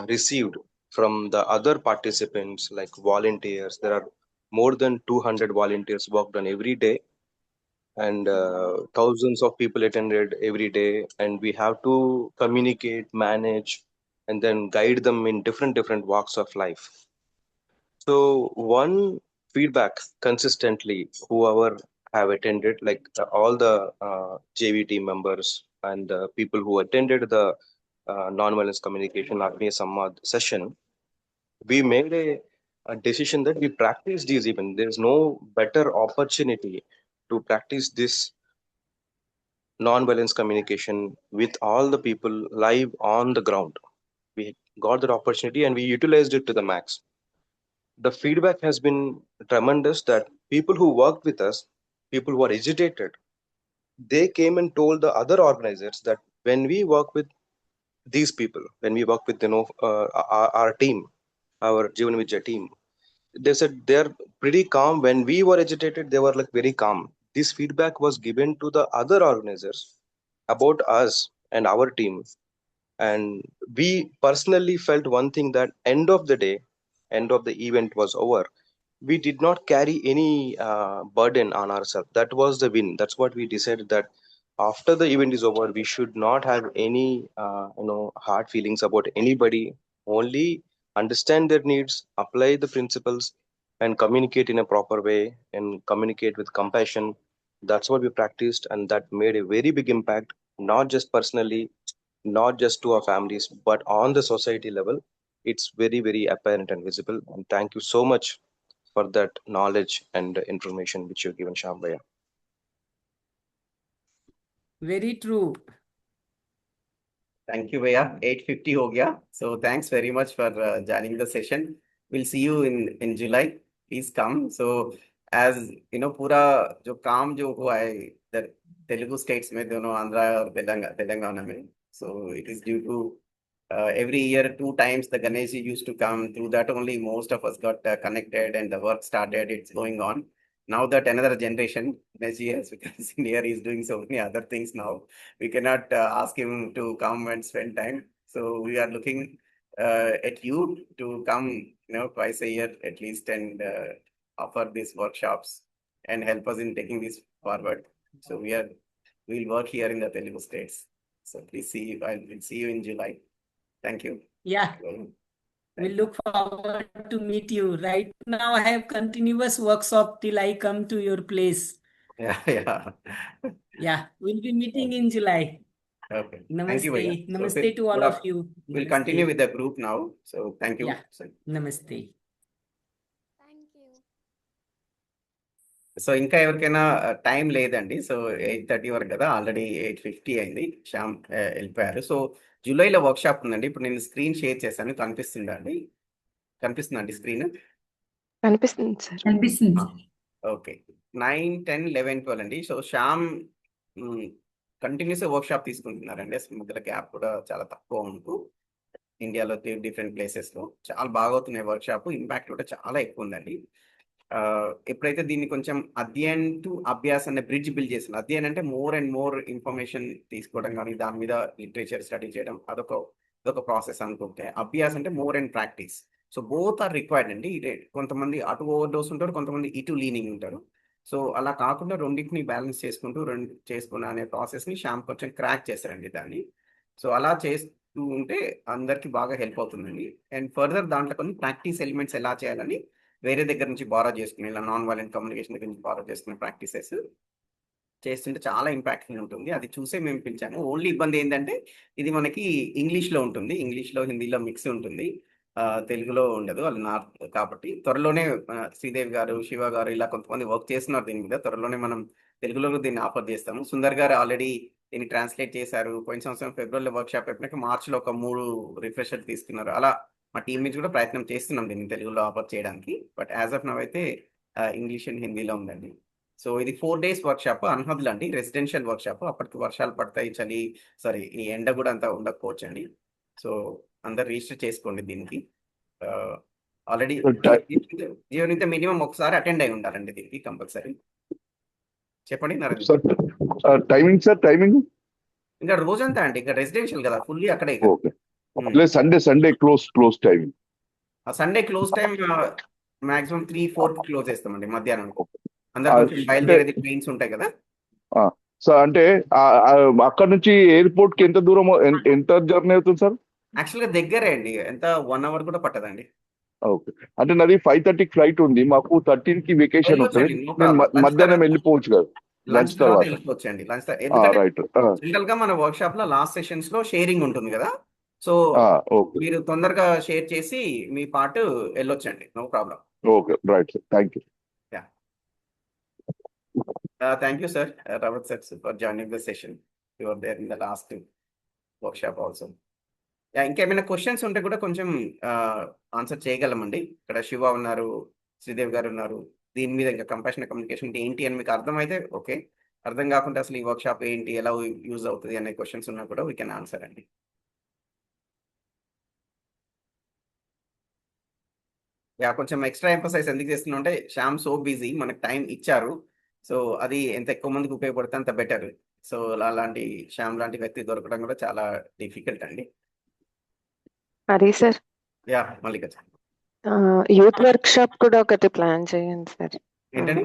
received from the other participants, like volunteers, there are more than 200 volunteers worked on every day, and thousands of people attended every day, and we have to communicate, manage, and then guide them in different walks of life. So one feedback consistently, whoever have attended, like all the JV team members and the people who attended the non-violence communication Agniya Samvad session, we made a decision that we practice these even. There's no better opportunity to practice this non-violence communication with all the people live on the ground. We got that opportunity and we utilized it to the max. The feedback has been tremendous that people who worked with us, people who are agitated, they came and told the other organizers that when we work with these people, when we work with our team, our Jeevan Vidya team, they said they're pretty calm. When we were agitated, they were like very calm. This feedback was given to the other organizers about us and our team, and we personally felt one thing, that end of the day, end of the event was over, we did not carry any burden on ourselves. That was the win. That's what we decided, that after the event is over, we should not have any hard feelings about anybody. Only understand their needs, apply the principles, and communicate in a proper way, and communicate with compassion. That's what we practiced, and that made a very big impact, not just personally, not just to our families, but on the society level. It's very, very apparent and visible. And thank you so much for that knowledge and information which you've given, Shyam Bhaiya. Very true. Thank you, Bhaiya. 8:50 हो गया. So thanks very much for joining the session. We'll see you in July. Please come. So as you know, पूरा जो काम जो हुआ है इधर Telugu states में, दोनों आंध्रा और तेलंगाना में. So it is due to every year 2 times the Ganesh used to come. Through that only most of us got connected and the work started. It's going on. Now that another generation, Ganesh has become senior, he's doing so many other things now. We cannot ask him to come and spend time. So we are looking at you to come, twice a year at least, and offer these workshops and help us in taking this forward. So we'll work here in the Telugu states. So please we'll see you in July. Thank you. Yeah. We look forward to meet you. Right now, I have continuous workshop till I come to your place. Yeah. Yeah, we'll be meeting in July. Okay. Namaste. Thank you, Bhaiya. Namaste to all of you. We'll Namaste. continue with the group now. So thank you. Yeah. Namaste. So ఇంకా ఎవరికైనా time లేదండి. So 8:30 వరకు కదా, already 8:50 అయింది. శ్యామ్ వెళ్ళిపోయారు. So జూలైలో workshop ఉందండి. ఇప్పుడు నేను స్క్రీన్ షేర్ చేశాను. కనిపిస్తుందండి స్క్రీన్? కనిపిస్తుంది సార్. కనిపిస్తుంది. ఓకే. 9, 10, 11, 12 అండి. సో శ్యామ్ కంటిన్యూస్ వర్క్షాప్ తీసుకుంటున్నారండి. మధ్యలో గ్యాప్ కూడా చాలా తక్కువ ఉంటూ ఇండియాలో డిఫరెంట్ ప్లేసెస్లో చాలా బాగా అవుతున్నాయి వర్క్షాప్. ఇంపాక్ట్ కూడా చాలా ఎక్కువ ఉందండి. ఎప్పుడైతే దీన్ని కొంచెం అధ్యయన్ టు అభ్యాస్ అనే బ్రిడ్జ్ బిల్డ్ చేస్తున్నారు. అధ్యయన్ అంటే మోర్ అండ్ మోర్ ఇన్ఫర్మేషన్ తీసుకోవడం, కానీ దాని మీద లిటరేచర్ స్టడీ చేయడం, అదొక ప్రాసెస్ అనుకుంటే, అభ్యాస్ అంటే more and practice. So both are required అండి. కొంతమంది అటు ఓవర్ డోస్ ఉంటారు, కొంతమంది ఇటు లీనింగ్ ఉంటారు. సో అలా కాకుండా రెండింటిని బ్యాలెన్స్ చేసుకున్న అనే ప్రాసెస్ని శ్యామ్ కొంచెం క్రాక్ చేశారండి దాన్ని. సో అలా చేస్తూ ఉంటే అందరికీ బాగా హెల్ప్ అవుతుందండి. అండ్ ఫర్దర్ దాంట్లో కొన్ని ప్రాక్టీస్ ఎలిమెంట్స్ ఎలా చేయాలని వేరే దగ్గర నుంచి బారో చేసుకుని, ఇలా నాన్ వైలెంట్ కమ్యూనికేషన్ దగ్గర నుంచి బారో చేసుకునే ప్రాక్టీసెస్ చేస్తుంటే చాలా ఇంపాక్ట్ఫుల్ ఉంటుంది. అది చూసే మేము పిలిచాము. ఓన్లీ ఇబ్బంది ఏంటంటే ఇది మనకి ఇంగ్లీష్లో ఉంటుంది. ఇంగ్లీష్లో హిందీలో మిక్స్ ఉంటుంది, తెలుగులో ఉండదు. వాళ్ళు నార్త్ కాబట్టి త్వరలోనే శ్రీదేవి గారు, శివ గారు ఇలా కొంతమంది వర్క్ చేస్తున్నారు దీని మీద. త్వరలోనే మనం తెలుగులో దీన్ని ఆఫర్ చేస్తాము. సుందర్ గారు ఆల్రెడీ దీన్ని ట్రాన్స్లేట్ చేశారు. పోయిన సంవత్సరం ఫిబ్రవరిలో వర్క్షాప్ అయిపోయినాక మార్చిలో ఒక 3 రిఫ్రెషర్ తీసుకున్నారు. అలా మా టీం నుంచి కూడా ప్రయత్నం చేస్తున్నాం దీన్ని తెలుగులో ఆఫర్ చేయడానికి. బట్ యాజ్ ఆఫ్ నవ్ అయితే ఇంగ్లీష్ అండ్ హిందీలో ఉందండి. సో ఇది 4 days వర్క్షాప్. అన్హద్లు అండి, రెసిడెన్షియల్ వర్క్షాప్. అప్పటికి వర్షాలు పడతాయి, ఈ ఎండ కూడా అంతా ఉండకపోవచ్చు అండి. సో అందరు రిజిస్టర్ చేసుకోండి దీనికి. ఆల్రెడీ జీవన్ మినిమం ఒకసారి అటెండ్ అయి ఉండాలండి దీనికి కంపల్సరీ. చెప్పండి నరేంద్ర. టైమింగ్ సార్, టైమింగ్ ఇంకా రోజంతా అండి, ఇంకా రెసిడెన్షియల్ కదా, ఫుల్లీ అక్కడే. Sunday close timing. Sunday close time maximum 3-4 close చేస్తామండి మధ్యాహ్నం. అందరూ బయలుదేరేది ట్రైన్స్ ఉంటాయి కదా. సార్ అంటే అక్కడ నుంచి ఎయిర్పోర్ట్ కి ఎంత దూరం, ఎంత జర్నీ అవుతుంది సార్? యాక్చువల్గా దగ్గరే అండి, ఎంత 1 hour కూడా పట్టదండి. ఓకే. అంటే నాది 5:30కి ఫ్లైట్ ఉంది. మాకు 13 కి వెకేషన్ ఉంటుంది. వెళ్ళొచ్చండి, నో నేను ప్రాబ్లం. లంచ్ మధ్యాహ్నం తర్వాత వెళ్ళిపోవచ్చు కదా, లంచ్ లంచ్ తర్వాత తర్వాత. వెళ్ళిపోవచ్చండి. ఎందుకంటే రైట్. జనరల్ గా మన వర్క్ షాప్ లో లాస్ట్ సెషన్స్ లో షేరింగ్ ఉంటుంది కదా, సో ఓకే. మీరు తొందరగా షేర్ చేసి మీ పార్ట్ వెళ్ళొచ్చండి, no problem. Okay, right sir, thank you. Thank you, sir, Rawat sir, for joining the session. You were there in the last workshop also. ఇంకేమైనా questions ఉంటే కూడా కొంచెం ఆన్సర్ చేయగలమండి. ఇక్కడ శివ ఉన్నారు, శ్రీదేవి గారు ఉన్నారు. దీని మీద ఇంకా కంపాషనెట్ కమ్యూనికేషన్ అంటే ఏంటి అని మీకు అర్థమైతే ఓకే, అర్థం కాకుండా అసలు ఈ వర్క్ షాప్ ఏంటి, ఎలా యూజ్ అవుతుంది అనే క్వశ్చన్స్ ఉన్నా కూడా వీ కెన్ ఆన్సర్ అండి. కొంచెం ఎక్స్ట్రా ఎంఫసైజ్ ఎందుకు చేస్తున్నా అంటే శ్యామ్ సో బిజీ, మనకు టైం ఇచ్చారు, సో అది ఎంత ఎక్కువ మందికి ఉపయోగపడితే అంత బెటర్. సో అలాంటి శ్యామ్ లాంటి వ్యక్తి దొరకడం కూడా చాలా డిఫికల్ట్ అండి. హరి సార్, మల్లిక యూత్ వర్క్ షాప్ కూడా ఒకటి ప్లాన్ చేయండి సార్. ఏంటండి?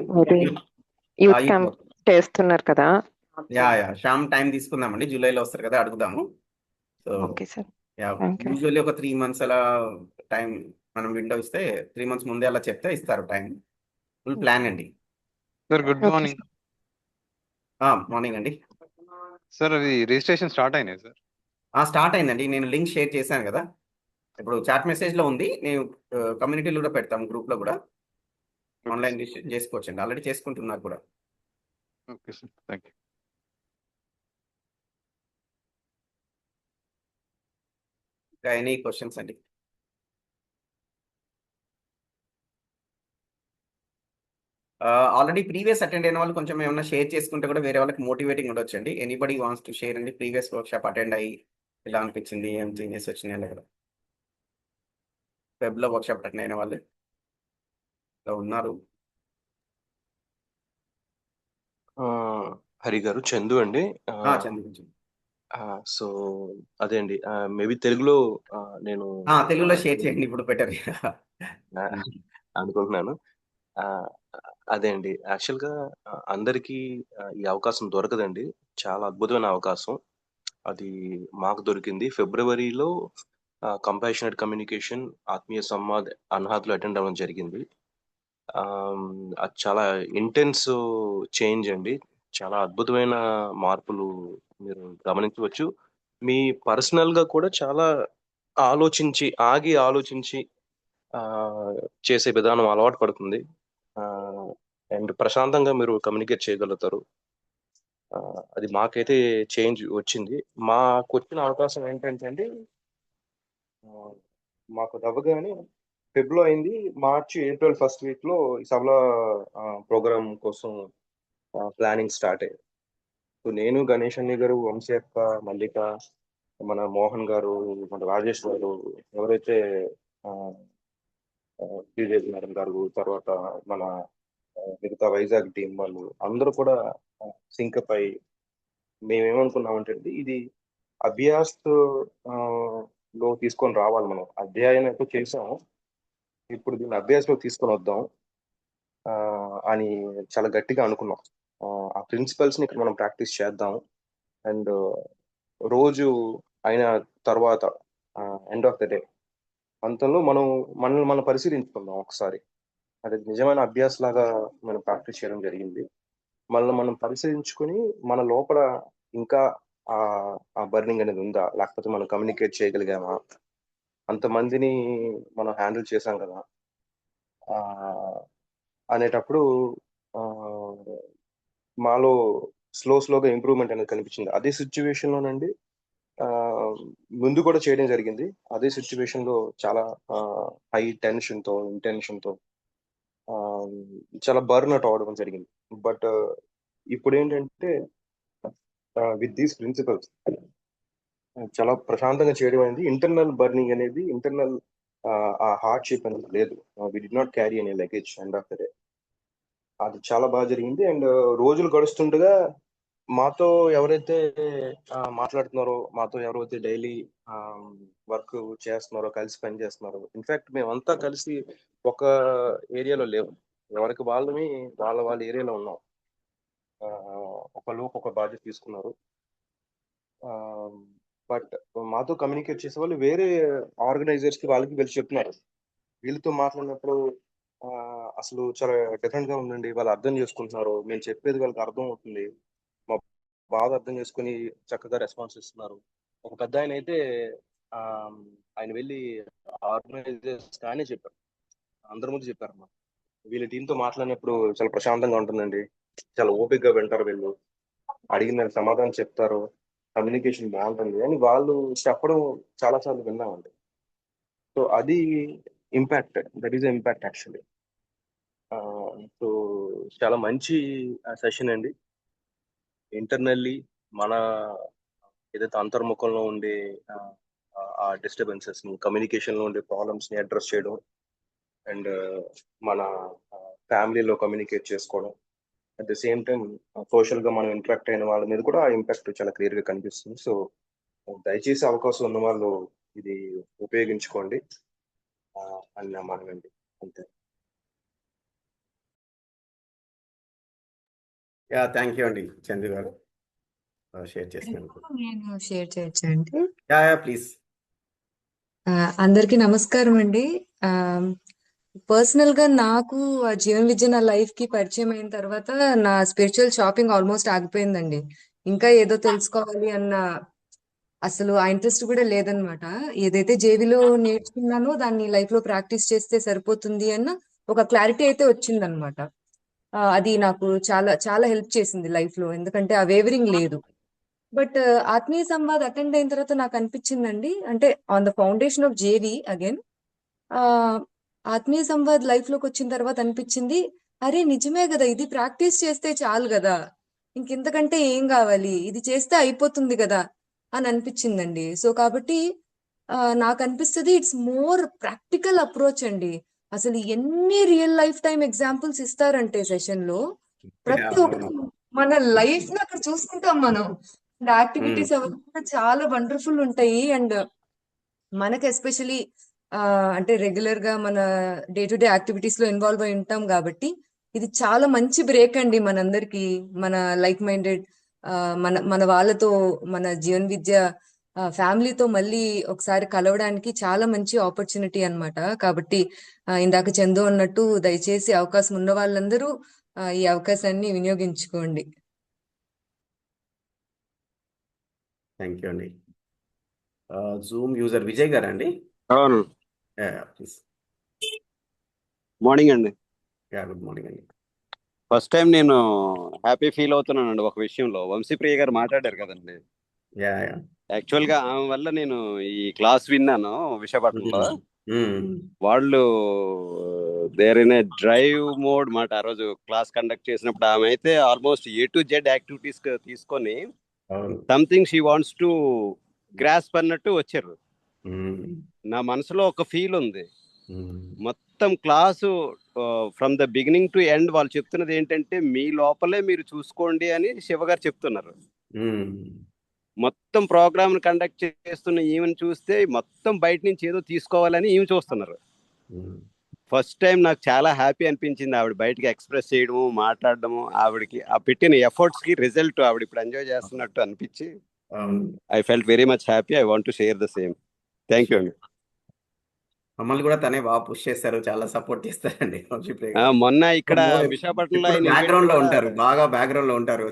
యూత్ క్యాంప్ చేస్తున్నారు కదా. శ్యామ్ టైం తీసుకుందామండి, జూలైలో వస్తారు కదా, అడుగుదాము. సో ఓకే సార్, యూజువల్లీ ఒక 3 months అలా టైం మనం విండో ఇస్తే 3 months ముందే అలా చెప్తే ఇస్తారు టైం. ఫుల్ ప్లాన్ అండి. Sir good morning. మార్నింగ్ అండి. సార్ అది రిజిస్ట్రేషన్ స్టార్ట్ అయినాయి సార్? స్టార్ట్ అయిందండి, నేను లింక్ షేర్ చేశాను కదా, ఇప్పుడు చాట్ మెసేజ్లో ఉంది, నేను కమ్యూనిటీలో కూడా పెడతాము, గ్రూప్లో కూడా ఆన్లైన్ చేసుకోవచ్చండి, ఆల్రెడీ చేసుకుంటున్నారు కూడా. Okay sir, thank you. ఇంకా ఎనీ క్వశ్చన్స్ అండి? ఆల్రెడీ ప్రీవియస్ అటెండ్ అయిన వాళ్ళు కొంచెం ఏమన్నా షేర్ చేసుకుంటే కూడా వేరే వాళ్ళకి మోటివేటింగ్ ఉండొచ్చు అండి. ఎనీబడి వాంట్స్ టు షేర్ అండి, ప్రీవియస్ వర్క్ షాప్ అటెండ్ అయ్యి ఎలా అనిపించింది, ఏం చేంజెస్ వచ్చినాయి లేదా, వెబ్లో వర్క్ షాప్ అటెండ్ అయిన వాళ్ళు ఉన్నారు. హరి గారు, చందు అండి. చందు. సో అదే అండి, మేబీ తెలుగులో నేను తెలుగులో షేర్ చేయండి, ఇప్పుడు బెటర్ అనుకుంటున్నాను. అదే అండి, యాక్చువల్గా అందరికీ ఈ అవకాశం దొరకదండి, చాలా అద్భుతమైన అవకాశం. అది మాకు దొరికింది. ఫిబ్రవరిలో కంపాషనేట్ కమ్యూనికేషన్ ఆత్మీయ సంవాద్ అన్హాత్లో అటెండ్ అవ్వడం జరిగింది. అది చాలా ఇంటెన్స్ చేంజ్ అండి, చాలా అద్భుతమైన మార్పులు మీరు గమనించవచ్చు. మీ పర్సనల్గా కూడా చాలా ఆలోచించి చేసే విధానం అలవాటు పడుతుంది, అండ్ ప్రశాంతంగా మీరు కమ్యూనికేట్ చేయగలుగుతారు. అది మాకైతే చేంజ్ వచ్చింది. మాకు వచ్చిన అవకాశం ఏంటంటే అండి, మాకు నవ్వగానే ఫిబ్లో అయింది, ఏప్రిల్ ఫస్ట్ వీక్లో ఈ సభల ప్రోగ్రామ్ కోసం ప్లానింగ్ స్టార్ట్ అయ్యింది. సో నేను, గణేష్ అన్ని గారు, వంశీ అక్క, మల్లిక, మన మోహన్ గారు, మన రాజేష్ గారు, ఎవరైతే శ్రీదేవి మేడం గారు, తర్వాత మన మిగతా వైజాగ్ టీం వాళ్ళు అందరూ కూడా సింకప్ అయి మేమేమనుకున్నామంటే ఇది అభ్యాస్ లో తీసుకొని రావాలి. మనం అధ్యయనం అయితే చేసాము, ఇప్పుడు దీన్ని అభ్యాసంలో తీసుకొని వద్దాం అని చాలా గట్టిగా అనుకున్నాం. ఆ ప్రిన్సిపల్స్ని ఇక్కడ మనం ప్రాక్టీస్ చేద్దాం, అండ్ రోజు అయిన తర్వాత ఎండ్ ఆఫ్ ద డే అంతంలో మనల్ని మనం పరిశీలించుకుందాం ఒకసారి. అది నిజమైన అభ్యాస లాగా మనం ప్రాక్టీస్ చేయడం జరిగింది. మనల్ని మనం పరిశీలించుకొని మన లోపల ఇంకా ఆ బర్నింగ్ అనేది ఉందా, లేకపోతే మనం కమ్యూనికేట్ చేయగలిగామా, అంతమందిని మనం హ్యాండిల్ చేసాం కదా అనేటప్పుడు మాలో స్లోగా ఇంప్రూవ్మెంట్ అనేది కనిపించింది. అదే సిచ్యువేషన్లోనండి ముందు కూడా చేయడం జరిగింది. అదే సిచ్యువేషన్లో చాలా హై టెన్షన్తో, ఇంటెన్షన్తో చాలా బర్న్ అవుట్ అవడం జరిగింది. బట్ ఇప్పుడు ఏంటంటే విత్ దీస్ ప్రిన్సిపల్స్ చాలా ప్రశాంతంగా చేయడం అనేది, ఇంటర్నల్ బర్నింగ్ అనేది, ఇంటర్నల్ ఆ హార్డ్షిప్ అనేది లేదు. We do not carry any luggage end of the day. అది చాలా బాగా జరిగింది. అండ్ రోజులు గడుస్తుండగా మాతో ఎవరైతే మాట్లాడుతున్నారో, మాతో ఎవరైతే డైలీ వర్క్ చేస్తున్నారో, కలిసి పని చేస్తున్నారో, ఇన్ఫాక్ట్ మేమంతా కలిసి ఒక ఏరియాలో లేవు, ఎవరికి వాళ్ళని వాళ్ళ ఏరియాలో ఉన్నాం. ఒకళ్ళు ఒక బాధ్యత తీసుకున్నారు. బట్ మాతో కమ్యూనికేట్ చేసే వాళ్ళు వేరే ఆర్గనైజర్స్కి వాళ్ళకి వెళ్ళి చెప్తున్నారు, వీళ్ళతో మాట్లాడినప్పుడు అసలు చాలా డిఫరెంట్ గా ఉందండి. వాళ్ళు అర్థం చేసుకుంటున్నారు, మేము చెప్పేది వాళ్ళకి అర్థం అవుతుంది, మా బాధ అర్థం చేసుకుని చక్కగా రెస్పాన్స్ ఇస్తున్నారు. ఒక పెద్ద ఆయన అయితే ఆయన వెళ్ళి ఆర్గనైజర్స్ కానీ చెప్పారు, అందరి ముందు చెప్పారు అన్నమాట. వీళ్ళ టీంతో మాట్లాడినప్పుడు చాలా ప్రశాంతంగా ఉంటుందండి, చాలా ఓపికగా వింటారు, వీళ్ళు అడిగిన సమాధానం చెప్తారు, కమ్యూనికేషన్ బాగుంటుంది అని వాళ్ళు చెప్పడం చాలా సార్లు విన్నామండి. సో అది impact, that is impact actually. So చాలా మంచి సెషన్ అండి. ఇంటర్నల్లీ మన ఏదైతే అంతర్ముఖంలో ఉండే ఆ డిస్టర్బెన్సెస్ ని, కమ్యూనికేషన్ లో ఉండే ప్రాబ్లమ్స్ ని అడ్రస్ చేయడం, అండ్ మన ఫ్యామిలీలో కమ్యూనికేట్ చేసుకోవడం, at the same time social గా మనం ఇంటరాక్ట్ అయిన వాళ్ళ మీద కూడా ఆ ఇంపాక్ట్ చాలా క్లియర్ గా కనిపిస్తుంది. సో దయచేసి అవకాశం ఉన్న వాళ్ళు ఇది ఉపయోగించుకోండి అని నా మనవండి. అంతే. థ్యాంక్ యూ అండి చందు గారు షేర్ చేసినందుకు. నేను షేర్ చేయొచ్చండి. ప్లీజ్. అందరికీ నమస్కారం అండి. పర్సనల్ గా నాకు ఆ జీవన్ విద్య నా లైఫ్ కి పరిచయం అయిన తర్వాత నా స్పిరిచువల్ షాపింగ్ ఆల్మోస్ట్ ఆగిపోయిందండి. ఇంకా ఏదో తెలుసుకోవాలి అన్న అసలు ఆ ఇంట్రెస్ట్ కూడా లేదనమాట. ఏదైతే జేవిలో నేర్చుకున్నానో దాన్ని లైఫ్ లో ప్రాక్టీస్ చేస్తే సరిపోతుంది అన్న ఒక క్లారిటీ అయితే వచ్చిందనమాట. అది నాకు చాలా చాలా హెల్ప్ చేసింది లైఫ్ లో, ఎందుకంటే ఆ వేవరింగ్ లేదు. బట్ ఆత్మీయ సంవాద్ అటెండ్ అయిన తర్వాత నాకు అనిపించిందండి, అంటే on the foundation of JV again, ఆత్మీయ సంవాద్ లైఫ్ లోకి వచ్చిన తర్వాత అనిపించింది, అరే నిజమే కదా, ఇది ప్రాక్టీస్ చేస్తే చాలు కదా, ఇంకెంతకంటే ఏం కావాలి, ఇది చేస్తే అయిపోతుంది కదా అని అనిపించిందండి. సో కాబట్టి నాకు అనిపిస్తుంది ఇట్స్ మోర్ ప్రాక్టికల్ అప్రోచ్ అండి. అసలు ఎన్ని రియల్ లైఫ్ టైం ఎగ్జాంపుల్స్ ఇస్తారంటే సెషన్ లో, ప్రతి ఒక్కటి మన లైఫ్ ని అక్కడ చూసుకుంటాం మనం. యాక్టివిటీస్ అవన్నీ కూడా చాలా వండర్ఫుల్ ఉంటాయి. అండ్ మనకి ఎస్పెషలీ అంటే రెగ్యులర్ గా మన డే టు డే యాక్టివిటీస్ లో ఇన్వాల్వ్ అయి ఉంటాం కాబట్టి ఇది చాలా మంచి బ్రేక్ అండి మనందరికి, మన లైక్ మైండెడ్ మన మన వాళ్ళతో, మన జీవన్ విద్య ఫ్యామిలీతో మళ్ళీ ఒకసారి కలవడానికి చాలా మంచి ఆపర్చునిటీ అన్నమాట. కాబట్టి ఇందాక చందు అన్నట్టు దయచేసి అవకాశం ఉన్న వాళ్ళందరూ ఈ అవకాశాన్ని వినియోగించుకోండి. థ్యాంక్ యూ అండి. జూమ్ యూజర్ విజయ్ గారా అండి? అవును. ప్లీజ్. మార్నింగ్ అండి. గుడ్ మార్నింగ్ అండి. ఫస్ట్ టైం నేను హ్యాపీ ఫీల్ అవుతున్నానండి ఒక విషయంలో. వంశీప్రియ గారు మాట్లాడారు కదండి, యాక్చువల్ గా ఆమె వల్ల నేను ఈ క్లాస్ విన్నాను విశాఖపట్నంలో. వాళ్ళు there in a drive mode మాట ఆ రోజు క్లాస్ కండక్ట్ చేసినప్పుడు ఆమె అయితే almost A to Z activities తీసుకొని something she wants to grasp అన్నట్టు వచ్చారు. నా మనసులో ఒక ఫీల్ ఉంది, మొత్తం class from the beginning to end వాళ్ళు చెప్తున్నది ఏంటంటే మీ లోపలే మీరు చూసుకోండి అని శివ గారు చెప్తున్నారు. మొత్తం ప్రోగ్రామ్ కండక్ట్ చేస్తున్న ఈమెను చూస్తే మొత్తం బయట నుంచి ఏదో తీసుకోవాలని ఈమె చూస్తున్నారు. ఫస్ట్ టైం నాకు చాలా హ్యాపీ అనిపించింది ఆవిడ బయటకి ఎక్స్ప్రెస్ చేయడము, మాట్లాడడము, ఆవిడకి ఆ పెట్టిన ఎఫర్ట్స్ కి రిజల్ట్ ఆవిడ ఇప్పుడు ఎంజాయ్ చేస్తున్నట్టు అనిపించి I felt very much happy. I want to share the same. Thank you అండి. మమ్మల్ని కూడా తనే బాగా పుష్ చేస్తారు, చాలా సపోర్ట్ చేస్తారండి. మొన్న ఇక్కడ విశాఖపట్నంలో బ్యాక్గ్రౌండ్ లో ఉంటారు, బాగా బ్యాక్గ్రౌండ్ లో ఉంటారు.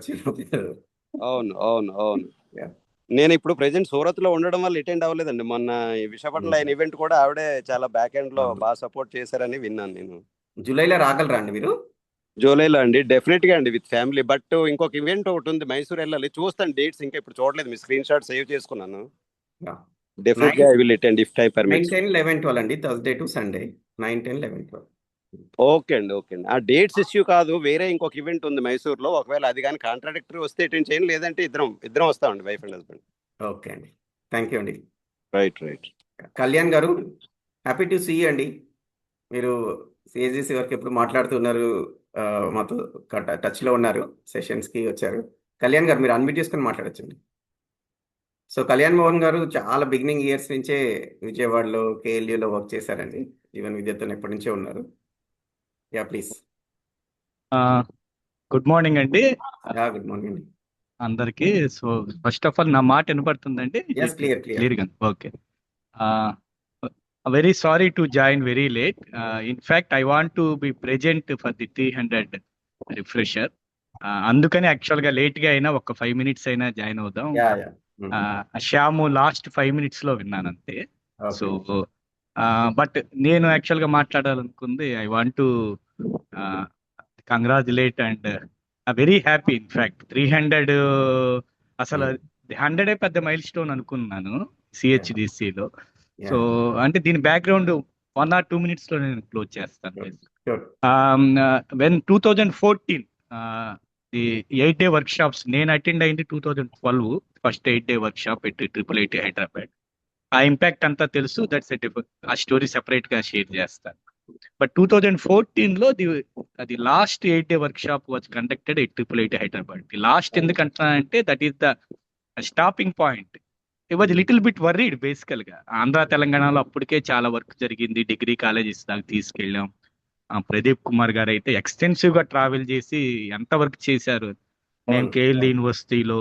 అవును అవును అవును. నేను ఇప్పుడు ప్రెసెంట్ సూరత్ లో ఉండడం వల్ల అటెండ్ అవ్వలేదండి. మొన్న విశాఖపట్నంలో అయిన ఈవెంట్ కూడా ఆవిడే చాలా బ్యాక్ ఎండ్ లో బాగా సపోర్ట్ చేశారని విన్నాను నేను. జూలైలో రాగలరా అండి మీరు? జూలైలో అండి, డెఫినెట్ గా అండి విత్ ఫ్యామిలీ. బట్ ఇంకొక ఈవెంట్ ఒకటి ఉంది, మైసూర్ వెళ్ళాలి. చూస్తాను డేట్స్, ఇంకా ఇప్పుడు చూడలేదు. మీ స్క్రీన్ షాట్ సేవ్ చేసుకున్నాను. డెఫినెట్ గా I will attend if time permits. 9, 10, 11, 12 అండి, థర్స్డే టు సండే 9, 10, 11, 12. ఓకే అండి, ఓకే అండి. ఆ డేట్స్ ఇష్యూ కాదు, వేరే ఇంకొక ఈవెంట్ ఉంది మైసూర్ లో. ఒకవేళ అది కానీ కాంట్రాడిక్టరీ వస్తే అటెండ్ చేయండి, లేదంటే ఇద్దరం వస్తామండి, వైఫ్ అండ్ హస్బెండ్. ఓకే అండి, థ్యాంక్ యూ అండి. Right right. కళ్యాణ్ గారు, హ్యాపీ టు సీ అండి. మీరు CHDHC వరకు ఎప్పుడు మాట్లాడుతున్నారు, మాతో టచ్లో ఉన్నారు, సెషన్స్కి వచ్చారు. కళ్యాణ్ గారు మీరు అన్మ్యూట్ చేసుకొని మాట్లాడచ్చండి. సో కళ్యాణ్ మోహన్ గారు చాలా బిగినింగ్ ఇయర్స్ నుంచే విజయవాడలో KLUలో వర్క్ చేశారండి. జీవన్ విద్యతో ఎప్పటి నుంచే ఉన్నారు. ప్లీజ్. గుడ్ మార్నింగ్ అండి. గుడ్ మార్నింగ్ అండి అందరికి. సో ఫస్ట్ ఆఫ్ ఆల్ నా మాట వినపడుతుందండి? క్లియర్. క్లియర్గా. Okay. very sorry to join very late. In fact, I want to be present for the 300 refresher. అందుకని యాక్చువల్గా లేట్గా అయినా ఒక 5 minutes అయినా జాయిన్ అవుదాం. శ్యాము లాస్ట్ 5 minutes లో విన్నాను అంతే. సో బట్ నేను యాక్చువల్గా మాట్లాడాలనుకుంది, I want to congratulate and very happy. In fact 300 అసలు 100 పెద్ద మైల్ స్టోన్ అనుకున్నాను సిహెచ్డిసిలో. సో అంటే దీని బ్యాక్గ్రౌండ్ 1 or 2 minutes లో నేను క్లోజ్ చేస్తాను. వెన్ 2014 ది 8-day workshops నేను అటెండ్ అయింది 2012 first 8-day workshop at IIIT Hyderabad. ఆ ఇంపాక్ట్ అంతా తెలుసు. దట్స్ ఆ స్టోరీ సెపరేట్ గా షేర్ చేస్తాను. బట్ 2014 లో the last 8-day workshop was conducted at IIIT Hyderabad. The last ఎందుకంటే that is the stopping point. It was little bit worried basically. Andhra తెలంగాణలో అప్పటికే చాలా వర్క్ జరిగింది, డిగ్రీ కాలేజెస్ దాకా తీసుకెళ్ళాం. ప్రదీప్ కుమార్ గారు అయితే ఎక్స్టెన్సివ్ గా ట్రావెల్ చేసి ఎంత వర్క్ చేశారు. మేము కేఎల్ యూనివర్సిటీలో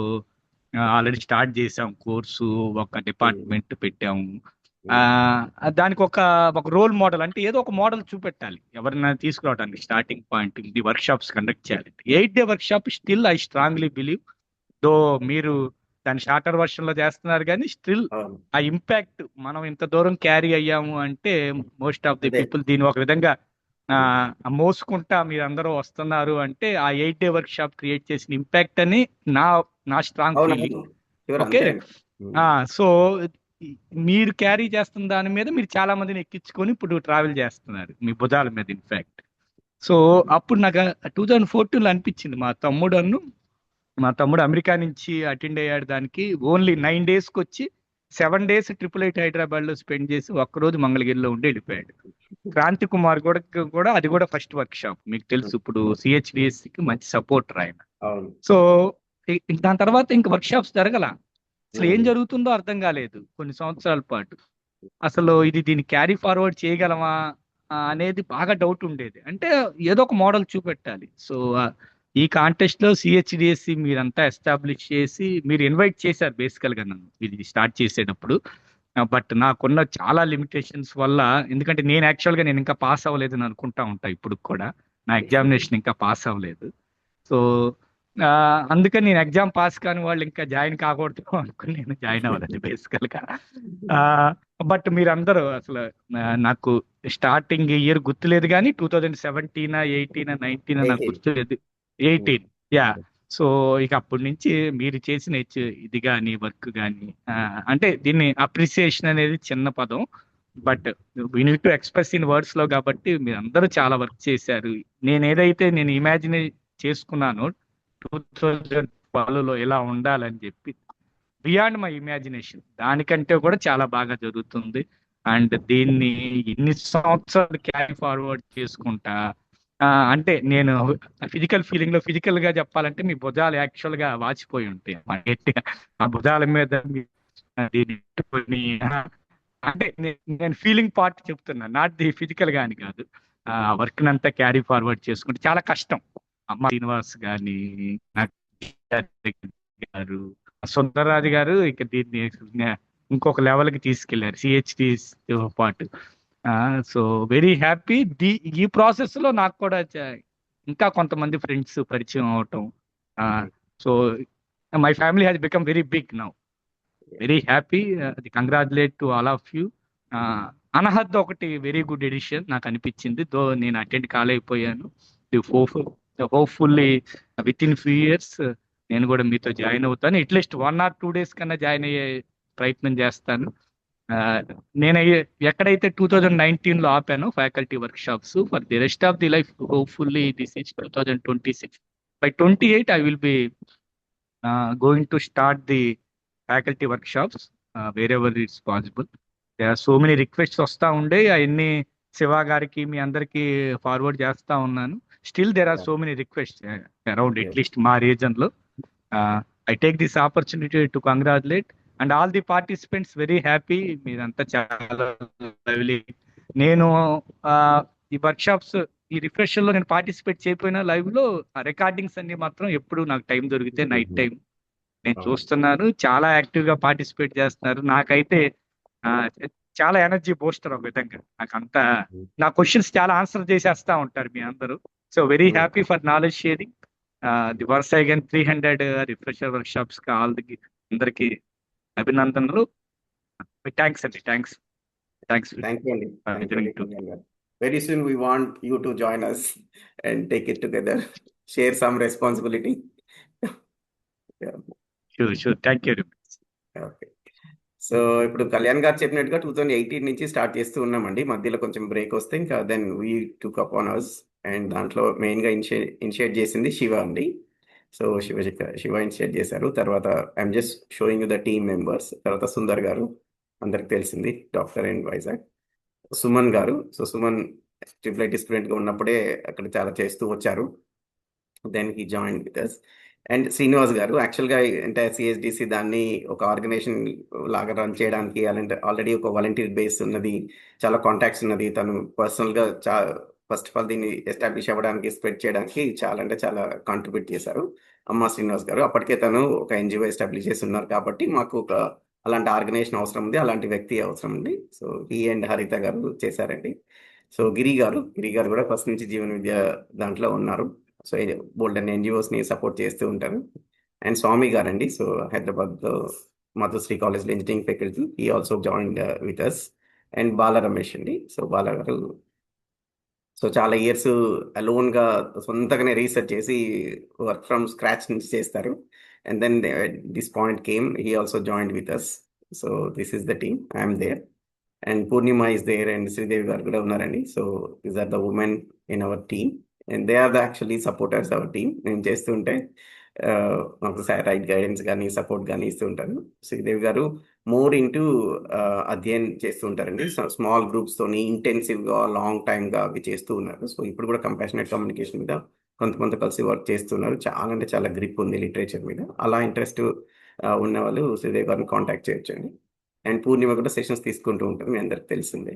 ఆల్రెడీ స్టార్ట్ చేసాం కోర్సు, ఒక డిపార్ట్మెంట్ పెట్టాము. దానికి ఒక రోల్ మోడల్ అంటే ఏదో ఒక మోడల్ చూపెట్టాలి ఎవరైనా తీసుకురావడానికి. Starting point the workshops conduct చేయాలి. 8-day workshop still I strongly believe, though మీరు దాని షార్టర్ వర్షన్ లో చేస్తున్నారు కానీ స్టిల్ ఆ ఇంపాక్ట్ మనం ఇంత దూరం క్యారీ అయ్యాము అంటే మోస్ట్ ఆఫ్ ది పీపుల్ దీని ఒక విధంగా మోసుకుంటా మీరు అందరూ వస్తున్నారు అంటే ఆ 8-day workshop క్రియేట్ చేసిన ఇంపాక్ట్ అని నా స్ట్రాంగ్ ఫీలింగ్. ఓకే, సో మీరు క్యారీ చేస్తున్న దాని మీద మీరు చాలా మందిని ఎక్కించుకొని ఇప్పుడు ట్రావెల్ చేస్తున్నారు మీ భుజాల మీద. ఇన్ఫాక్ట్ సో అప్పుడు నాకు 2014లో అనిపించింది, మా తమ్ముడు అమెరికా నుంచి అటెండ్ అయ్యాడు దానికి. ఓన్లీ 9 daysకి వచ్చి 7 days IIIT హైదరాబాద్ లో స్పెండ్ చేసి ఒక్కరోజు మంగళగిరిలో ఉండి వెళ్ళిపోయాడు. క్రాంతి కుమార్ కూడా అది కూడా ఫస్ట్ వర్క్షాప్ మీకు తెలుసు. ఇప్పుడు CHDHCకి మంచి సపోర్టర్ ఆయన. సో దాని తర్వాత ఇంక వర్క్షాప్స్ జరగల. అసలు ఏం జరుగుతుందో అర్థం కాలేదు కొన్ని సంవత్సరాల పాటు. అసలు దీన్ని క్యారీ ఫార్వర్డ్ చేయగలమా అనేది బాగా డౌట్ ఉండేది. అంటే ఏదో ఒక మోడల్ చూపెట్టాలి. సో ఈ కాంటెస్ట్ లో CHDHC మీరంతా ఎస్టాబ్లిష్ చేసి మీరు ఇన్వైట్ చేశారు బేసికల్ గా నన్ను ఇది స్టార్ట్ చేసేటప్పుడు. బట్ నాకున్న చాలా లిమిటేషన్స్ వల్ల, ఎందుకంటే నేను యాక్చువల్గా నేను ఇంకా పాస్ అవ్వలేదని అనుకుంటా ఉంటా ఇప్పుడు కూడా, నా ఎగ్జామినేషన్ ఇంకా పాస్ అవ్వలేదు. సో అందుకని నేను ఎగ్జామ్ పాస్ కాని వాళ్ళు ఇంకా జాయిన్ కాకూడదు అనుకుని నేను జాయిన్ అవ్వలేదు బేసికల్ గా. బట్ మీరందరూ అసలు నాకు స్టార్టింగ్ ఇయర్ గుర్తులేదు కానీ 2017, 18, 19 నాకు గుర్తులేదు. 18 యా. సో ఇక అప్పటి నుంచి మీరు చేసిన ఇది కానీ వర్క్ కానీ అంటే దీన్ని అప్రిసియేషన్ అనేది చిన్న పదం, but we need to express in words లో. కాబట్టి మీరు అందరూ చాలా వర్క్ చేశారు. నేను ఇమాజిన్ చేసుకున్నాను 2012లో ఎలా ఉండాలని చెప్పి, బియాండ్ మై ఇమాజినేషన్ దానికంటే కూడా చాలా బాగా జరుగుతుంది. అండ్ దీన్ని ఇన్ని సంవత్సరాలు క్యారీ ఫార్వర్డ్ చేసుకుంటా అంటే నేను ఫిజికల్ గా చెప్పాలంటే మీ భుజాలు యాక్చువల్ గా వాచిపోయి ఉంటాయి గట్టిగా. ఆ భుజాల మీద అంటే నేను ఫీలింగ్ పార్ట్ చెప్తున్నా, నాట్ ది ఫిజికల్ గా అని కాదు. వర్క్ అంతా క్యారీ ఫార్వర్డ్ చేసుకుంటే చాలా కష్టం. అమ్మ శ్రీనివాస్ గాని, గారు, సుందరరాజు గారు ఇక దీన్ని ఇంకొక లెవెల్కి తీసుకెళ్లారు CHDతో పాటు. So very happy. ఈ ప్రాసెస్ లో నాకు కూడా ఇంకా కొంతమంది ఫ్రెండ్స్ పరిచయం అవటం. So my family has become very big now. Very happy. Congratulate to all of you. Anahad ఒకటి వెరీ గుడ్ ఎడిషన్ నాకు అనిపించింది, దో నేను అటెండ్ కాలేకపోయాను. Hopefully with in few years నేను కూడా మీతో జాయిన్ అవుతాను. అట్లీస్ట్ 1 or 2 days కన్నా జాయిన్ అయ్యే ప్రయత్నం చేస్తాను. నేను ఎక్కడైతే 2019లో ఆపాను ఫ్యాకల్టీ వర్క్షాప్స్, for the rest of the life hopefully this is 2026. By 28 I will be going to start the faculty workshops wherever it's possible. There are so many requests వస్తూ ఉండే, అవన్నీ శివ గారికి మీ అందరికి ఫార్వర్డ్ చేస్తా ఉన్నాను. Still there are so many requests around at least మా reason లో. I take this opportunity to congratulate and all the participants. Very happy. మీరంతా చాలా లవ్లీ. నేను ఈ వర్క్షాప్స్ ఈ రిఫ్రెషర్ లో నేను పార్టిసిపేట్ చేయకపోయినా లైవ్ లో రికార్డింగ్స్ అన్ని మాత్రం ఎప్పుడు నాకు టైం దొరికితే నైట్ టైం నేను చూస్తున్నాను. చాలా యాక్టివ్ గా పార్టిసిపేట్ చేస్తున్నారు. నాకైతే చాలా ఎనర్జీ బూస్టర్ ఒక విధంగా. నాకు అంతా నా క్వశ్చన్స్ చాలా ఆన్సర్ చేసేస్తా ఉంటారు మీ అందరూ. So very happy for knowledge sharing. The once again 300 refresher work shops కి అందరికి అభినందనలు. థ్యాంక్స్ అండి. థ్యాంక్స్ థ్యాంక్ యూ అండి. కళ్యాణ్ గారు. Very soon we want you to join us and take it together, share some responsibility. Sure. Thank you. Okay. So ఇప్పుడు కళ్యాణ్ గారు చెప్పినట్టుగా 2018 నుంచి స్టార్ట్ చేస్తూ ఉన్నామండి. మధ్యలో కొంచెం బ్రేక్ వస్తే ఇంకా then we took up on hours. And దాంట్లో మెయిన్గా ఇనిషియేట్ చేసింది శివ అండి. సో శివ ఇనిషియేట్ చేశారు. తర్వాత I'm just showing you the team members. తర్వాత సుందర్ గారు అందరికి తెలిసింది, డాక్టర్ అండ్ వైజాగ్. సుమన్ గారు, సో సుమన్ ట్రిపుల్ స్టూడెంట్గా ఉన్నప్పుడే అక్కడ చాలా చేస్తూ వచ్చారు. Then he join with us. And Srinivas గారు యాక్చువల్గా అంటే సిహెచ్డిసి దాన్ని ఒక ఆర్గనైజేషన్ లాగా రన్ చేయడానికి అలాంటి ఆల్రెడీ ఒక వాలంటీర్ బేస్ ఉన్నది, చాలా కాంటాక్ట్స్ ఉన్నది. తను పర్సనల్గా ఫస్ట్ ఆఫ్ ఆల్ దీన్ని ఎస్టాబ్లిష్ అవ్వడానికి, స్ప్రెడ్ చేయడానికి చాలా అంటే చాలా కాంట్రిబ్యూట్ చేశారు అమ్మ శ్రీనివాస్ గారు. అప్పటికే తను ఒక ఎన్జిఓ ఎస్టాబ్లిష్ చేసి ఉన్నారు కాబట్టి మాకు ఒక అలాంటి ఆర్గనైజేషన్ అవసరం ఉంది, అలాంటి వ్యక్తి అవసరం ఉంది. సో ఈ అండ్ హరిత గారు చేశారండి. సో గిరి గారు కూడా ఫస్ట్ నుంచి జీవన విద్య దాంట్లో ఉన్నారు. సో బోల్డ్ అండ్ ఎన్జిఓస్ని సపోర్ట్ చేస్తూ ఉంటారు. అండ్ స్వామి గారు అండి, సో హైదరాబాద్లో మధుశ్రీ కాలేజ్లో ఇంజనీరింగ్ ఫ్యాకల్టీ, ఈ also join with us. And Bala Ramesh అండి, సో బాల గారు సో చాలా ఇయర్స్ అలోన్గా సొంతగానే రీసెర్చ్ చేసి వర్క్ ఫ్రమ్ స్క్రాచ్ నుంచి చేస్తారు. And then this point came, he also join with us. So this is the team, I'm there. And Purnima is there and Sridevi గారు కూడా ఉన్నారండి. So these are the women in our team and they are the actually supporters our team. నేను చేస్తుంటే మాకు right guidance కానీ support కానీ ఇస్తూ ఉంటారు. శ్రీదేవి గారు మోర్ ఇంటూ అధ్యయనం చేస్తూ ఉంటారండి. స్మాల్ గ్రూప్స్తోని ఇంటెన్సివ్గా లాంగ్ టైమ్గా అవి చేస్తూ ఉన్నారు. సో ఇప్పుడు కూడా కంపాషనేట్ కమ్యూనికేషన్ మీద కొంతమంది కలిసి వర్క్ చేస్తున్నారు. చాలా అంటే చాలా గ్రిప్ ఉంది లిటరేచర్ మీద. అలా ఇంట్రెస్ట్ ఉన్న వాళ్ళు శ్రీదేవి గారిని కాంటాక్ట్ చేయొచ్చండి. అండ్ పూర్ణిమ కూడా సెషన్స్ తీసుకుంటూ ఉంటారు, మీ అందరికి తెలిసిందే.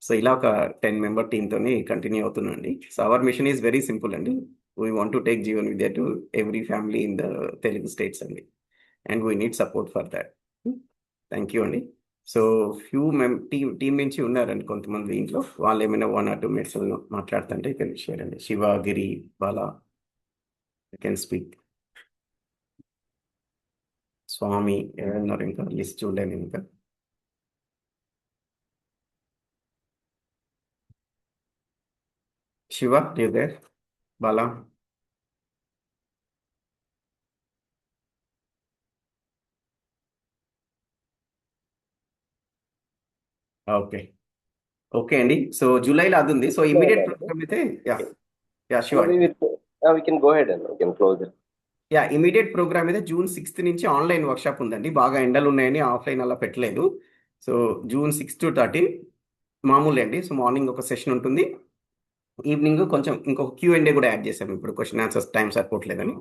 సో ఇలా ఒక 10 మెంబర్ టీమ్తోని కంటిన్యూ అవుతుందండి. So our mission is very simple అండి. We want to take Jeevan Vidya to every family in the Telugu states అండి. And we need support for that. Thank you అండి. సో ఫ్యూ టీం నుంచి ఉన్నారండి కొంతమంది ఇంట్లో, వాళ్ళు ఏమైనా 1 or 2 minutes మాట్లాడుతుంటే యూ కెన్ షేర్ అండి. శివ, గిరి, బాలా, యూ కెన్ స్పీక్. స్వామి ఎవరున్నారు ఇంకా, లిస్ట్ చూడలేను ఇంకా. Shiva, are you there? Bala? Okay అండి. సో జూలైలో అది ఉంది. సో ఇమీడియట్ ప్రోగ్రామ్ అయితే Shiva. We can go ahead and we can close it. Immediate program అయితే June 6th నుంచి ఆన్లైన్ వర్క్షాప్ ఉందండి. బాగా ఎండలు ఉన్నాయని ఆఫ్లైన్ అలా పెట్టలేదు. సో June 6 to 13 మామూలు అండి. సో మార్నింగ్ ఒక సెషన్ ఉంటుంది, ఈవినింగ్ కొంచెం ఇంకొక Q&A కూడా యాడ్ చేసాము. ఇప్పుడు క్వశ్చన్ ఆన్సర్స్ టైం సరిపోవట్లేదని.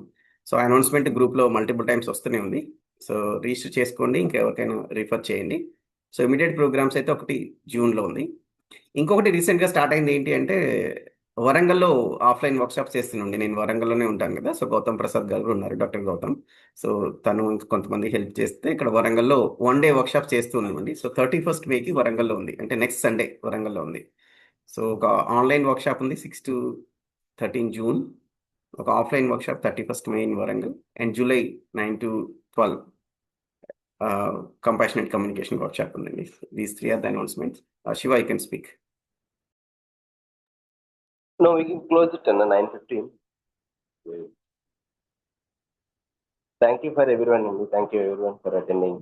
సో అనౌన్స్మెంట్ గ్రూప్లో మల్టిపుల్ టైమ్స్ వస్తూనే ఉంది. సో రిజిస్టర్ చేసుకోండి, ఇంకా ఎవరికైనా రిఫర్ చేయండి. సో ఇమీడియట్ ప్రోగ్రామ్స్ అయితే ఒకటి జూన్లో ఉంది. ఇంకొకటి రీసెంట్గా స్టార్ట్ అయింది ఏంటి అంటే వరంగల్లో ఆఫ్లైన్ వర్క్షాప్స్ చేస్తున్నాండి. నేను వరంగల్లోనే ఉంటాను కదా. సో గౌతమ్ ప్రసాద్ గారు ఉన్నారు, డాక్టర్ గౌతమ్. సో తను కొంతమంది హెల్ప్ చేస్తే ఇక్కడ వరంగల్లో 1 day వర్క్షాప్ చేస్తూ ఉన్నామండి. సో 31st Mayకి వరంగల్లో ఉంది, అంటే నెక్స్ట్ సండే వరంగల్లో ఉంది. సో ఒక ఆన్లైన్ వర్క్షాప్ ఉంది 6 to 13 June, ఒక offline workshop 31st May in Warangal, and July 9 to 12 compassionate communication workshop ఉందండి. These 3 are the announcements. Shiva, you can speak. No, we can close it on 9:15. Thank you for everyone. Thank you everyone for attending.